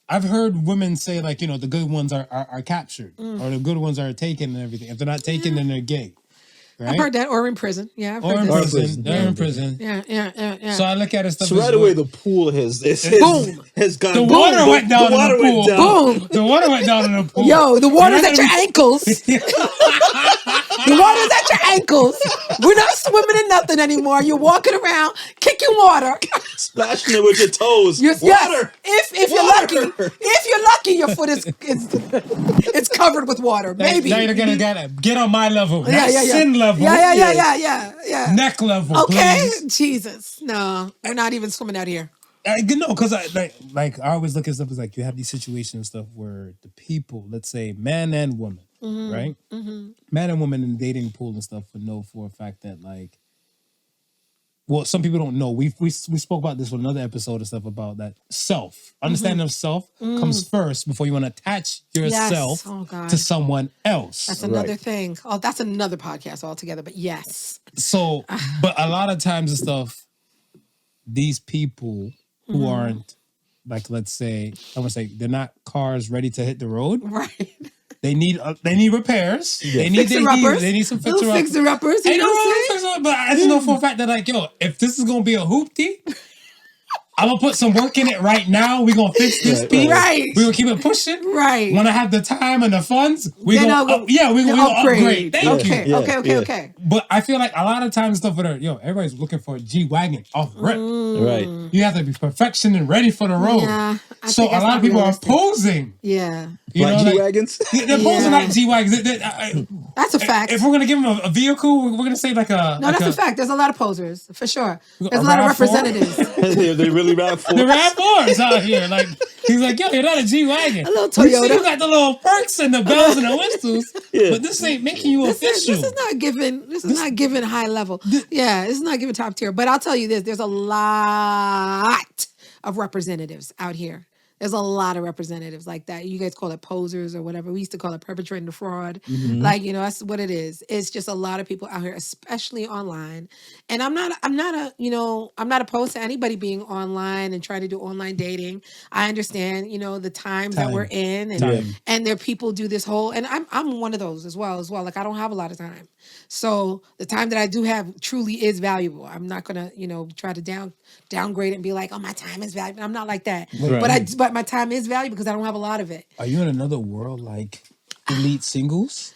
I've heard women say like, the good ones are captured or the good ones are taken and everything. If they're not taken, then they're gay. Right? I've heard that, or in prison. Yeah, I've heard that. They're in prison. Yeah. So I look at it stuff. So right away, the pool has gone. The water went down in the pool. Boom. The water went down in the pool. Yo, the water's at your ankles. The water's at your ankles. We're not swimming in nothing anymore. You're walking around, kicking water. Splashing it with your toes. Yes, Water. if you're lucky, your foot is it's covered with water. Maybe. Now you're gonna get on my level. Yeah, Not sin level. Yeah. Neck level, Okay, please. Jesus, no, we're not even swimming out here. No, because I always look at stuff as like you have these situations and stuff where the people, let's say man and woman, right? Man and woman in the dating pool and stuff would know for a fact that like, well, some people don't know. We spoke about this on another episode and stuff about that understanding of self comes first before you want to attach yourself to someone else. That's another thing. Oh, that's another podcast altogether. But yes. So, but a lot of times and stuff, these people who aren't like, let's say, I would say they're not cars ready to hit the road. Right. They need repairs. Yeah. They need some fixer-uppers. Ain't no wrong fixer-uppers, but I just know for a fact that like, yo, if this is gonna be a hoopty, I'm gonna put some work in it right now. We're gonna fix this piece. Right. We're gonna keep it pushing. Right. When I have the time and the funds, we're gonna upgrade. Thank you. Okay. But I feel like a lot of times stuff with everybody's looking for a G-Wagon off rip. Right. You have to be perfection and ready for the road. Yeah, so a lot of people are posing. Yeah. Like G-Wagons? They're posing like G-Wagons. That's a fact. If we're going to give them a vehicle, we're going to say like a... No, that's a fact. There's a lot of posers, for sure. There's a lot of representatives. They really RAV4s. The RAV4s out here. Like, he's like, yo, you're not a G-Wagon. A little Toyota. You see you got the little perks and the bells and the whistles, but this ain't making you official. This is not giving high level. This is not giving top tier. But I'll tell you this, there's a lot of representatives out here. There's a lot of representatives like that. You guys call it posers or whatever. We used to call it perpetrating the fraud. Like, that's what it is. It's just a lot of people out here, especially online. And I'm not opposed to anybody being online and trying to do online dating. I understand, the times that we're in and there people do this whole, and I'm one of those as well. Like, I don't have a lot of time. So the time that I do have truly is valuable. I'm not gonna, try to downgrade it and be like, oh, my time is valuable. I'm not like that. Right. But my time is valuable because I don't have a lot of it. Are you in another world like elite singles?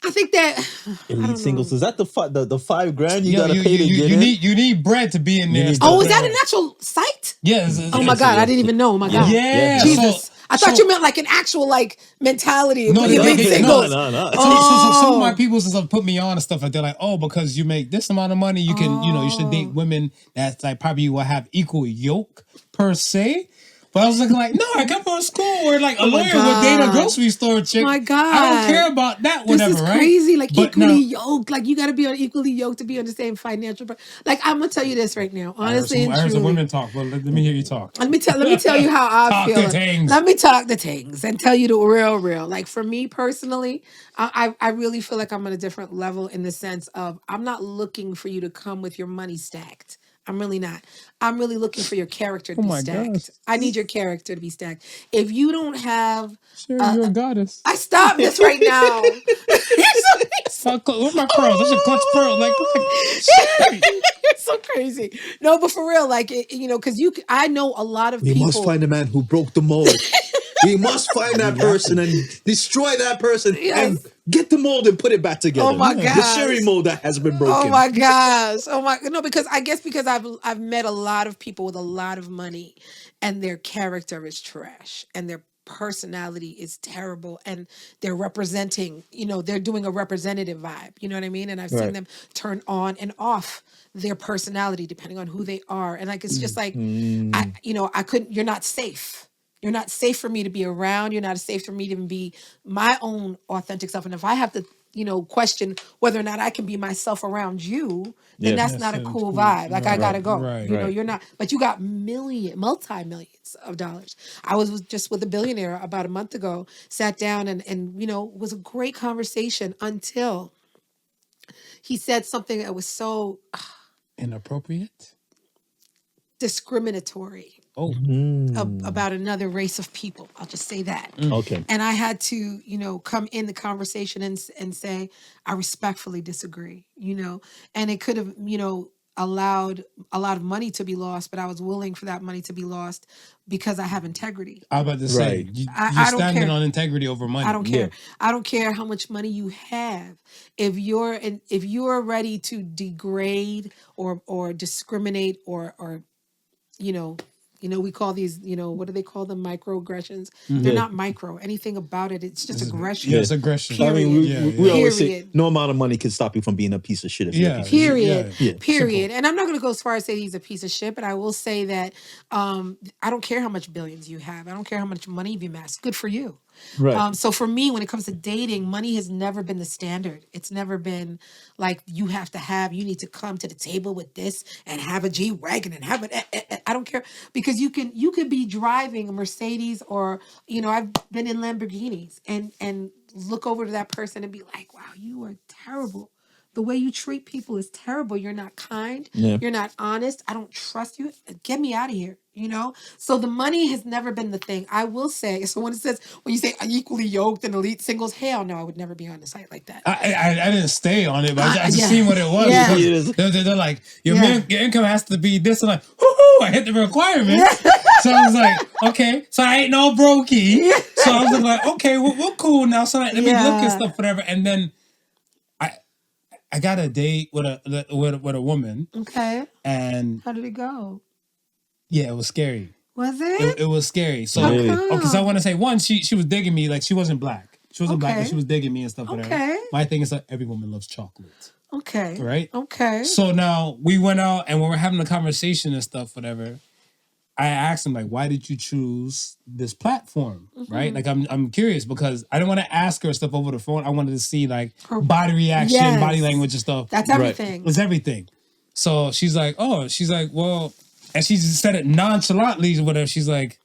I think that elite singles, is that the $5,000 you gotta pay to get in? You need bread to be in there. Is that an actual site? Yes. Oh my God, I didn't even know. Oh my God. Yeah. Jesus. I thought you meant like an actual mentality of elite singles. No. So some of my people put me on and stuff like they're like, oh, because you make this amount of money, you can, you should date women that's like probably will have equal yoke per se. But I was looking like, no, I come from a school where like a lawyer would date a grocery store chick. My God. I don't care about that whatever, this is right? Crazy, like but equally yoked. Like you got to be equally yoked to be on the same financial. Like I'm gonna tell you this right now, honestly. I heard some women talk. Well, let me hear you talk. Let me tell you how I feel. Let me talk the things and tell you the real. Like for me personally, I really feel like I'm on a different level in the sense of I'm not looking for you to come with your money stacked. I'm really not. I'm really looking for your character to be stacked. Gosh. I need your character to be stacked. If you don't have... Sure, you're a goddess. I stop this right now. Where's my pearls? I should clutch pearls. Like, it's so crazy. No, but for real, like, because I know a lot of people... We must find a man who broke the mold. We must find that person and destroy that person and get the mold and put it back together. Oh my God. The Sherri mold that has been broken. Oh my gosh. No, because I've met a lot of people with a lot of money and their character is trash and their personality is terrible and they're representing, they're doing a representative vibe. You know what I mean? And I've seen them turn on and off their personality depending on who they are. And like, it's just like, you're not safe. You're not safe for me to be around. You're not safe for me to even be my own authentic self. And if I have to, question whether or not I can be myself around you, then that's not a cool vibe. Like I gotta go. Right. You're not. But you got multi-millions of dollars. I was just with a billionaire about a month ago. Sat down and it was a great conversation until he said something that was so inappropriate, discriminatory. About another race of people. I'll just say that. Okay. And I had to, come in the conversation and say, I respectfully disagree, and it could have, allowed a lot of money to be lost, but I was willing for that money to be lost because I have integrity. I was about to say, Right. you're I don't standing care. on integrity over money. I don't care. Yeah. I don't care how much money you have. If you're ready to degrade or discriminate or we call these, what do they call them? Microaggressions. They're Yeah. not micro. Anything about it, it's just aggression. Yeah, it's aggression. I mean, Period. we always say Period. no amount of money can stop you from being a piece of shit. If you're a Yeah. piece of shit. Period. Yeah. Period. Simple. And I'm not going to go as far as say he's a piece of shit, but I will say that I don't care how much billions you have. I don't care how much money you've amassed. Good for you. Right. So for me, when it comes to dating, money has never been the standard. It's never been like you need to come to the table with this and have a G-Wagon and have it. I don't care, because you could be driving a Mercedes or, I've been in Lamborghinis and look over to that person and be like, wow, you are terrible. The way you treat people is terrible. You're not kind. Yeah. You're not honest. I don't trust you. Get me out of here. So the money has never been the thing. I will say, so when you say unequally yoked and elite singles, hell no, I would never be on a site like that. I didn't stay on it, but I just yeah. seen what it was. Yeah. Because they're like, your Yeah. your income has to be this. I'm like, whoo, I hit the requirements. So I was like, okay, so I ain't no brokey. So I was like, okay, we're cool now. So let me look at stuff, whatever. And then I got a date with a woman. Okay. And how did it go? Yeah, it was scary. Was it? It was scary. So, Really? because I want to say, one, she was digging me. Like, she wasn't black. She wasn't black, but Okay. she was digging me and stuff. Whatever. Okay. My thing is that every woman loves chocolate. Okay. Right? Okay. So now we went out and when we're having a conversation and stuff, whatever, I asked him, like, why did you choose this platform? Right? Like, I'm curious because I didn't want to ask her stuff over the phone. I wanted to see, like, Her body reaction, Yes. body language and stuff. That's everything. It was everything. So she's like, well, and she just said it nonchalantly or whatever. She's like,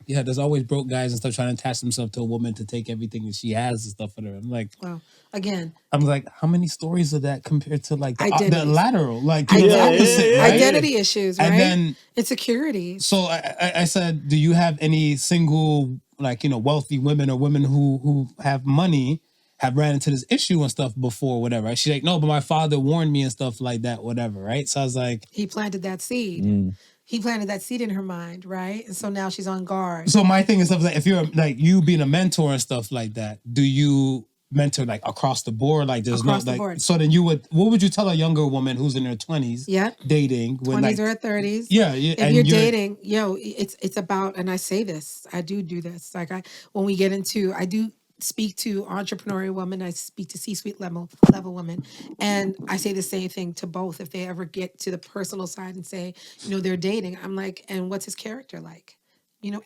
yeah, there's always broke guys and stuff trying to attach themselves to a woman to take everything that she has and stuff for her. I'm like, Wow. Again, I'm like, how many stories of that compared to like the Identities. lateral, like the opposite, right? Identity issues, right? And then insecurity. So I said, do you have any single, like, wealthy women or women who have money have ran into this issue and stuff before, whatever? She's like, no, but my father warned me and stuff like that, whatever, right? So I was like, he planted that seed. He planted that seed in her mind, right? And so now she's on guard. So my thing is stuff like, if you're like you being a mentor and stuff like that, do you mentor like across the board? Like there's Across no the like, board. so then what would you tell a younger woman who's in her 20s, dating, when 20s like, or 30s. Yeah, If and you're dating, it's about, and I say this, I do this. Like when we get into, I do speak to entrepreneurial women, I speak to C-suite level women, and I say the same thing to both. If they ever get to the personal side and say, they're dating, I'm like, and what's his character like?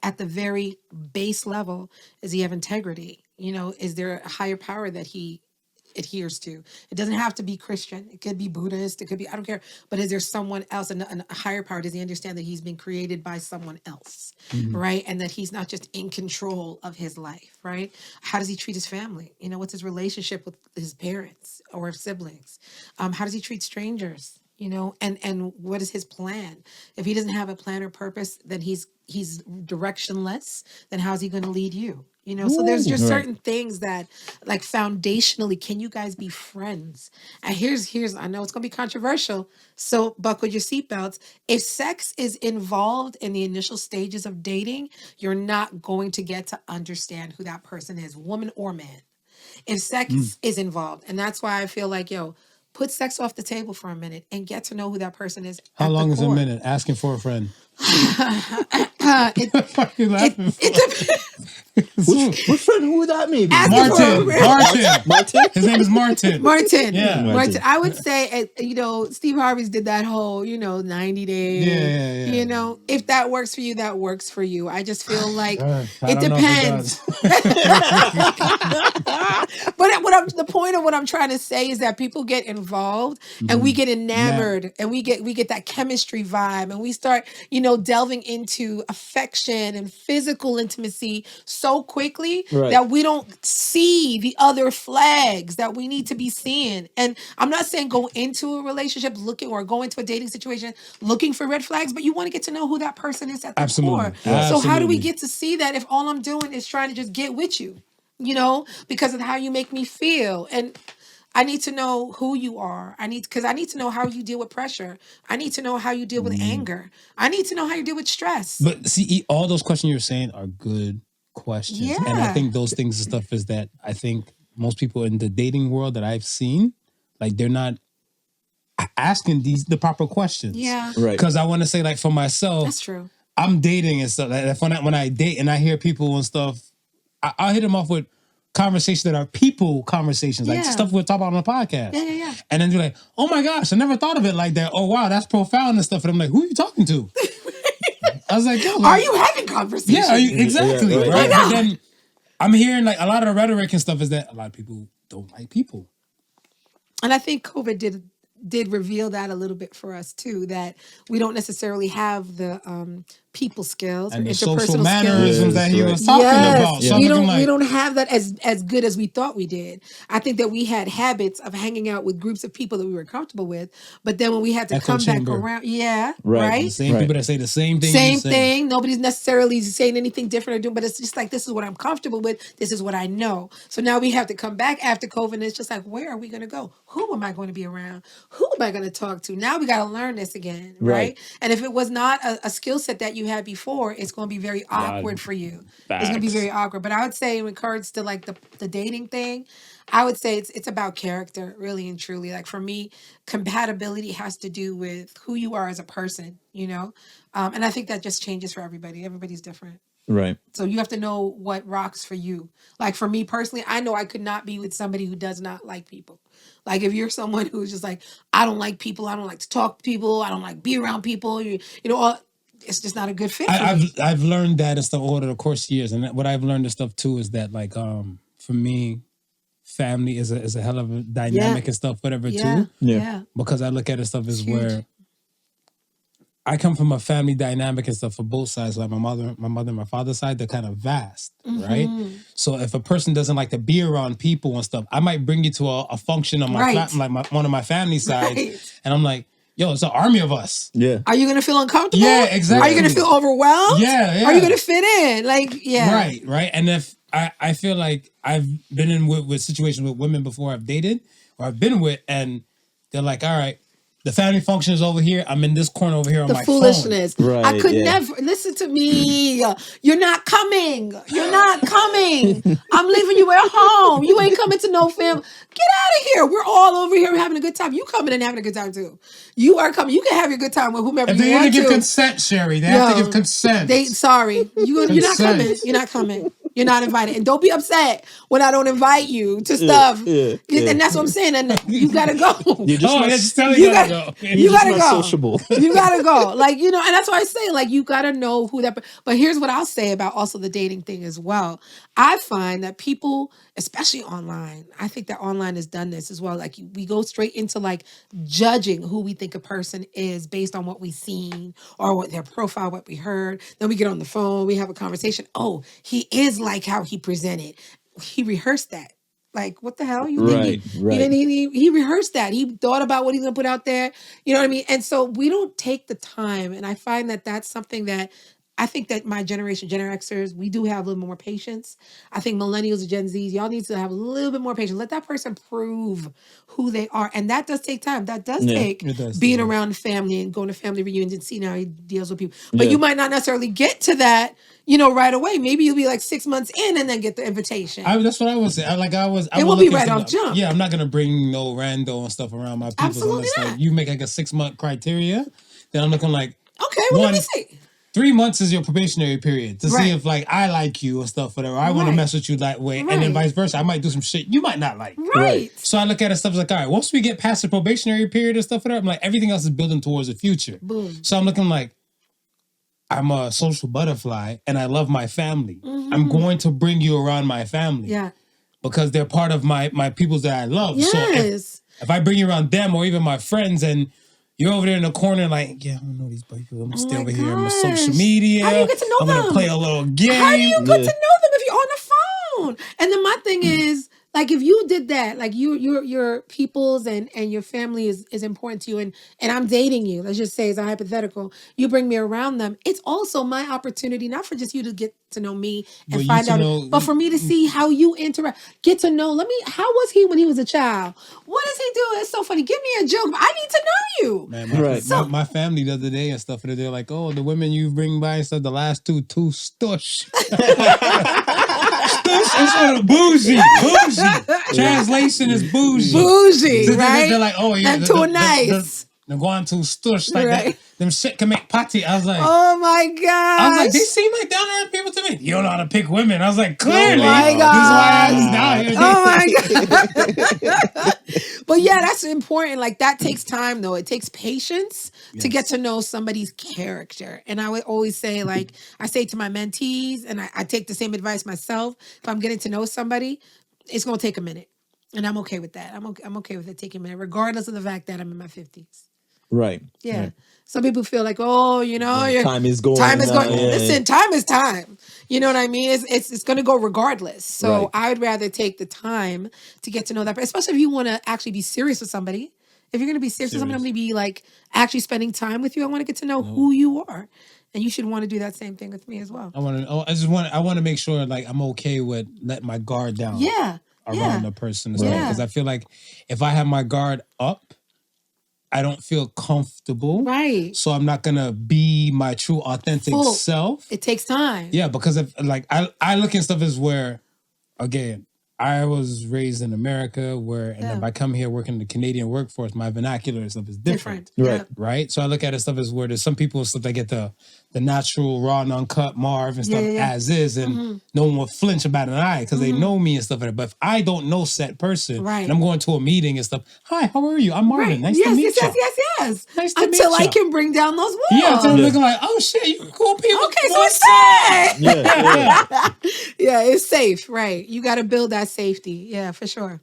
At the very base level, does he have integrity? Is there a higher power that he adheres to? It doesn't have to be Christian. It could be Buddhist. It could be, I don't care. But is there someone else, a higher power? Does he understand that he's been created by someone else, right? And that he's not just in control of his life, right? How does he treat his family? What's his relationship with his parents or siblings? How does he treat strangers? And what is his plan? If he doesn't have a plan or purpose, then he's directionless. Then how's he going to lead you? So there's just certain things that, like, foundationally, can you guys be friends? And here's I know it's going to be controversial, so buckle your seatbelts. If sex is involved in the initial stages of dating, you're not going to get to understand who that person is, woman or man. If sex is involved, and that's why I feel like, put sex off the table for a minute and get to know who that person is. How long is a minute? Asking for a friend. What are you laughing for? Which friend? Who would that mean? Martin. His name is Martin. Martin. Yeah. Martin. I would say, Steve Harvey's did that whole, 90 days. Yeah. If that works for you, that works for you. I just feel like it depends. But the point of what I'm trying to say is that people get involved and we get enamored and we get that chemistry vibe and we start, delving into affection and physical intimacy so quickly that we don't see the other flags that we need to be seeing. And I'm not saying go into a relationship looking or go into a dating situation looking for red flags, but you want to get to know who that person is at the core. So how do we get to see that if all I'm doing is trying to just get with you, because of how you make me feel? And I need to know who you are. Because I need to know how you deal with pressure. I need to know how you deal with anger. I need to know how you deal with stress. But see, all those questions you're saying are good questions. And I Yeah. think those things and stuff is that I think most people in the dating world that I've seen, like they're not asking the proper questions. Yeah. Right. Because I want to say, like, for myself, That's true. I'm dating and stuff. Like, when I date and I hear people and stuff, I'll hit them off with conversations that are people conversations, like Yeah. stuff we're talking about on the podcast. Yeah. And then you're like, oh my gosh, I never thought of it like that. Oh wow, that's profound and stuff. And I'm like, who are you talking to? I was like, yo, Are you having conversations? yeah, exactly. Yeah, right. Yeah. But then I'm hearing like a lot of the rhetoric and stuff is that a lot of people don't like people. And I think COVID did reveal that a little bit for us too, that we don't necessarily have the people skills And or the social interpersonal mannerisms skills. that he Right. was talking about. So I'm we looking don't like, we don't have that as good as we thought we did. I think that we had habits of hanging out with groups of people that we were comfortable with, but then when we had to Echo come chamber. back around, yeah, Right. right. the same Right. people that say the same thing. Same you say. thing. Nobody's necessarily saying anything different or doing, but it's just like, this is what I'm comfortable with. This is what I know. So now we have to come back after COVID, and it's just like, where are we going to go? Who am I going to be around? Who am I going to talk to? Now we got to learn this again, right? Right. And if it was not a skill set that you had before, it's going to be very awkward for you. It's going to be Facts. very awkward. But I would say in regards to like the dating thing, I would say it's about character, really and truly. Like for me, compatibility has to do with who you are as a person, you know? And I think that just changes for everybody. Everybody's different. Right. So you have to know what rocks for you. Like for me personally, I know I could not be with somebody who does not like people. Like if you're someone who's just like, I don't like people, I don't like to talk to people, I don't like be around people, you know, it's just not a good fit for me. I've learned that and stuff over the course of years, and what I've learned and stuff too is that like for me, family is a hell of a dynamic and stuff, whatever Yeah, too. yeah. Because I look at it stuff as Huge. where I come from a family dynamic and stuff for both sides. Like my mother and my father's side, they're kind of vast, right? So if a person doesn't like to be around people and stuff, I might bring you to a function on my Right. one of my family sides, Right. and I'm like, yo, it's an army of us. Yeah. Are you going to feel uncomfortable? Yeah, exactly. Are you going to feel overwhelmed? Yeah. Are you going to fit in? Like, yeah. Right. And if I feel like I've been in with situations with women before I've dated or I've been with, and they're like, all right, the family function is over here. I'm in this corner over here on The my foolishness. Right, I could yeah. never listen to me. You're not coming. You're not coming. I'm leaving you at home. You ain't coming to no family. Get out of here. We're all over here having a good time. You coming and having a good time too. You are coming. You can have your good time with whomever If you they want have to to. give consent, Sherri, they have to give consent. Sorry. You're not coming. Consent. You're not coming. You're not invited. And don't be upset when I don't invite you to stuff. yeah. And that's what I'm saying. And you gotta go. You're just not, just telling You you gotta- go. you you're just gotta not go. sociable. You gotta go. Like, you know, and that's why I say, like, you gotta know who that. But here's what I'll say about also the dating thing as well. I find that people, especially online, I think that online has done this as well. Like, we go straight into like judging who we think a person is based on what we've seen or what their profile, what we heard. Then we get on the phone, we have a conversation. Oh, he is like how he presented. He rehearsed that. Like, what the hell? You think Right. he rehearsed that. He thought about what he's going to put out there. You know what I mean? And so we don't take the time. And I find that that's something that I think that my generation, Gen Xers, we do have a little more patience. I think millennials and Gen Zs, y'all need to have a little bit more patience. Let that person prove who they are. And that does take time. That does take it does, being yeah. around family and going to family reunions and seeing how he deals with people. But Yeah. you might not necessarily get to that, you know, right away. Maybe you'll be like 6 months in and then get the invitation. That's what I would say. I It would will look be at right some- off jump. Yeah, I'm not gonna bring no rando and stuff around my people Absolutely unless like, not. you make like a 6-month criteria. Then I'm looking like Okay, well, let me One- see. 3 months is your probationary period to see Right. if like I like you or stuff, whatever. I want to Right. mess with you that way, and then Right. vice versa. I might do some shit you might not like. Right. So I look at it stuff like, all right, once we get past the probationary period and stuff, whatever, I'm like everything else is building towards the future. Boom. So I'm looking like I'm a social butterfly and I love my family. I'm going to bring you around my family Yeah. because they're part of my peoples that I love. So Yes. if I bring you around them or even my friends and you're over there in the corner like, yeah, I don't know these people. I'm gonna stay my over here on my gosh. social media. How do you get to know I'm gonna them? play a little game. How do you get to know them if you're on the phone? And then my thing is, Like if you did that, like your people's and your family is important to you, and I'm dating you. Let's just say, as a hypothetical, you bring me around them. It's also my opportunity, not for just you to get to know me and But you find to out, know- but for me to see how you interact. Get to know. How was he when he was a child? What is he doing? It's so funny. Give me a joke. I need to know you. Man, Right. my family the other day and stuff, and they're like, "Oh, the women you bring by and stuff, the last two stush." Stush is sort of bougie. Translation is bougie. Bougie, So right? They're like, "Oh yeah, And too nice. They're going to stush like Right. that. Them shit can make patty." I was like, Oh my gosh. I was like, they seem like down to earth people to me. You don't know how to pick women. I was like, clearly, my this is why I was down here. Oh my god! But yeah, that's important. Like that takes time, though. It takes patience to get to know somebody's character. And I would always say, like I say to my mentees, and I take the same advice myself. If I'm getting to know somebody, it's gonna take a minute, and I'm okay with that. I'm okay with it taking a minute, regardless of the fact that I'm in my 50s. Right. Yeah. Right. Some people feel like, oh, Time is going. Time is going. Yeah, Listen, time is time. You know what I mean? It's going to go regardless. So Right. I would rather take the time to get to know that person, especially if you want to actually be serious with somebody. If you're going to be serious with somebody, I'm going to be like actually spending time with you. I want to get to know who you are. And you should want to do that same thing with me as well. I want to make sure like I'm okay with letting my guard down. Yeah. Around the person as well. Yeah. Because I feel like if I have my guard up, I don't feel comfortable. Right. So I'm not gonna be my true authentic self. It takes time. Yeah, because if like I look at stuff as where, again, I was raised in America where, and if I come here working in the Canadian workforce, my vernacular and stuff is different. Right. Yeah. Right. So I look at it stuff as where there's some people stuff that get the natural raw and uncut Marv and stuff as is, and no one will flinch about an eye because they know me and stuff like that. But if I don't know said person, and I'm going to a meeting and stuff, hi, how are you? I'm Marvin. Nice to meet you. Yes. Nice to Until meet I you. can bring down those walls. Yeah, until I'm looking like, oh shit, you cool people. Okay, so What's it's safe. Yeah. Yeah, it's safe, right? You got to build that safety. Yeah, for sure.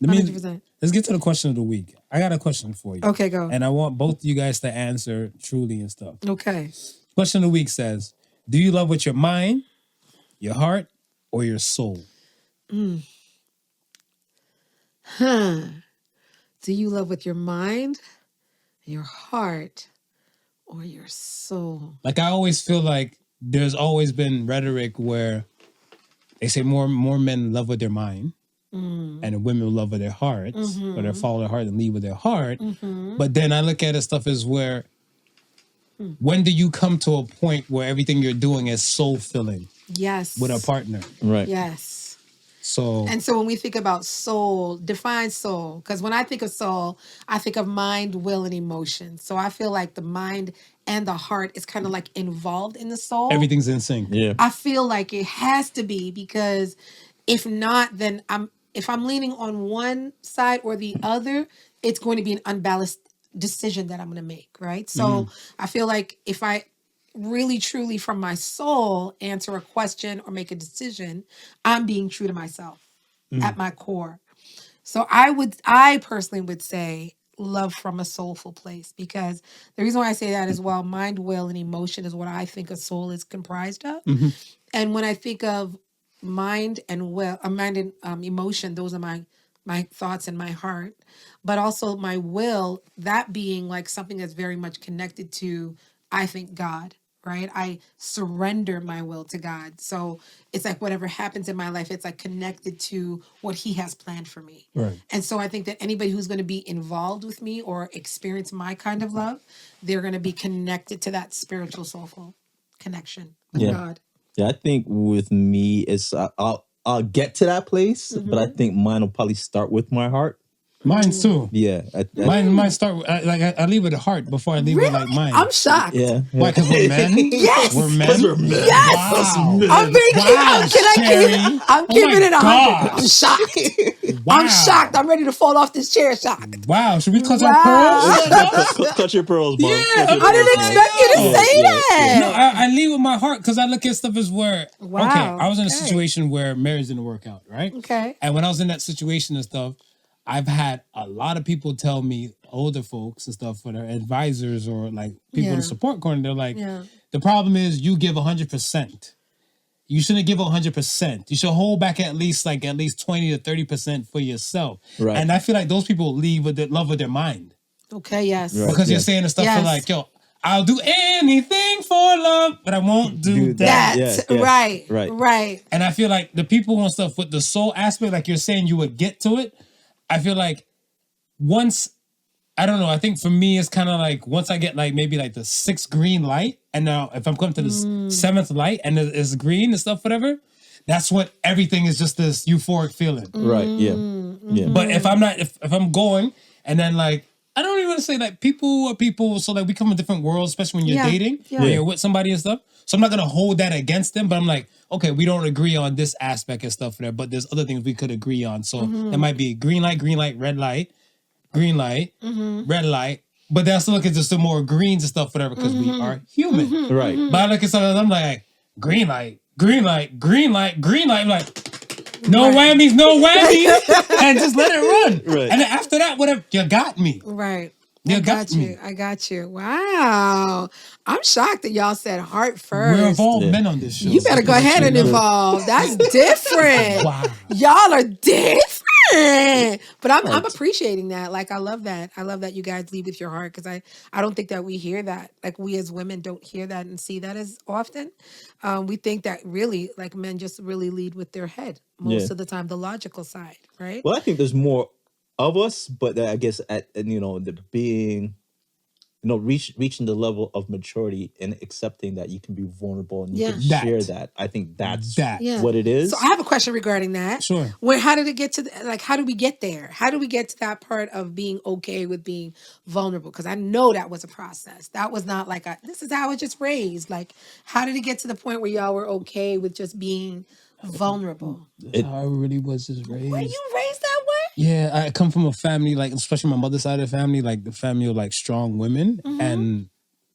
100%. Let's get to the question of the week. I got a question for you. Okay, go. And I want both of you guys to answer truly and stuff. Okay. Question of the week says, do you love with your mind, your heart, or your soul? Do you love with your mind, your heart, or your soul? Like I always feel like there's always been rhetoric where they say more men love with their mind and women love with their hearts, or they follow their heart and lead with their heart. But then I look at it stuff as where when do you come to a point where everything you're doing is soul filling? Yes. With a partner. Right. Yes. So when we think about soul, define soul. Because when I think of soul, I think of mind, will, and emotion. So I feel like the mind and the heart is kind of like involved in the soul. everything's in sync. Yeah. I feel like it has to be, because if not, then if I'm leaning on one side or the other, it's going to be an unbalanced decision that I'm going to make, right? So I feel like if I really truly from my soul answer a question or make a decision, I'm being true to myself at my core. So I personally would say love from a soulful place, because the reason why I say that is, well, mind, will, and emotion is what I think a soul is comprised of. And when I think of mind and will, mind and emotion, those are my thoughts and my heart, but also my will, that being like something that's very much connected to, I think, God, right? I surrender my will to God. So it's like whatever happens in my life, it's like connected to what he has planned for me. Right. And so I think that anybody who's going to be involved with me or experience my kind of love, they're going to be connected to that spiritual, soulful connection with God. Yeah, I think with me, it's I'll get to that place, but I think mine will probably start with my heart. Mine's too. Yeah, Mine start I leave with the heart before I leave with like mine. I'm shocked. Yeah. Why? Because we're men. Yes. We're men. We're men. Yes. Wow. I'm being Wow, Sherri. I'm Oh my keeping it 100. God. I'm shocked. Wow. I'm shocked. I'm ready to fall off this chair shocked. Wow. Should we cut Wow. our pearls? Cut your pearls, bro. Yeah, Cut your I didn't pearls, expect you to Yeah, say yeah, that. No, I leave with my heart because I look at stuff as where, Wow, okay, I was in a okay. situation where marriage didn't work out, right? Okay. And when I was in that situation and stuff, I've had a lot of people tell me, older folks and stuff, for their advisors or like people in the support corner, they're like, the problem is you give 100%. you shouldn't give 100%. You should hold back at least 20 to 30% for yourself. Right. And I feel like those people leave with the love of their mind. Okay, yes. Right. Because you're saying the stuff for like, yo, I'll do anything for love, but I won't do that. Yes. Right. And I feel like the people and stuff with the soul aspect, like you're saying you would get to it. I feel like once, I don't know, I think for me it's kind of like once I get like maybe like the 6th green light, and now if I'm coming to the 7th light and it's green and stuff, whatever, that's what everything is, just this euphoric feeling. Right, yeah. But if I'm not, if I'm going and then like, I don't even want to say like people are people, so like we come from different worlds, especially when you're dating, when you're with somebody and stuff. So I'm not gonna hold that against them, but I'm like, okay, we don't agree on this aspect and stuff there, but there's other things we could agree on. So it might be green light, red light, green light, red light. But that's look at just the more greens and stuff, whatever, because we are human. Right. But I look at something, I'm like, green light, green light, green light, green light. I'm like, no whammies, and just let it run. Right. And then after that, whatever, you got me. Right. You I got me. I got you. Wow. I'm shocked that y'all said heart first. We're involved men on this show. You better go ahead and evolve. That's different. Wow. Y'all are different. But I'm appreciating that. Like, I love that. I love that you guys lead with your heart, because I don't think that we hear that. Like, we as women don't hear that and see that as often. We think that really, like, men just really lead with their head most of the time, the logical side, right? Well, I think there's more of us, but I guess the being, reaching the level of maturity and accepting that you can be vulnerable and you can share that. I think that's what it is. So I have a question regarding that. Sure. How did it get to how do we get there? How do we get to that part of being okay with being vulnerable? Because I know that was a process. That was not like this is how I was just raised. Like, how did it get to the point where y'all were okay with just being vulnerable? That's how I really was just raised. Were you raised that way? Yeah, I come from a family, like, especially my mother's side of the family, like the family of like strong women and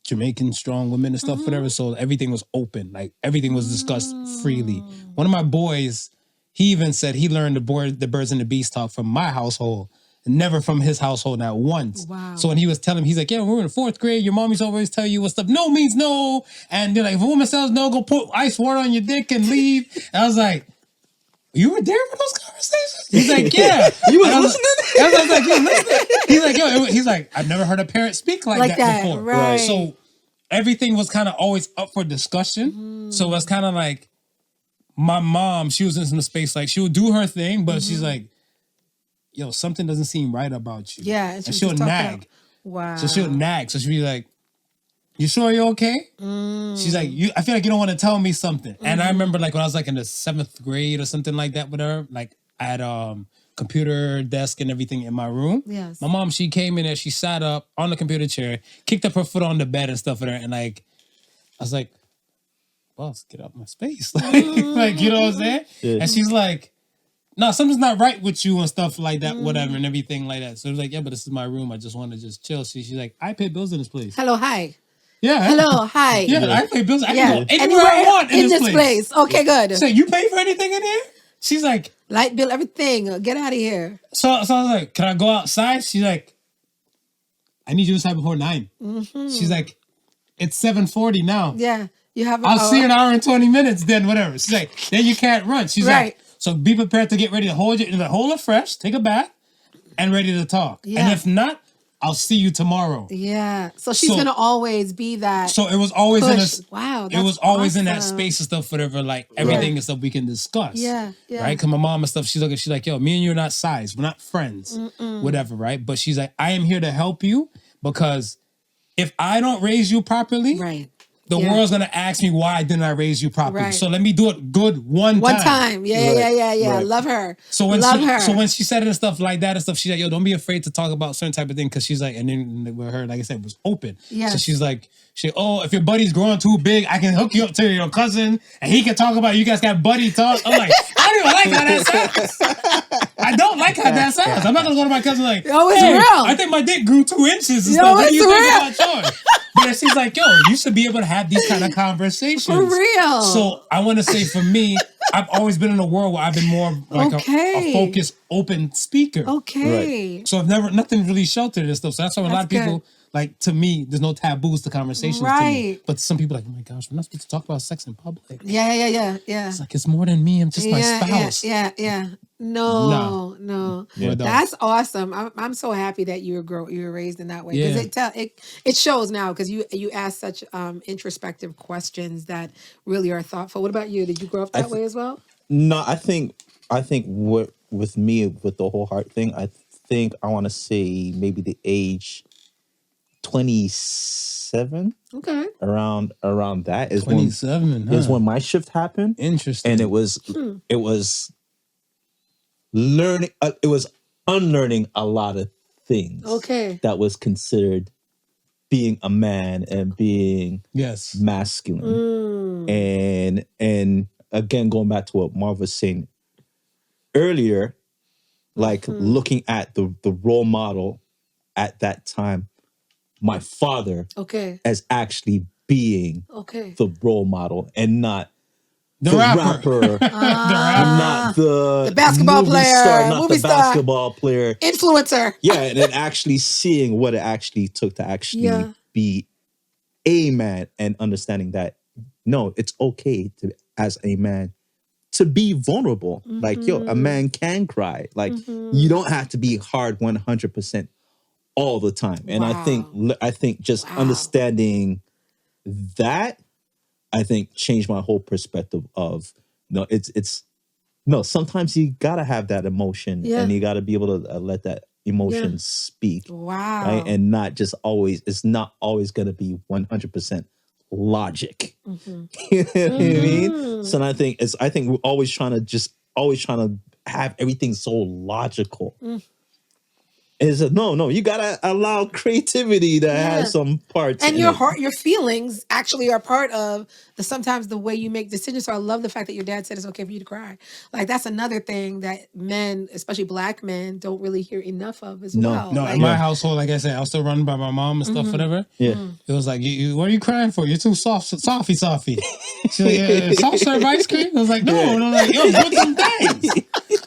Jamaican strong women and stuff, whatever. So everything was open. Like everything was discussed freely. One of my boys, he even said he learned the birds and the bees talk from my household, never from his household, not once. Wow. So when he was telling me, he's like, yeah, we're in the 4th grade. Your mommy's always tell you what stuff. No means no. And they're like, if a woman says no, go put ice water on your dick and leave. And I was like, you were there for those conversations? He's like, yeah. You was listening? I was like, you listening? He's like, I've never heard a parent speak like that before. Right. So everything was kind of always up for discussion. So it was kind of like, my mom, she was in some space, like she would do her thing, but she's like, yo, something doesn't seem right about you. Yeah. And she'll nag. Wow. So she'll nag. So she'll be like, you sure you're okay? She's like, I feel like you don't want to tell me something. And I remember like when I was like in the 7th grade or something like that, whatever, like I had computer desk and everything in my room. Yes. My mom, she came in there, she sat up on the computer chair, kicked up her foot on the bed and stuff with her. And like, I was like, boss, get out my space. Like, you know what I'm saying? Yeah. And she's like, no, something's not right with you and stuff like that, whatever, and everything like that. So it was like, yeah, but this is my room. I just want to just chill. She's like, I pay bills in this place. Hello, hi. Yeah. Hello, hi. Yeah, I pay bills. I can go anywhere I want in this place. Okay, good. She's like, you pay for anything in here? She's like, light bill, everything. Get out of here. So I was like, can I go outside? She's like, I need you inside before 9. She's like, it's 7:40 now. Yeah. You have I'll see you in an hour and 20 minutes then, whatever. She's like, then you can't run. She's like, so be prepared to get ready to hold it fresh, take a bath, and ready to talk. Yeah. And if not, I'll see you tomorrow. Yeah. So she's gonna always be that. So it was always push. It was always in that space and stuff, whatever, like everything and stuff we can discuss. Yeah. Yeah. Right? Cause my mom and stuff, she's like, yo, me and you are not sides. We're not friends. Whatever, right? But she's like, I am here to help you because if I don't raise you properly, the world's gonna ask me why didn't I raise you properly. Right. So let me do it good one time. Yeah. Right. Love her. So when she said it and stuff like that and stuff, she's like, yo, don't be afraid to talk about certain type of thing. Cause she's like, and then with her, like I said, it was open. Yeah. So she's like, if your buddy's growing too big, I can hook you up to your cousin and he can talk about it. You guys got buddy talk. I'm like, I don't even like how that sounds. I don't like how that sounds. I'm not gonna go to my cousin like, oh, it's real. I think my dick grew 2 inches and stuff. What do you think about yours? But she's like, yo, you should be able to have these kind of conversations. For real. So I want to say for me, I've always been in a world where I've been more like a focused, open speaker. Okay. Right. So nothing really sheltered and stuff. So that's why a lot of people, like to me, there's no taboos to conversations to me. Right. But some people are like, oh my gosh, we're not supposed to talk about sex in public. Yeah. It's like, it's more than me. I'm just my spouse. Yeah. No. Yeah. That's awesome. I'm so happy that you were raised in that way, because it shows now, because you ask such introspective questions that really are thoughtful. What about you? Did you grow up that way as well? No, I think what with me with the whole heart thing, I think I want to say maybe the age 27. Okay. Around that is 27 is when my shift happened. Interesting. And it was learning. It was unlearning a lot of things. Okay. That was considered being a man and being masculine. And again, going back to what Marv was saying earlier, like looking at the role model at that time, my father as actually being the role model and not the rapper, not the basketball player, movie star, basketball player, influencer. Yeah, and then actually seeing what it actually took to actually be a man, and understanding that no, it's okay to, as a man, to be vulnerable. Like, a man can cry. Like, you don't have to be hard 100% all the time. And I think just understanding that, I think changed my whole perspective of, sometimes you gotta have that emotion and you gotta be able to let that emotion speak. Wow. Right? And not just always, it's not always gonna be 100% logic. You know what I mean? So I think we're always trying to have everything so logical. Is no, you gotta allow creativity to have some parts. And your heart, your feelings actually are part of sometimes the way you make decisions. So I love the fact that your dad said it's okay for you to cry. Like, that's another thing that men, especially Black men, don't really hear enough of as well. No, like, in my household, like I said, I was still run by my mom and stuff, whatever. Yeah. It was like, what are you crying for? You're too softy. She's like, soft serve ice cream? I was like, no. And I'm like, yo,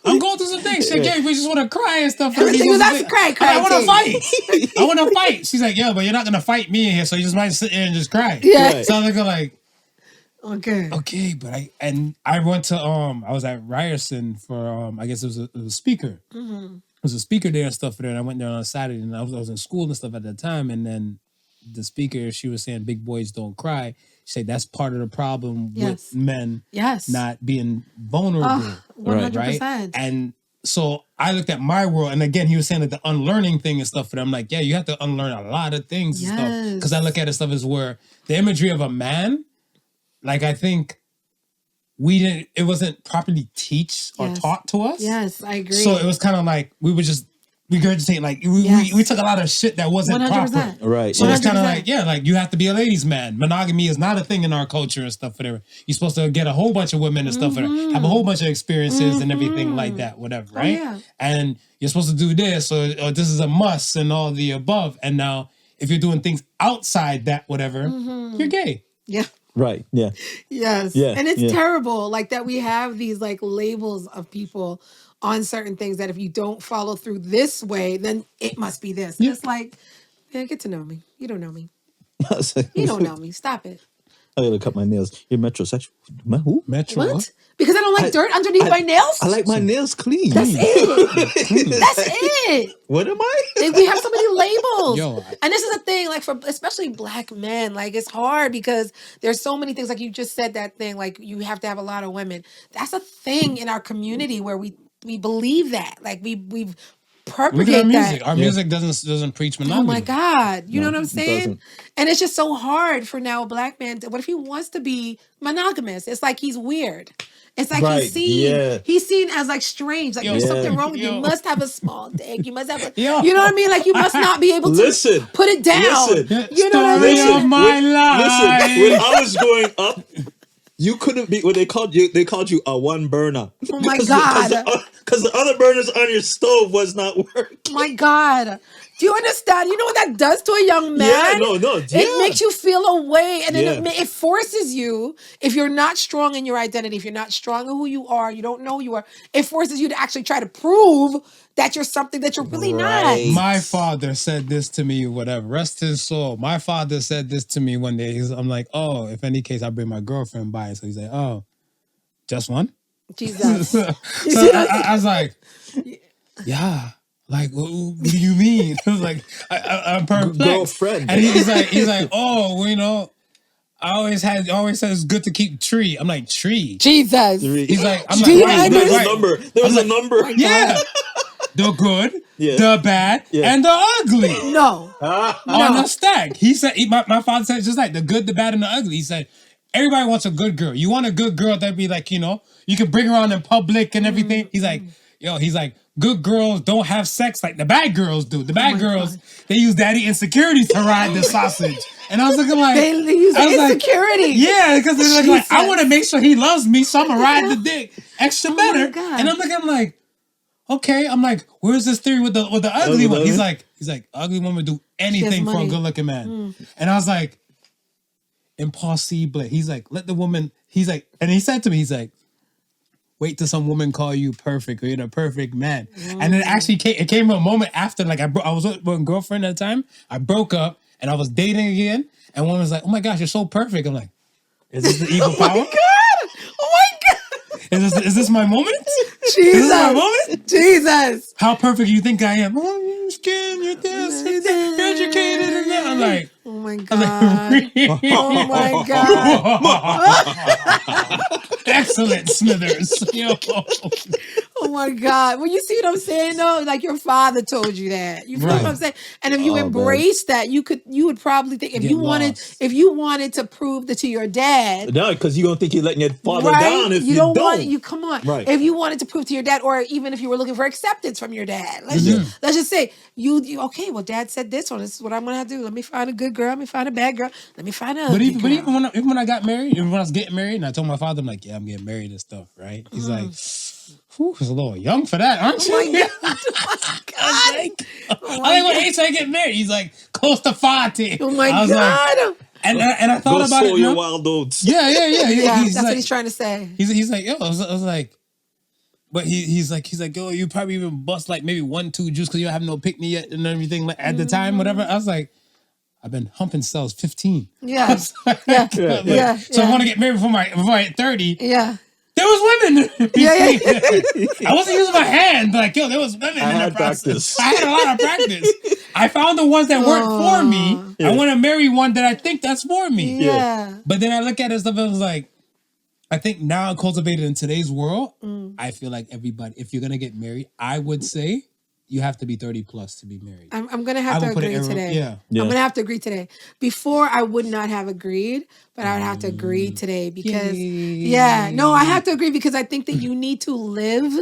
I'm going through some things. She's like, yeah, we just want to cry and stuff. I want to fight. I want to fight. She's like, yeah, but you're not going to fight me in here, so you just might sit there and just cry. Yeah. Right. So I was like, okay, but I went to I was at Ryerson for I guess it was a speaker. It was a speaker there and stuff there, and I went there on a Saturday, and I was in school and stuff at that time, and then the speaker, she was saying big boys don't cry. She said that's part of the problem with men not being vulnerable. 100%. Right? And so I looked at my world, and again, he was saying like the unlearning thing and stuff. And I'm like, yeah, you have to unlearn a lot of things and stuff. Because I look at it stuff as where the imagery of a man, like I think it wasn't properly taught to us. Yes, I agree. So it was kind of like we were just regurgitating, like we took a lot of shit that wasn't 100%. Proper. Right. So it's kind of like, like you have to be a ladies' man. Monogamy is not a thing in our culture and stuff, whatever. You're supposed to get a whole bunch of women and stuff, whatever, have a whole bunch of experiences and everything like that, whatever, right? And you're supposed to do this, or this is a must and all the above. And now if you're doing things outside that, whatever, you're gay. Yeah. Right. Yeah. Yes. Yeah. And it's terrible, like that we have these like labels of people on certain things that if you don't follow through this way, then it must be this. Yeah. It's like, get to know me. You don't know me. You don't know me. Stop it. I gotta cut my nails. You're metrosexual. Who? Metro? What? Because I don't like dirt underneath my nails? I like my nails clean. That's it. That's it. What am I? We have so many labels. Yo. And this is a thing, like for especially Black men, like it's hard because there's so many things, like you just said that thing, like you have to have a lot of women. That's a thing in our community where we believe that. Like we've look at our music. Our music doesn't preach monogamy. Oh my God. You know what I'm saying? And it's just so hard for now a Black man. What if he wants to be monogamous? It's like he's weird. It's like he's seen as like strange. Like there's something wrong with you. You must have a small dick. You must have you know what I mean? Like you must not be able to put it down. You know what I mean? Of my life. Listen, when I was growing up, You couldn't be what they called you. They called you a one burner. Oh my God. Because the other burners on your stove was not working. Oh my God. Do you understand? You know what that does to a young man? Yeah, no, It makes you feel away, and then Yeah. it forces you, if you're not strong in your identity, if you're not strong in who you are, you don't know who you are, it forces you to actually try to prove that you're something that you're really Right. not. My father said this to me, whatever. Rest his soul. My father said this to me one day. I'm like, oh, if any case, I bring my girlfriend by. So he's like, oh, just one? Jesus. So I was like, yeah. Like, what do you mean? I was like, I'm perplexed. Girlfriend. And he's like, oh, well, you know, I always said it's good to keep tree. I'm like, tree. Jesus. He's like, I'm Do you like, There was right. a number. There was a number. Yeah. The good, Yeah. the bad, Yeah. and the ugly. No. On a stack. He said, my father said just like the good, the bad, and the ugly. He said, everybody wants a good girl. You want a good girl that be like, you know, you can bring her on in public and everything. He's like, good girls don't have sex like the bad girls do. The bad girls, they use daddy insecurities to ride the sausage. And I was looking like, They use insecurity. yeah, because they're like, Jesus. I want to make sure he loves me, so I'm gonna ride the dick extra better. God. And I'm like, okay. I'm like, where's this theory with the ugly one? He's like, ugly woman do anything for a good looking man. And I was like, impossible. He's like, let the woman. He's like, and he said to me, he's like, wait till some woman call you perfect or you're the perfect man. And then actually it came a moment after, like I was with my girlfriend at the time. I broke up and I was dating again. And one was like, oh my gosh, you're so perfect. I'm like, is this the evil power? Oh my God. Is this my moment? Jesus. Is this my moment? Jesus. How perfect you think I am? Oh, your skin, you're this, you're educated, and that. I'm like, oh my God. Oh my God. Excellent, Smithers. Yo. Oh my God. Well, you see what I'm saying though? Like your father told you that. You feel what I'm saying? And if you embrace that, you would probably think if you wanted to prove that to your dad. No, because you don't think you're letting your father down if you don't. Want you come on. Right. If you wanted to prove to your dad, or even if you were looking for acceptance from your dad, let's just say you okay, well, dad said this one. This is what I'm gonna do. Let me find a good girl, let me find a bad girl, let me find a But even when I got married, even when I was getting married, and I told my father, I'm like, yeah, I'm getting married and stuff, right? He's like, whew, it's a little young for that, aren't you? Oh my God. I like, what age I get married? He's like, close to 40. Oh my I was God. Like, and I thought Go about sow it. your wild oats. Yeah. Yeah, that's what he's trying to say. He's like, yo, I was like, but he's like, yo, you probably even bust like maybe 1-2 juice because you don't have no pick me yet and everything like, at the time, whatever. I was like, I've been humping cells 15. Yeah. So I want to get married before I hit 30. Yeah. There was women. Yeah. I wasn't using my hand, but like, yo, there was women in the process. I had a lot of practice. I found the ones that weren't for me. I want to marry one that I think that's for me. Yeah. But then I look at it and stuff and I was like, I think now cultivated in today's world, I feel like everybody, if you're going to get married, I would say you have to be 30 plus to be married. I'm going to have to agree today. Yeah. I'm going to have to agree today. Before, I would not have agreed, but I would have to agree today because, I have to agree because I think that you need to live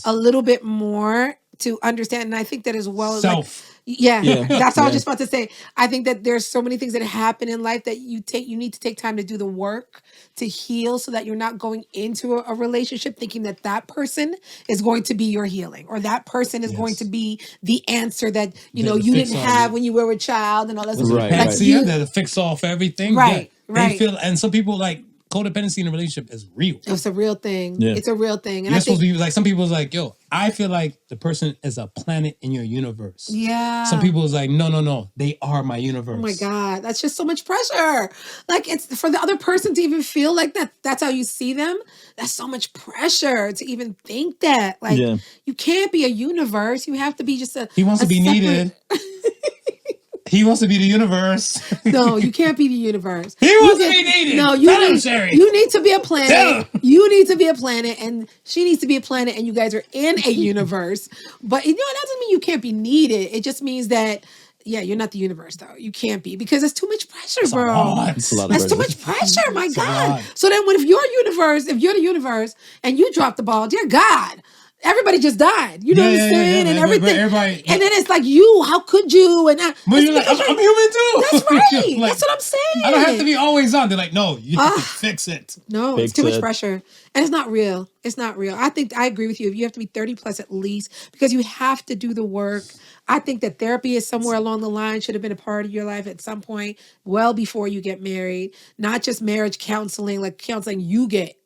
a little bit more to understand. And I think that as well as that's all I was just about to say. I think that there's so many things that happen in life that you need to take time to do the work to heal so that you're not going into a relationship thinking that person is going to be your healing or that person is going to be the answer that, you didn't have when you were a child and all that stuff. Right. That'll fix off everything. Right. They feel, and some people like codependency in a relationship is real. It's a real thing. Yeah. It's a real thing. And you're supposed to be like, some people is like, yo, I feel like the person is a planet in your universe. Yeah. Some people is like, no, they are my universe. Oh my God. That's just so much pressure. Like it's for the other person to even feel like that. That's how you see them. That's so much pressure to even think that. Like you can't be a universe. You have to be just he wants to be needed. He wants to be the universe. No, you can't be the universe. He wants to be needed. No, you need to be a planet. You need to be a planet, and she needs to be a planet, and you guys are in a universe. But that doesn't mean you can't be needed. It just means that you're not the universe, though. You can't be because it's too much pressure, bro. That's too much pressure. My God. So then, if you're the universe, and you drop the ball, dear God. everybody just died. You know what I'm saying? And but everything. everybody, and then it's like, you, how could you? And but you're like, I'm human too. That's right. Like, That's what I'm saying. I don't have to be always on. They're like, no, you have to fix it. No, it's too much pressure. And it's not real. It's not real. I think I agree with you. If you have to be 30 plus at least, because you have to do the work. I think that therapy is somewhere along the line, should have been a part of your life at some point, well before you get married. Not just marriage counseling, like counseling you get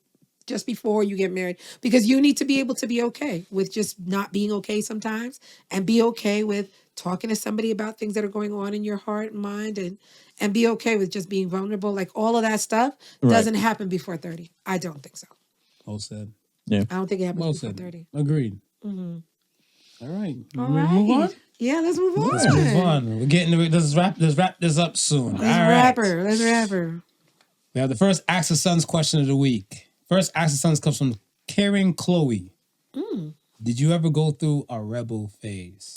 just before you get married, because you need to be able to be okay with just not being okay sometimes, and be okay with talking to somebody about things that are going on in your heart and mind, and be okay with just being vulnerable. Like all of that stuff doesn't happen before 30. I don't think so. Well said. Yeah. I don't think it happens Well before said. 30. Agreed. All right. All Move right. on? Yeah, let's move on. Let's move on. We're getting to it. Let's wrap this up soon. Let's wrap her. We have the first Ask the Sons question of the week. First Ask the Sons comes from CaringChloe. Did you ever go through a rebel phase?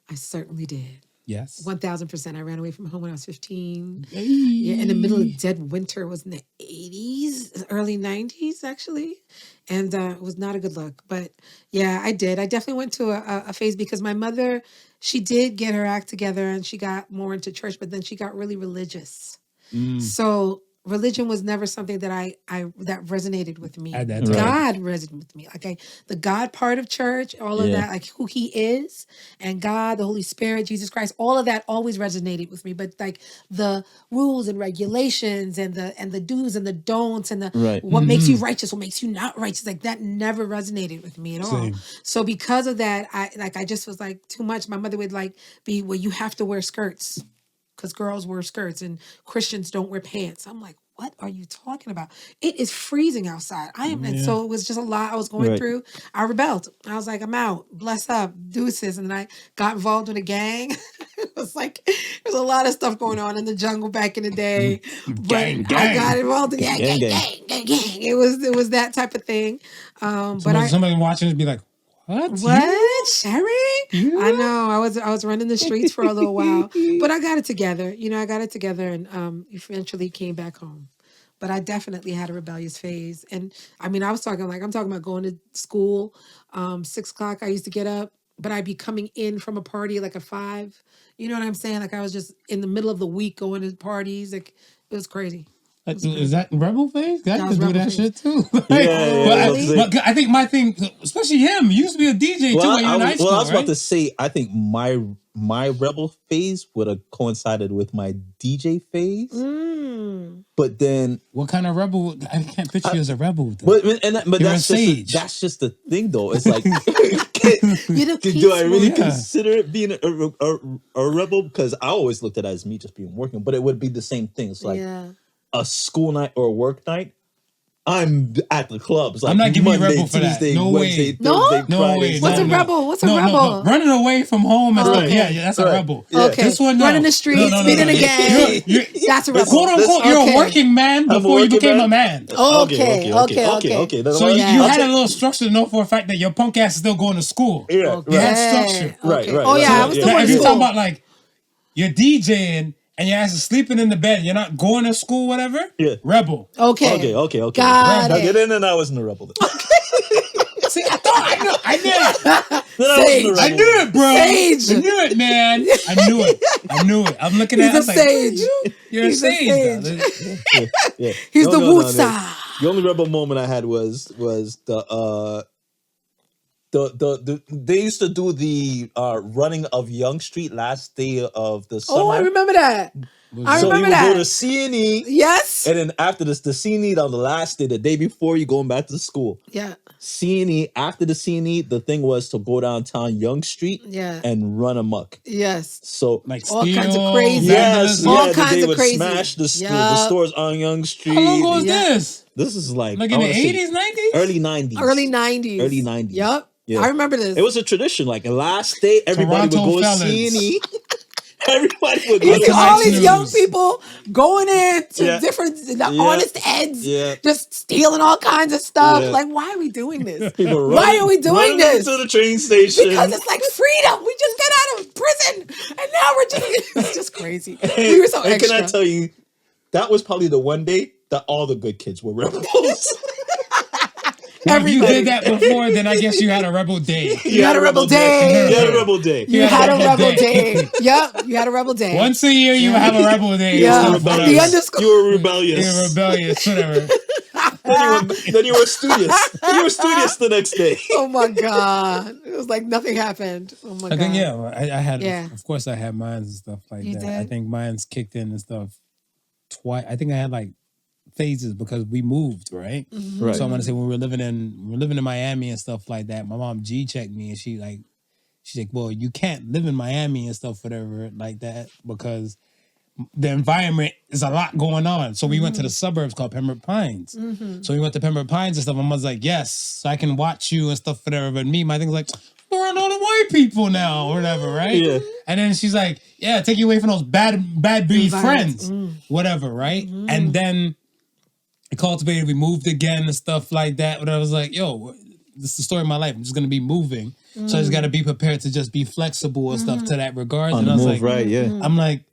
I certainly did. Yes. 1000%. I ran away from home when I was 15. Yeah, in the middle of dead winter. It was in the 80s, early 90s, actually. And it was not a good look. But yeah, I did. I definitely went to a phase because my mother, she did get her act together and she got more into church, but then she got really religious. So religion was never something that I that resonated with me. At that time. God resonated with me. Like the God part of church, all of that, like who he is, and God, the Holy Spirit, Jesus Christ, all of that always resonated with me. But like the rules and regulations and the do's and the don'ts and the what makes you righteous, what makes you not righteous, like that never resonated with me at all. Same. So because of that, I just was like too much. My mother would like be, well, you have to wear skirts, because girls wear skirts and Christians don't wear pants. I'm like, what are you talking about? It is freezing outside. And so it was just a lot I was going through. I rebelled. I was like, I'm out. Bless up. Deuces. And then I got involved with a gang. It was like, there's a lot of stuff going on in the jungle back in the day. Gang. I got involved in gang. It was that type of thing. But somebody watching would be like, what? What? Sherri? I know. I was running the streets for a little while, but I got it together. I got it together and eventually came back home. But I definitely had a rebellious phase. And I mean, I'm talking about going to school, 6 o'clock. I used to get up, but I'd be coming in from a party like at 5. You know what I'm saying? Like I was just in the middle of the week going to parties. Like it was crazy. Is that rebel phase? I used to do that shit too. But I think my thing, especially him, you used to be a DJ too when you were in high school. Well, I was about to say, I think my rebel phase would have coincided with my DJ phase. But then, what kind of rebel? I can't picture you as a rebel. But that's just the thing, though. It's like, do I really consider it being a rebel? Because I always looked at it as me just being working, but it would be the same thing. It's like a school night or a work night. I'm at the clubs. Like I'm not giving Monday, you rebel for Tuesday, that. No Wednesday, way. Thursday, No Friday. way. What's a rebel? What's a rebel? No. Running away from home and stuff. Yeah, that's a rebel. Okay. This one, running the streets, being in a gang. That's a rebel. Quote unquote, you're a working man before you became a man. Okay. So you had a little structure to know for a fact that your punk ass is still going to school. Yeah, you had structure. Right. Oh yeah, I was still going to If you're school. talking about like you're DJing and your ass is sleeping in the bed, you're not going to school, whatever. Yeah, rebel. Okay. Got it. Get in, and I wasn't a rebel. See, I knew it. Sage. I knew it, bro. Sage. I knew it, man. I knew it. I'm looking at it. He's a sage. You're a sage. He's the wootsa. The only rebel moment I had was the they used to do the running of Young Street last day of the summer. Oh, I remember that. So you would go to C&E. Yes. And then after this, the C&E on the last day, the day before you going back to school. Yeah. C&E, after the C&E, the thing was to go downtown Young Street and run amok. Yes. So like all kinds of crazy. Yes. All kinds they of would crazy. Smash the stores on Young Street. How long ago was this? This is like in the 80s, 90s? Early 90s. Early 90s. Yep. Yeah. I remember this. It was a tradition. Like the last day, everybody Toronto would go to fellas. C&E. Everybody would You go see to all these young people going in to different honest eds, just stealing all kinds of stuff. Yeah. Like, why are we doing this? People Why are we doing this? to the train station. Because it's like freedom. We just got out of prison, and now we're just it's just crazy. We were so and extra. Can I tell you, that was probably the one day that all the good kids were rebels. Well, if you Everybody. did that before, then I guess you had a rebel day. You had a rebel day. You had a rebel day. You had a rebel day. Yep, you had a rebel day. Once a year, you have a rebel day. Yeah. It's not The rebellious. underscore. You were rebellious. You're rebellious, whatever. Then you were studious. Then you were studious the next day. Oh my God. It was like nothing happened. Oh my God. I think, yeah, I had, Yeah. of course, I had mines and stuff like You that. did? I think mines kicked in and stuff twice. I think I had like phases because we moved, right? Right. So I want to say when we were living in Miami and stuff like that, my mom G checked me and she's like, well, you can't live in Miami and stuff, whatever, like that, because the environment is a lot going on. So we went to the suburbs called Pembroke Pines. So we went to Pembroke Pines and stuff. My mom's like, yes, so I can watch you and stuff, whatever. But me, my thing's like, we're around all the white people now, or whatever, right? Yeah. And then she's like, yeah, take you away from those bad breed friends, whatever, right? And then it cultivated, we moved again and stuff like that. But I was like, yo, this is the story of my life. I'm just going to be moving. So I just got to be prepared to just be flexible and stuff to that regard. On And the I was move, like, right? Yeah. I'm like,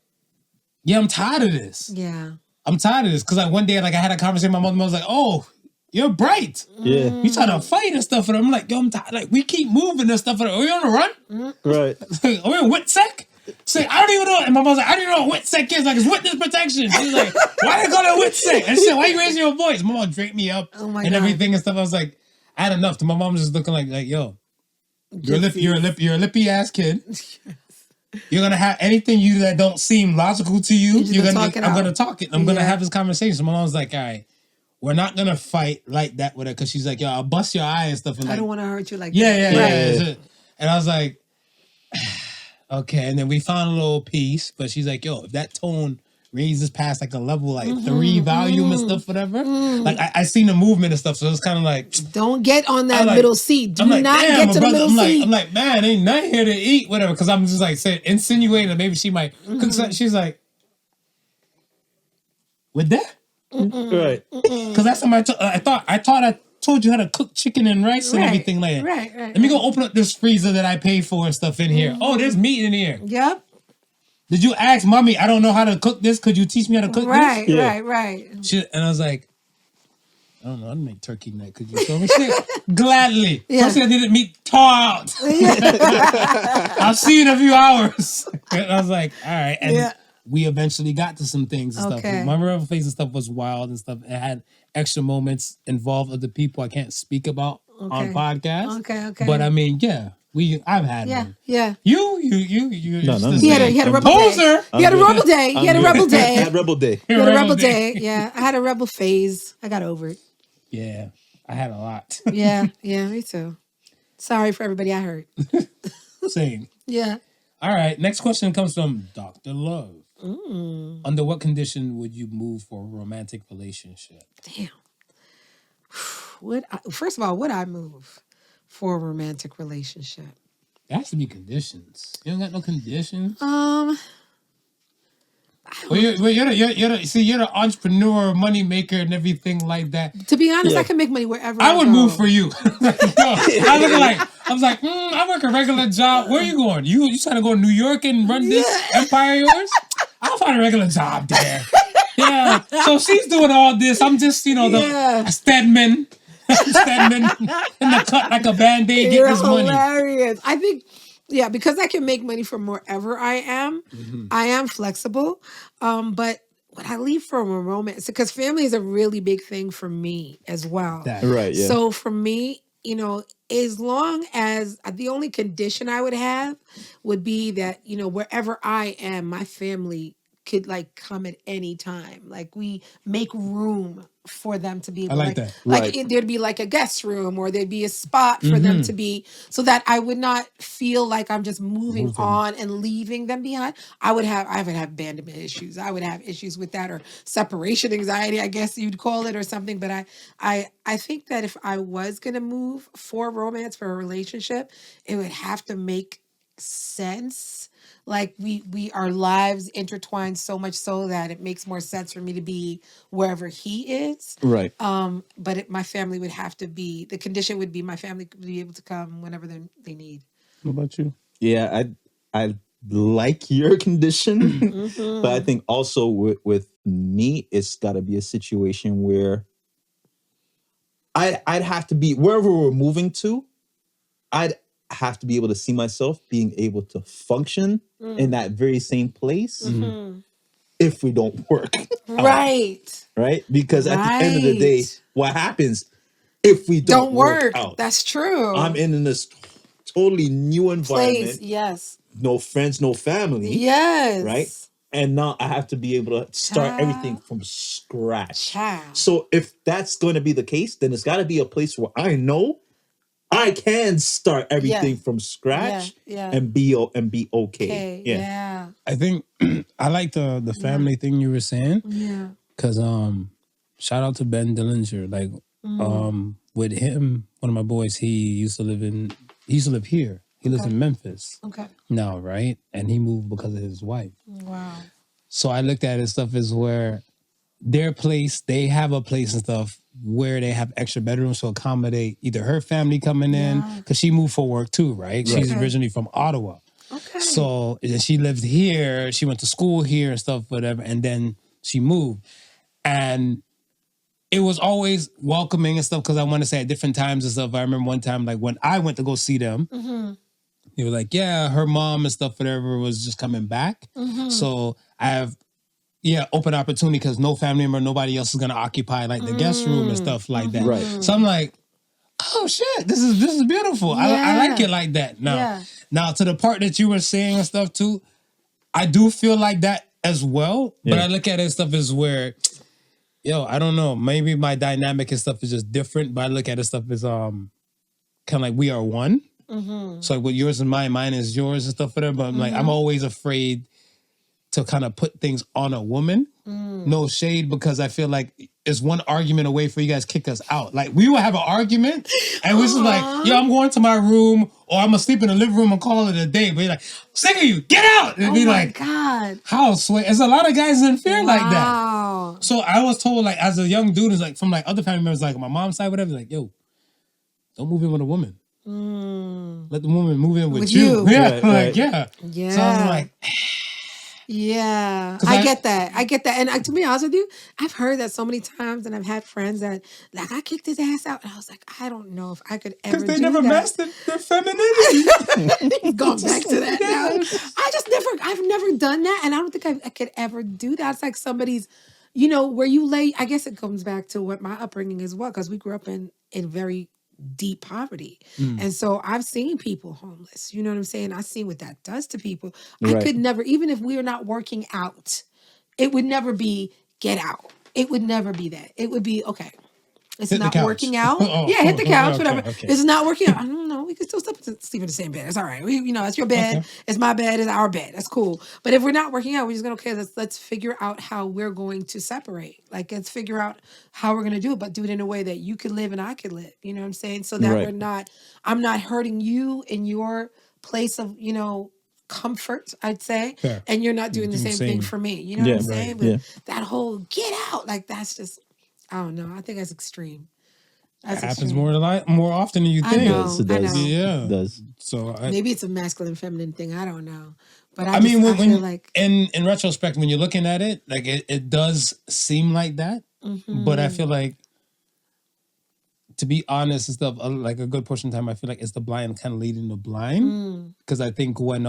yeah, I'm tired of this. Yeah. I'm tired of this. Because like one day, like I had a conversation with my mom. I was like, oh, you're bright. Yeah. You trying to fight and stuff. And I'm like, yo, I'm tired. Like, we keep moving and stuff. Are we on the run? Right. Are we in WITSEC? She's like, I don't even know. And my mom's like, I don't even know what WITSEC is. Like, it's witness protection. She's like, why they call it WITSEC? And she said, why you raising your voice? My mom drank me up Oh my and God. everything and stuff. I was like, I had enough. My mom was just looking like yo, you're a lippy ass kid. You're gonna have anything that don't seem logical to you. You're gonna talk it I'm out. gonna talk it. I'm gonna Yeah. have this conversation. My mom's like, all right, we're not gonna fight like that with her because she's like, yo, I'll bust your eye and stuff. And I like, don't want to hurt you like yeah. that. And I was like, okay. And then we found a little piece, but she's like, yo, if that tone raises past like a level like 3 volume and stuff, whatever. Like I seen the movement and stuff, so it's kind of like, Don't get on that I'm like- middle seat. Do I'm like, not damn, get to the brother. middle seat. I'm like, man, ain't nothing here to eat, whatever. Because I'm just like saying, insinuating that maybe she might. She's like, with that? Right. Because that's somebody. I thought I told you how to cook chicken and rice and Right, everything like that. right. Let me go open up this freezer that I paid for and stuff in here. Oh, there's meat in here. Yep. Did you ask mommy? I don't know how to cook this. Could you teach me how to cook Right, this? Yeah. right. And I was like, I don't know. I'd make turkey neck. Could you show me? She said, gladly. Yeah. First thing I did, meat thaw out. I'll see you in a few hours. And I was like, all right. And Yeah. we eventually got to some things and Okay. stuff. My rebel phase and stuff was wild and stuff. It had extra moments involved of the people I can't speak about on podcasts. Okay. But I mean, yeah, I've had Yeah, one. yeah. You. No, no, He had a rebel Poser. day. He had a rebel day. He had a rebel I day. had rebel day. He had a rebel day. Yeah, I had a rebel phase. I got over it. Yeah, I had a lot. Yeah, me too. Sorry for everybody I hurt. Same. Yeah. All right. Next question comes from Dr. Love. Under what condition would you move for a romantic relationship? Damn. First of all, would I move for a romantic relationship? There has to be conditions. You don't got no conditions. Well, you're the entrepreneur, money maker, and everything like that. To be honest, Yeah. I can make money wherever I would go. move for you. I was like, I work a regular job. Where are you going? You trying to go to New York and run this empire of yours? I'll find a regular job there. Yeah. So she's doing all this. I'm just, the Stedman. Stedman in the cut like a Band-Aid, get You're this money. hilarious. I think, because I can make money from wherever I am. I am flexible. But would I leave for a romance? Because family is a really big thing for me as well. Right, yeah. So for me, as long as the only condition I would have would be that, wherever I am, my family could come at any time. Like we make room for them to be able I like that. Right. there'd be like a guest room or there'd be a spot for them to be so that I would not feel like I'm just moving on and leaving them behind. I would have abandonment issues. I would have issues with that or separation anxiety, I guess you'd call it or something. But I think that if I was going to move for romance, for a relationship, it would have to make sense. Like we our lives intertwined so much so that it makes more sense for me to be wherever he is. Right. But my family would have to be, the condition would be my family could be able to come whenever they need. What about you? Yeah, I like your condition, but I think also with me, it's got to be a situation where I'd have to be wherever we're moving to. I'd have to be able to see myself being able to function in that very same place if we don't work. Right. Right? Because at the end of the day, what happens if we don't work out? That's true. I'm in this totally new environment. Place, yes. No friends, no family. Yes. Right? And now I have to be able to start everything from scratch. Child. So if that's going to be the case, then it's got to be a place where I know I can start everything from scratch and be okay. Yeah. I think I like the family thing you were saying. Yeah. Cause shout out to Ben Dillinger. Like with him, one of my boys, he used to live here. He lives in Memphis. Okay. Now, right? And he moved because of his wife. Wow. So I looked at it stuff as where their place, they have a place and stuff where they have extra bedrooms to accommodate either her family coming in, because she moved for work too, right? She's originally from Ottawa. Okay. So she lived here, she went to school here and stuff, whatever, and then she moved. And it was always welcoming and stuff, because I want to say at different times and stuff. I remember one time, like when I went to go see them, they were like, yeah, her mom and stuff, whatever, was just coming back. So I have, open opportunity because no family member, nobody else is going to occupy like the guest room and stuff like that. Right. So I'm like, oh shit, this is beautiful. I like it like that. Now to the part that you were saying and stuff too, I do feel like that as well. But I look at it and stuff as where, I don't know, maybe my dynamic and stuff is just different. But I look at it stuff as kind of like we are one. So like what yours and mine is yours and stuff, whatever. But I'm like, I'm always afraid to kind of put things on a woman. No shade, because I feel like it's one argument away for you guys kick us out. Like we will have an argument and we're just like, I'm going to my room, or I'm gonna sleep in the living room and call it a day. But you're like, sick of you, get out. And be like, God. How sweet. There's a lot of guys in fear like that. So I was told, like, as a young dude, it's like from like other family members, like my mom's side, whatever, like, yo, don't move in with a woman. Let the woman move in with you. Yeah. Yeah. So I was like, yeah, I get that. And to be honest with you, I've heard that so many times, and I've had friends that like I kicked his ass out, and I was like, I don't know if I could ever. Because they never mastered their femininity. Going back to that now, I've never done that, and I don't think I could ever do that. It's like somebody's, where you lay. I guess it comes back to what my upbringing as well, because we grew up in very deep poverty. And so I've seen people homeless. You know what I'm saying? I've seen what that does to people. I could never, even if we are not working out, it would never be get out. It would never be that. It would be, okay, it's hit not working out. Hit the couch, whatever. Okay. It's not working out. I don't know. We can still sleep in the same bed. It's all right. It's your bed. Okay. It's my bed. It's our bed. That's cool. But if we're not working out, we're just going to, let's figure out how we're going to separate. Like, let's figure out how we're going to do it, but do it in a way that you could live and I could live. You know what I'm saying? So that I'm not hurting you in your place of, comfort, I'd say. Fair. And you're not doing the same thing for me. You know what I'm saying? But that whole get out, like, that's just, I don't know. I think that's extreme. It happens more often than you think. Yes, it does. Yeah, it does. So maybe it's a masculine, feminine thing. I don't know. But I mean, when feel like in retrospect, when you're looking at it, like it does seem like that. But I feel like, to be honest and stuff, like a good portion of the time, I feel like it's the blind kind of leading the blind. Because I think when,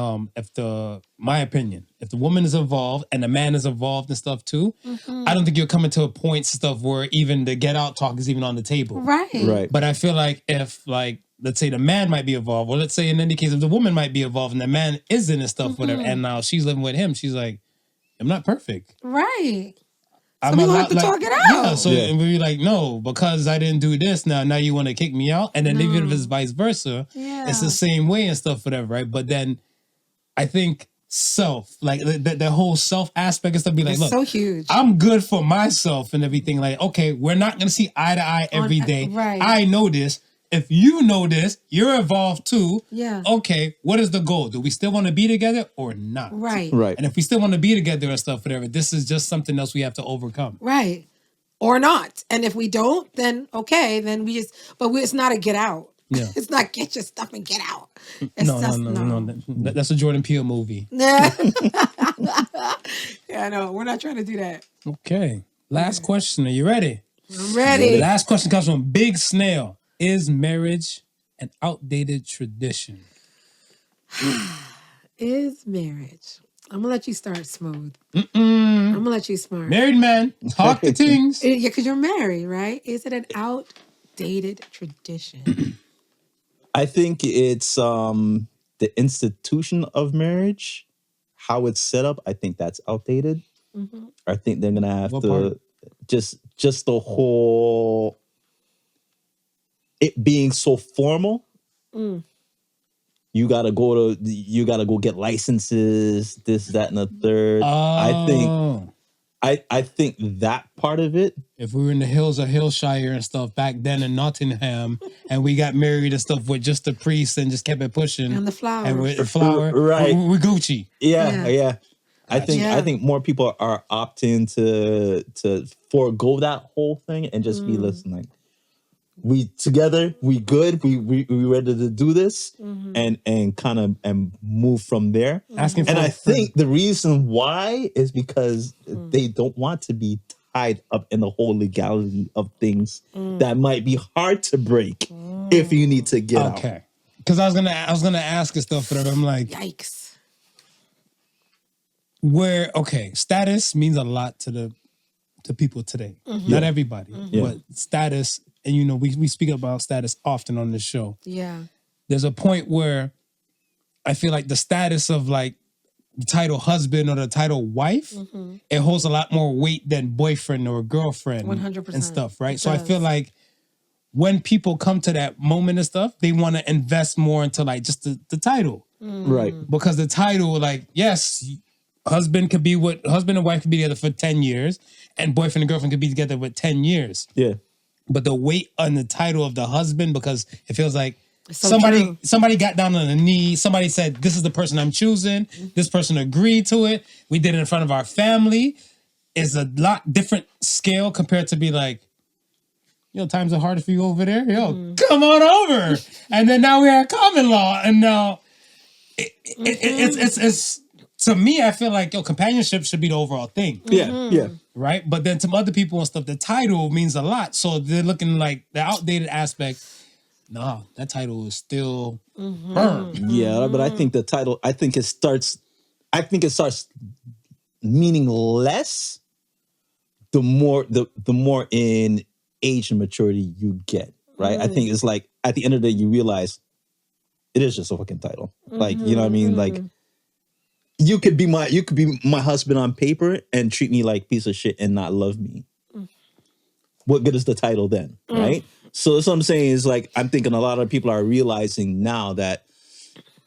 my opinion, if the woman is involved and the man is involved and stuff too, I don't think you're coming to a point stuff where even the get out talk is even on the table. Right. But I feel like if, like, let's say the man might be involved, or let's say in any case, if the woman might be involved and the man isn't and stuff, whatever, and now she's living with him, she's like, I'm not perfect. Right. So we have to talk it out. Yeah, so we'd be like, no, because I didn't do this, now you want to kick me out? And then even if it's vice versa, it's the same way and stuff, whatever, right? But then I think self, like the whole self aspect and stuff, be like, it's look, so huge. I'm good for myself and everything. Like, okay, we're not going to see eye to eye every day. Right. I know this. If you know this, you're involved too. Yeah. Okay, what is the goal? Do we still want to be together or not? Right. And if we still want to be together and stuff, whatever, this is just something else we have to overcome. Right. Or not. And if we don't, then okay, then it's not a get out. Yeah. It's not get your stuff and get out. No. That's a Jordan Peele movie. Yeah, no, we're not trying to do that. Okay. Last question. Are you ready? I'm ready. Last question comes from Big Snail. Is marriage an outdated tradition? Is marriage? I'm gonna let you start, Smooth. Mm-mm. I'm gonna let you smart. Married man, talk to things. Yeah, because you're married, right? Is it an outdated tradition? I think it's the institution of marriage, how it's set up. I think that's outdated. Mm-hmm. I think they're gonna have What to part? just the whole it being so formal. Mm. You gotta go get licenses, this, that, and the third. Oh. I think that part of it. If we were in the hills of Hillshire and stuff back then in Nottingham, and we got married and stuff with just the priest and just kept it pushing, And the flowers. and with the flower, Right. we Gucci. Yeah. I Yeah. think more people are opting to forego that whole thing and just be listening. We together, we good, we ready to do this, and kind of and move from there. Asking for And I a think the reason why is because they don't want to be tied up in the whole legality of things that might be hard to break if you need to get out. Okay, because I was gonna ask and stuff, but I'm like, Yikes. status means a lot to people today. Not everybody, but status, and we speak about status often on this show. Yeah. There's a point where I feel like the status of like the title husband or the title wife, it holds a lot more weight than boyfriend or girlfriend 100%. and stuff, right? It So I does. feel like when people come to that moment and stuff, they want to invest more into like just the title. Right. Because the title, like, yes, husband and wife could be together for 10 years, and boyfriend and girlfriend could be together with 10 years. Yeah. But the weight on the title of the husband, because it feels like So somebody got down on the knee, somebody said, this is the person I'm choosing, this person agreed to it, we did it in front of our family, is a lot different scale compared to be like, times are hard for you over there, come on over. And then now we have common law, and now it's to me, I feel like companionship should be the overall thing. Yeah. Right? But then to other people and stuff, the title means a lot. So they're looking like the outdated aspect. No, that title is still firm. Yeah, but I think the title, I think it starts meaning less the more in age and maturity you get, right? I think it's like at the end of the day you realize it is just a fucking title. Like, you know what I mean? Like you could be my husband on paper and treat me like piece of shit and not love me. What good is the title then, right? So that's what I'm saying is like I'm thinking a lot of people are realizing now that,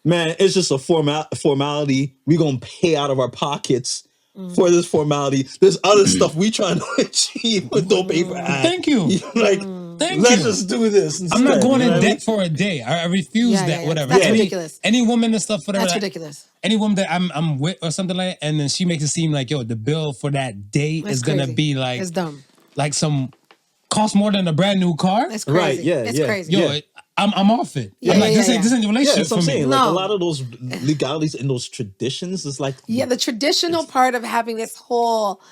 man, it's just a formality. We're gonna pay out of our pockets for this formality. There's other stuff we trying to achieve with no paper. Thank you. Like, let's just do this. I'm not instead, going you know in what I mean? debt for a day. I refuse that. Whatever. That's ridiculous. Any woman and stuff, whatever. That's ridiculous. Any woman that I'm with or something like that, and then she makes it seem like, the bill for that day That's is gonna crazy. be like, It's dumb. like some cost more than a brand new car. It's crazy. Right, yeah, It's yeah. crazy. Yo, I'm off it. Yeah, I'm like, yeah, this ain't a Yeah, relationship that's what for I'm me. saying. Like No. a lot of those legalities and those traditions is like, Yeah, the traditional part of having this whole,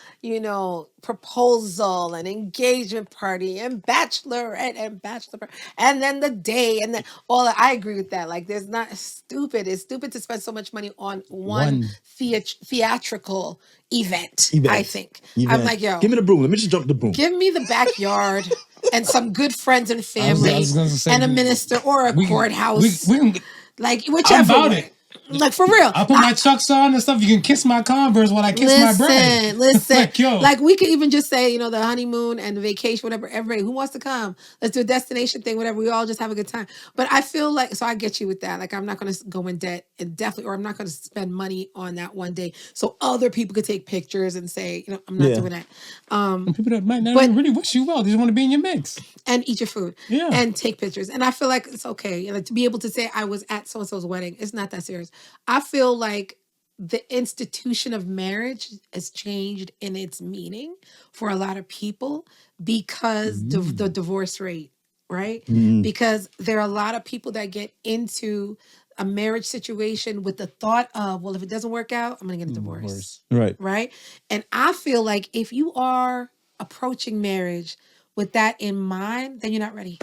proposal and engagement party and bachelorette and bachelor party, and then the day and then all that. I agree with that. Like, there's not stupid. It's stupid to spend so much money on one theatrical event. I think. I'm like, yo, give me the broom. Let me just jump the broom. give me the backyard and some good friends and I family was gonna say, and a minister or a courthouse. We can, Like, whichever I'm about way. it. Like, for real. I'll put my Chucks on and stuff. You can kiss my Converse while I kiss my bride. Listen. Yo. Like, we could even just say, the honeymoon and the vacation, whatever, everybody who wants to come, let's do a destination thing, whatever. We all just have a good time. But I feel like, so I get you with that. Like, I'm not going to go in debt and definitely, or I'm not going to spend money on that one day so other people could take pictures and say, I'm not doing that. And people that might not even really wish you well, they just want to be in your mix. And eat your food. Yeah. And take pictures. And I feel like it's okay. Like, to be able to say I was at so-and-so's wedding, it's not that serious. I feel like the institution of marriage has changed in its meaning for a lot of people because the divorce rate, right? Because there are a lot of people that get into a marriage situation with the thought of, well, if it doesn't work out, I'm going to get a divorce. Right. Right? And I feel like if you are approaching marriage with that in mind, then you're not ready.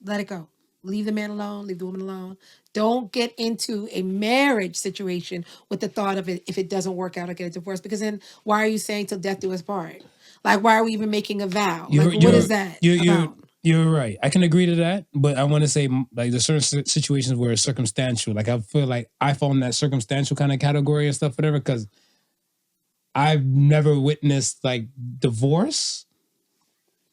Let it go. Leave the man alone. Leave the woman alone. Don't get into a marriage situation with the thought of it if it doesn't work out or get a divorce. Because then why are you saying till death do us part? Like, why are we even making a vow? Like, what is that about? You're right. I can agree to that, but I want to say like there's certain situations where it's circumstantial. Like I feel like I fall in that circumstantial kind of category and stuff, whatever, because I've never witnessed like divorce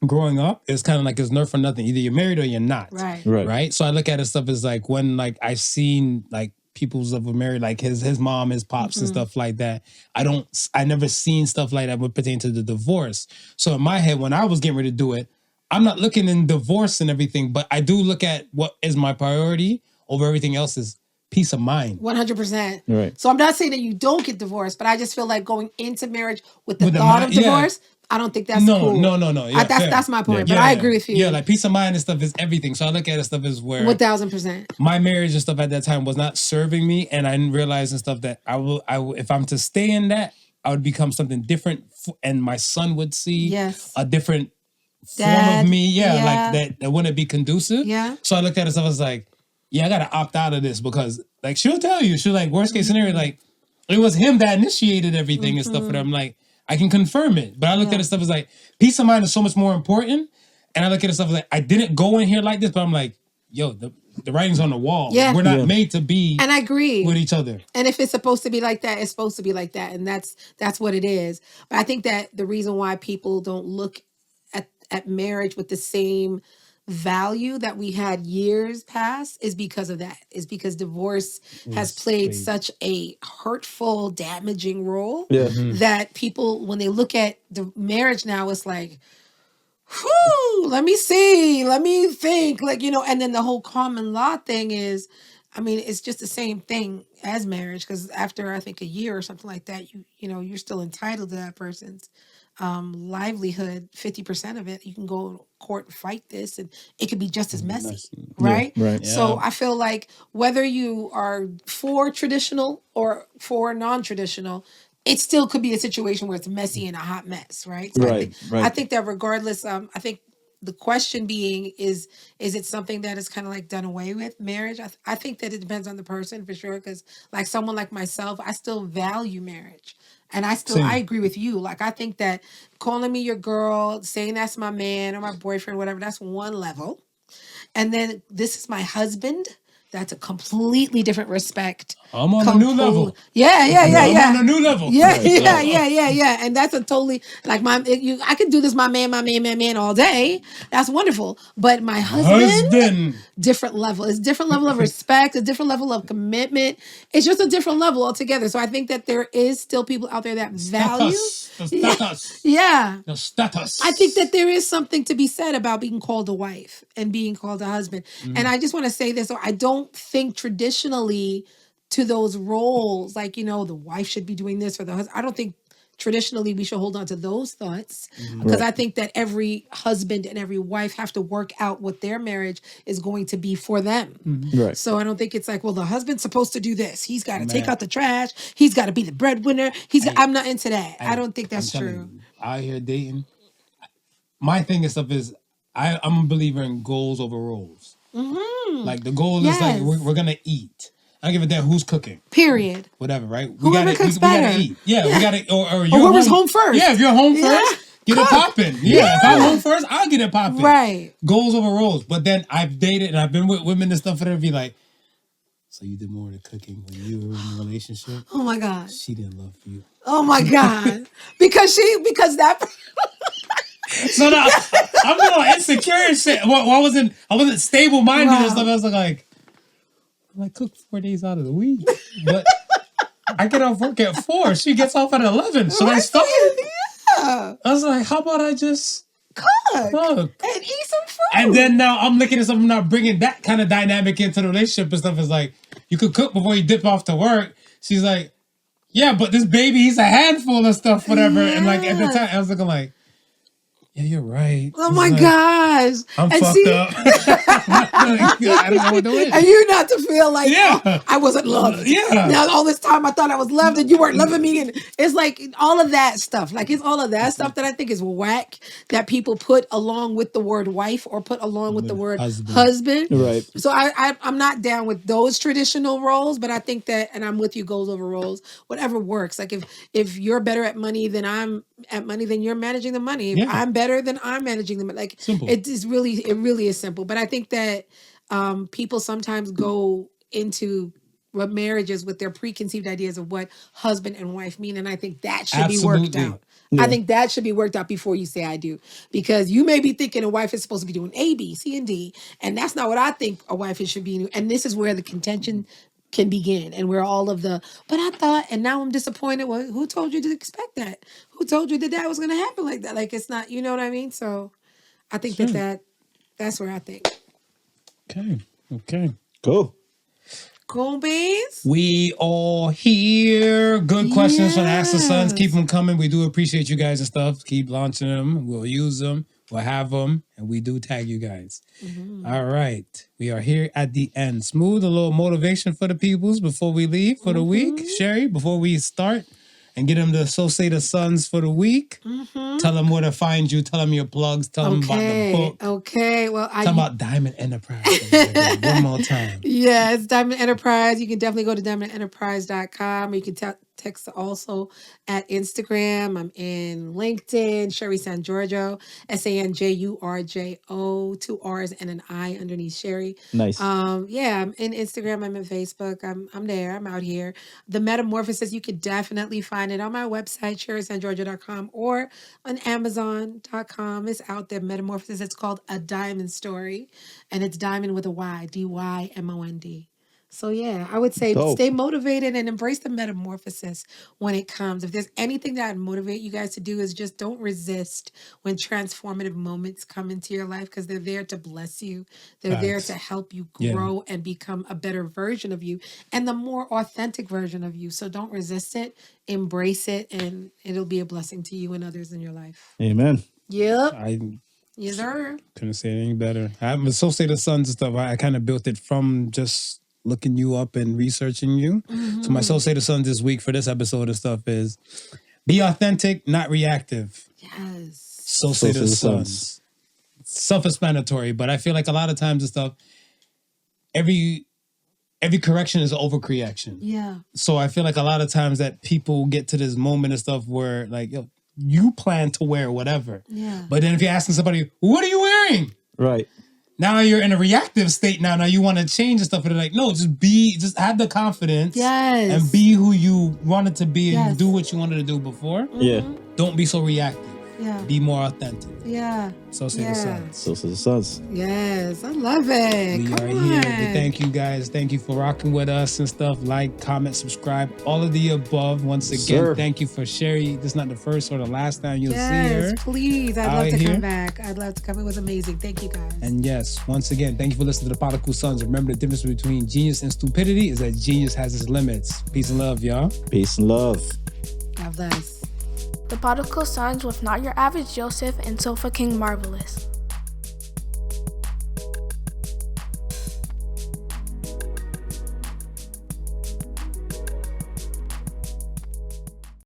growing up. It's kind of like it's nerf or nothing. Either you're married or you're not. Right. So I look at it stuff as like when like I've seen like people's that were married, like his mom, his pops and stuff like that. I never seen stuff like that would pertain to the divorce. So in my head, when I was getting ready to do it, I'm not looking in divorce and everything, but I do look at what is my priority over everything else is peace of mind. 100%. Right. So I'm not saying that you don't get divorced, but I just feel like going into marriage with the thought of divorce, I don't think that's cool. No. Yeah, that's my point, but I agree with you. Yeah, like peace of mind and stuff is everything. So I look at it stuff as where 1,000%. my marriage and stuff at that time was not serving me, and I didn't realize and stuff that I will if I'm to stay in that, I would become something different, and my son would see a different form of me. Like that wouldn't be conducive. Yeah. So I looked at it stuff, I was like, yeah, I gotta opt out of this because like she'll tell you, she'll like worst case scenario, like it was him that initiated everything and stuff. But I'm like, I can confirm it. But I looked at it stuff as like peace of mind is so much more important. And I look at it stuff as like I didn't go in here like this, but I'm like, yo, the writing's on the wall. Yeah. We're not made to be and I agree with each other. And if it's supposed to be like that, it's supposed to be like that. And that's what it is. But I think that the reason why people don't look at marriage with the same value that we had years past is because of that. Is because divorce has played such a hurtful, damaging role that people, when they look at the marriage now, it's like, whew, let me see, let me think, like, you know, and then the whole common law thing is, I mean, it's just the same thing as marriage, because after I think a year or something like that, you know, you're still entitled to that person's livelihood, 50% of it. You can go to court and fight this, and it could be just as messy, right? Right. Yeah. So I feel like whether you are for traditional or for non-traditional, it still could be a situation where it's messy and a hot mess, right? So I think that regardless, I think the question being is it something that is kind of like done away with, marriage? I think that it depends on the person for sure, because like someone like myself, I still value marriage. And I agree with you. Like, I think that calling me your girl, saying that's my man or my boyfriend, whatever, that's one level. And then this is my husband. That's a completely different respect. I'm on a new level. Yeah. I'm on a new level. Yeah. And that's a totally, like, I could do this my man all day. That's wonderful. But my husband, different level. It's a different level of respect, a different level of commitment. It's just a different level altogether. So I think that there is still people out there that value. The status. I think that there is something to be said about being called a wife and being called a husband. And I just want to say this. So I don't think traditionally to those roles, like, you know, the wife should be doing this or the husband. I don't think traditionally we should hold on to those thoughts, because I think that every husband and every wife have to work out what their marriage is going to be for them. Right. So I don't think it's like, well, the husband's supposed to do this. He's got to take out the trash. He's got to be the breadwinner. I'm not into that. I don't think that's true. Out here dating. My thing and stuff is I'm a believer in goals over roles. Like the goal is like we're gonna eat. I don't give a damn who's cooking. Period. Whatever, right? Whoever cooks better. We gotta eat. Yeah, we gotta. Or whoever's home first. Yeah, if you're home first, get it popping. Yeah, if I'm home first, I'll get it popping. Right. Goals over roles. But then I've dated and I've been with women and stuff, and they'll be like, so you did more of the cooking when you were in a relationship? Oh my God. She didn't love you. Oh my God. because that. So now I'm going insecure and shit. Well, I wasn't stable minded and stuff. I was like, I cook 4 days out of the week, but I get off work at 4. She gets off at 11. So I start. Yeah. I was like, how about I just cook and eat some food? And then now I'm looking at something now, bringing that kind of dynamic into the relationship and stuff. Is like, you could cook before you dip off to work. She's like, yeah, but this baby, he's a handful of stuff, whatever. Yeah. And like at the time, I was looking like, yeah, you're right. Oh my gosh. I'm fucked up. I don't know what to do. And you not to feel like, Yeah. oh, I wasn't loved. Yeah. Now all this time I thought I was loved and you weren't loving me. And it's like all of that stuff. Like it's all of that stuff that I think is whack that people put along with the word wife or put along with the word husband. Right. So I'm not down with those traditional roles, but I think that, and I'm with you, goals over roles, whatever works. Like if you're better at money than I'm at money, then you're managing the money. If I'm better, then I'm managing the money. Like Simple. it really is simple. But I think that people sometimes go into marriages with their preconceived ideas of what husband and wife mean. And I think that should be worked out. I think that should be worked out before you say I do. Because you may be thinking a wife is supposed to be doing A, B, C, and D. And that's not what I think a wife should be. And this is where the contention can begin and where all of the, but I thought, and now I'm disappointed. Well, who told you to expect that? Who told you that was going to happen like that? Like, it's not, you know what I mean? So I think that's where I think. Okay. Cool. Cool beans. We all here. Good questions from the Ask the Sons. Keep them coming. We do appreciate you guys and stuff. Keep launching them. We'll use them. We'll have them. And we do tag you guys. Mm-hmm. All right. We are here at the end. Smooth, a little motivation for the peoples before we leave for the week. Sherri, before we start and get them to associate the Sons for the week. Mm-hmm. Tell them where to find you. Tell them your plugs. Tell them about the book. Okay. Well, tell them about Dymond Enterprise. One more time. Yeah, it's Dymond Enterprise. You can definitely go to dymondenterprise.com. You can text also at Instagram. I'm in LinkedIn, Sherri Sanjurjo, Sanjurjo, 2 R's and an I underneath Sherri. Nice. Yeah, I'm in Instagram. I'm in Facebook. I'm there. I'm out here. The Metamorphosis, you could definitely find it on my website, sherrisanjurjo.com, or on Amazon.com. It's out there, Metamorphosis. It's called A Dymond Story, and it's Dymond with a Y, Dymond. So yeah, I would say stay motivated and embrace the metamorphosis when it comes. If there's anything that I'd motivate you guys to do is just don't resist when transformative moments come into your life, because they're there to bless you. They're there to help you grow and become a better version of you and the more authentic version of you. So don't resist it, embrace it, and it'll be a blessing to you and others in your life. Amen. Yep. Yes, sir. Couldn't say it any better. I'm associated sons and stuff. I kind of built it from just looking you up and researching you. Mm-hmm. So my associated sons this week for this episode and stuff is be authentic, not reactive. Yes. Associated sons. Self-explanatory, but I feel like a lot of times and stuff, every correction is an overcorrection. Yeah. So I feel like a lot of times that people get to this moment and stuff where like, yo, you plan to wear whatever. Yeah. But then if you're asking somebody, what are you wearing? Right. Now you're in a reactive state now you want to change and stuff. And they're like, no, just have the confidence. Yes. And be who you wanted to be and do what you wanted to do before. Mm-hmm. Yeah. Don't be so reactive. Yeah. Be more authentic. Yeah. Associated sons. Associated sons. Yes. I love it. We are here. Thank you guys. Thank you for rocking with us and stuff. Like, comment, subscribe, all of the above. Once again, thank you for Sherri. This is not the first or the last time you'll see her. Yes, please. I'd love to come back. I'd love to come. It was amazing. Thank you, guys. And yes, once again, thank you for listening to the Podical Sons. Remember, the difference between genius and stupidity is that genius has its limits. Peace and love, y'all. Peace and love. God bless. The Podical Sons with Not Your Average Joseph and Sofa King Marvelous.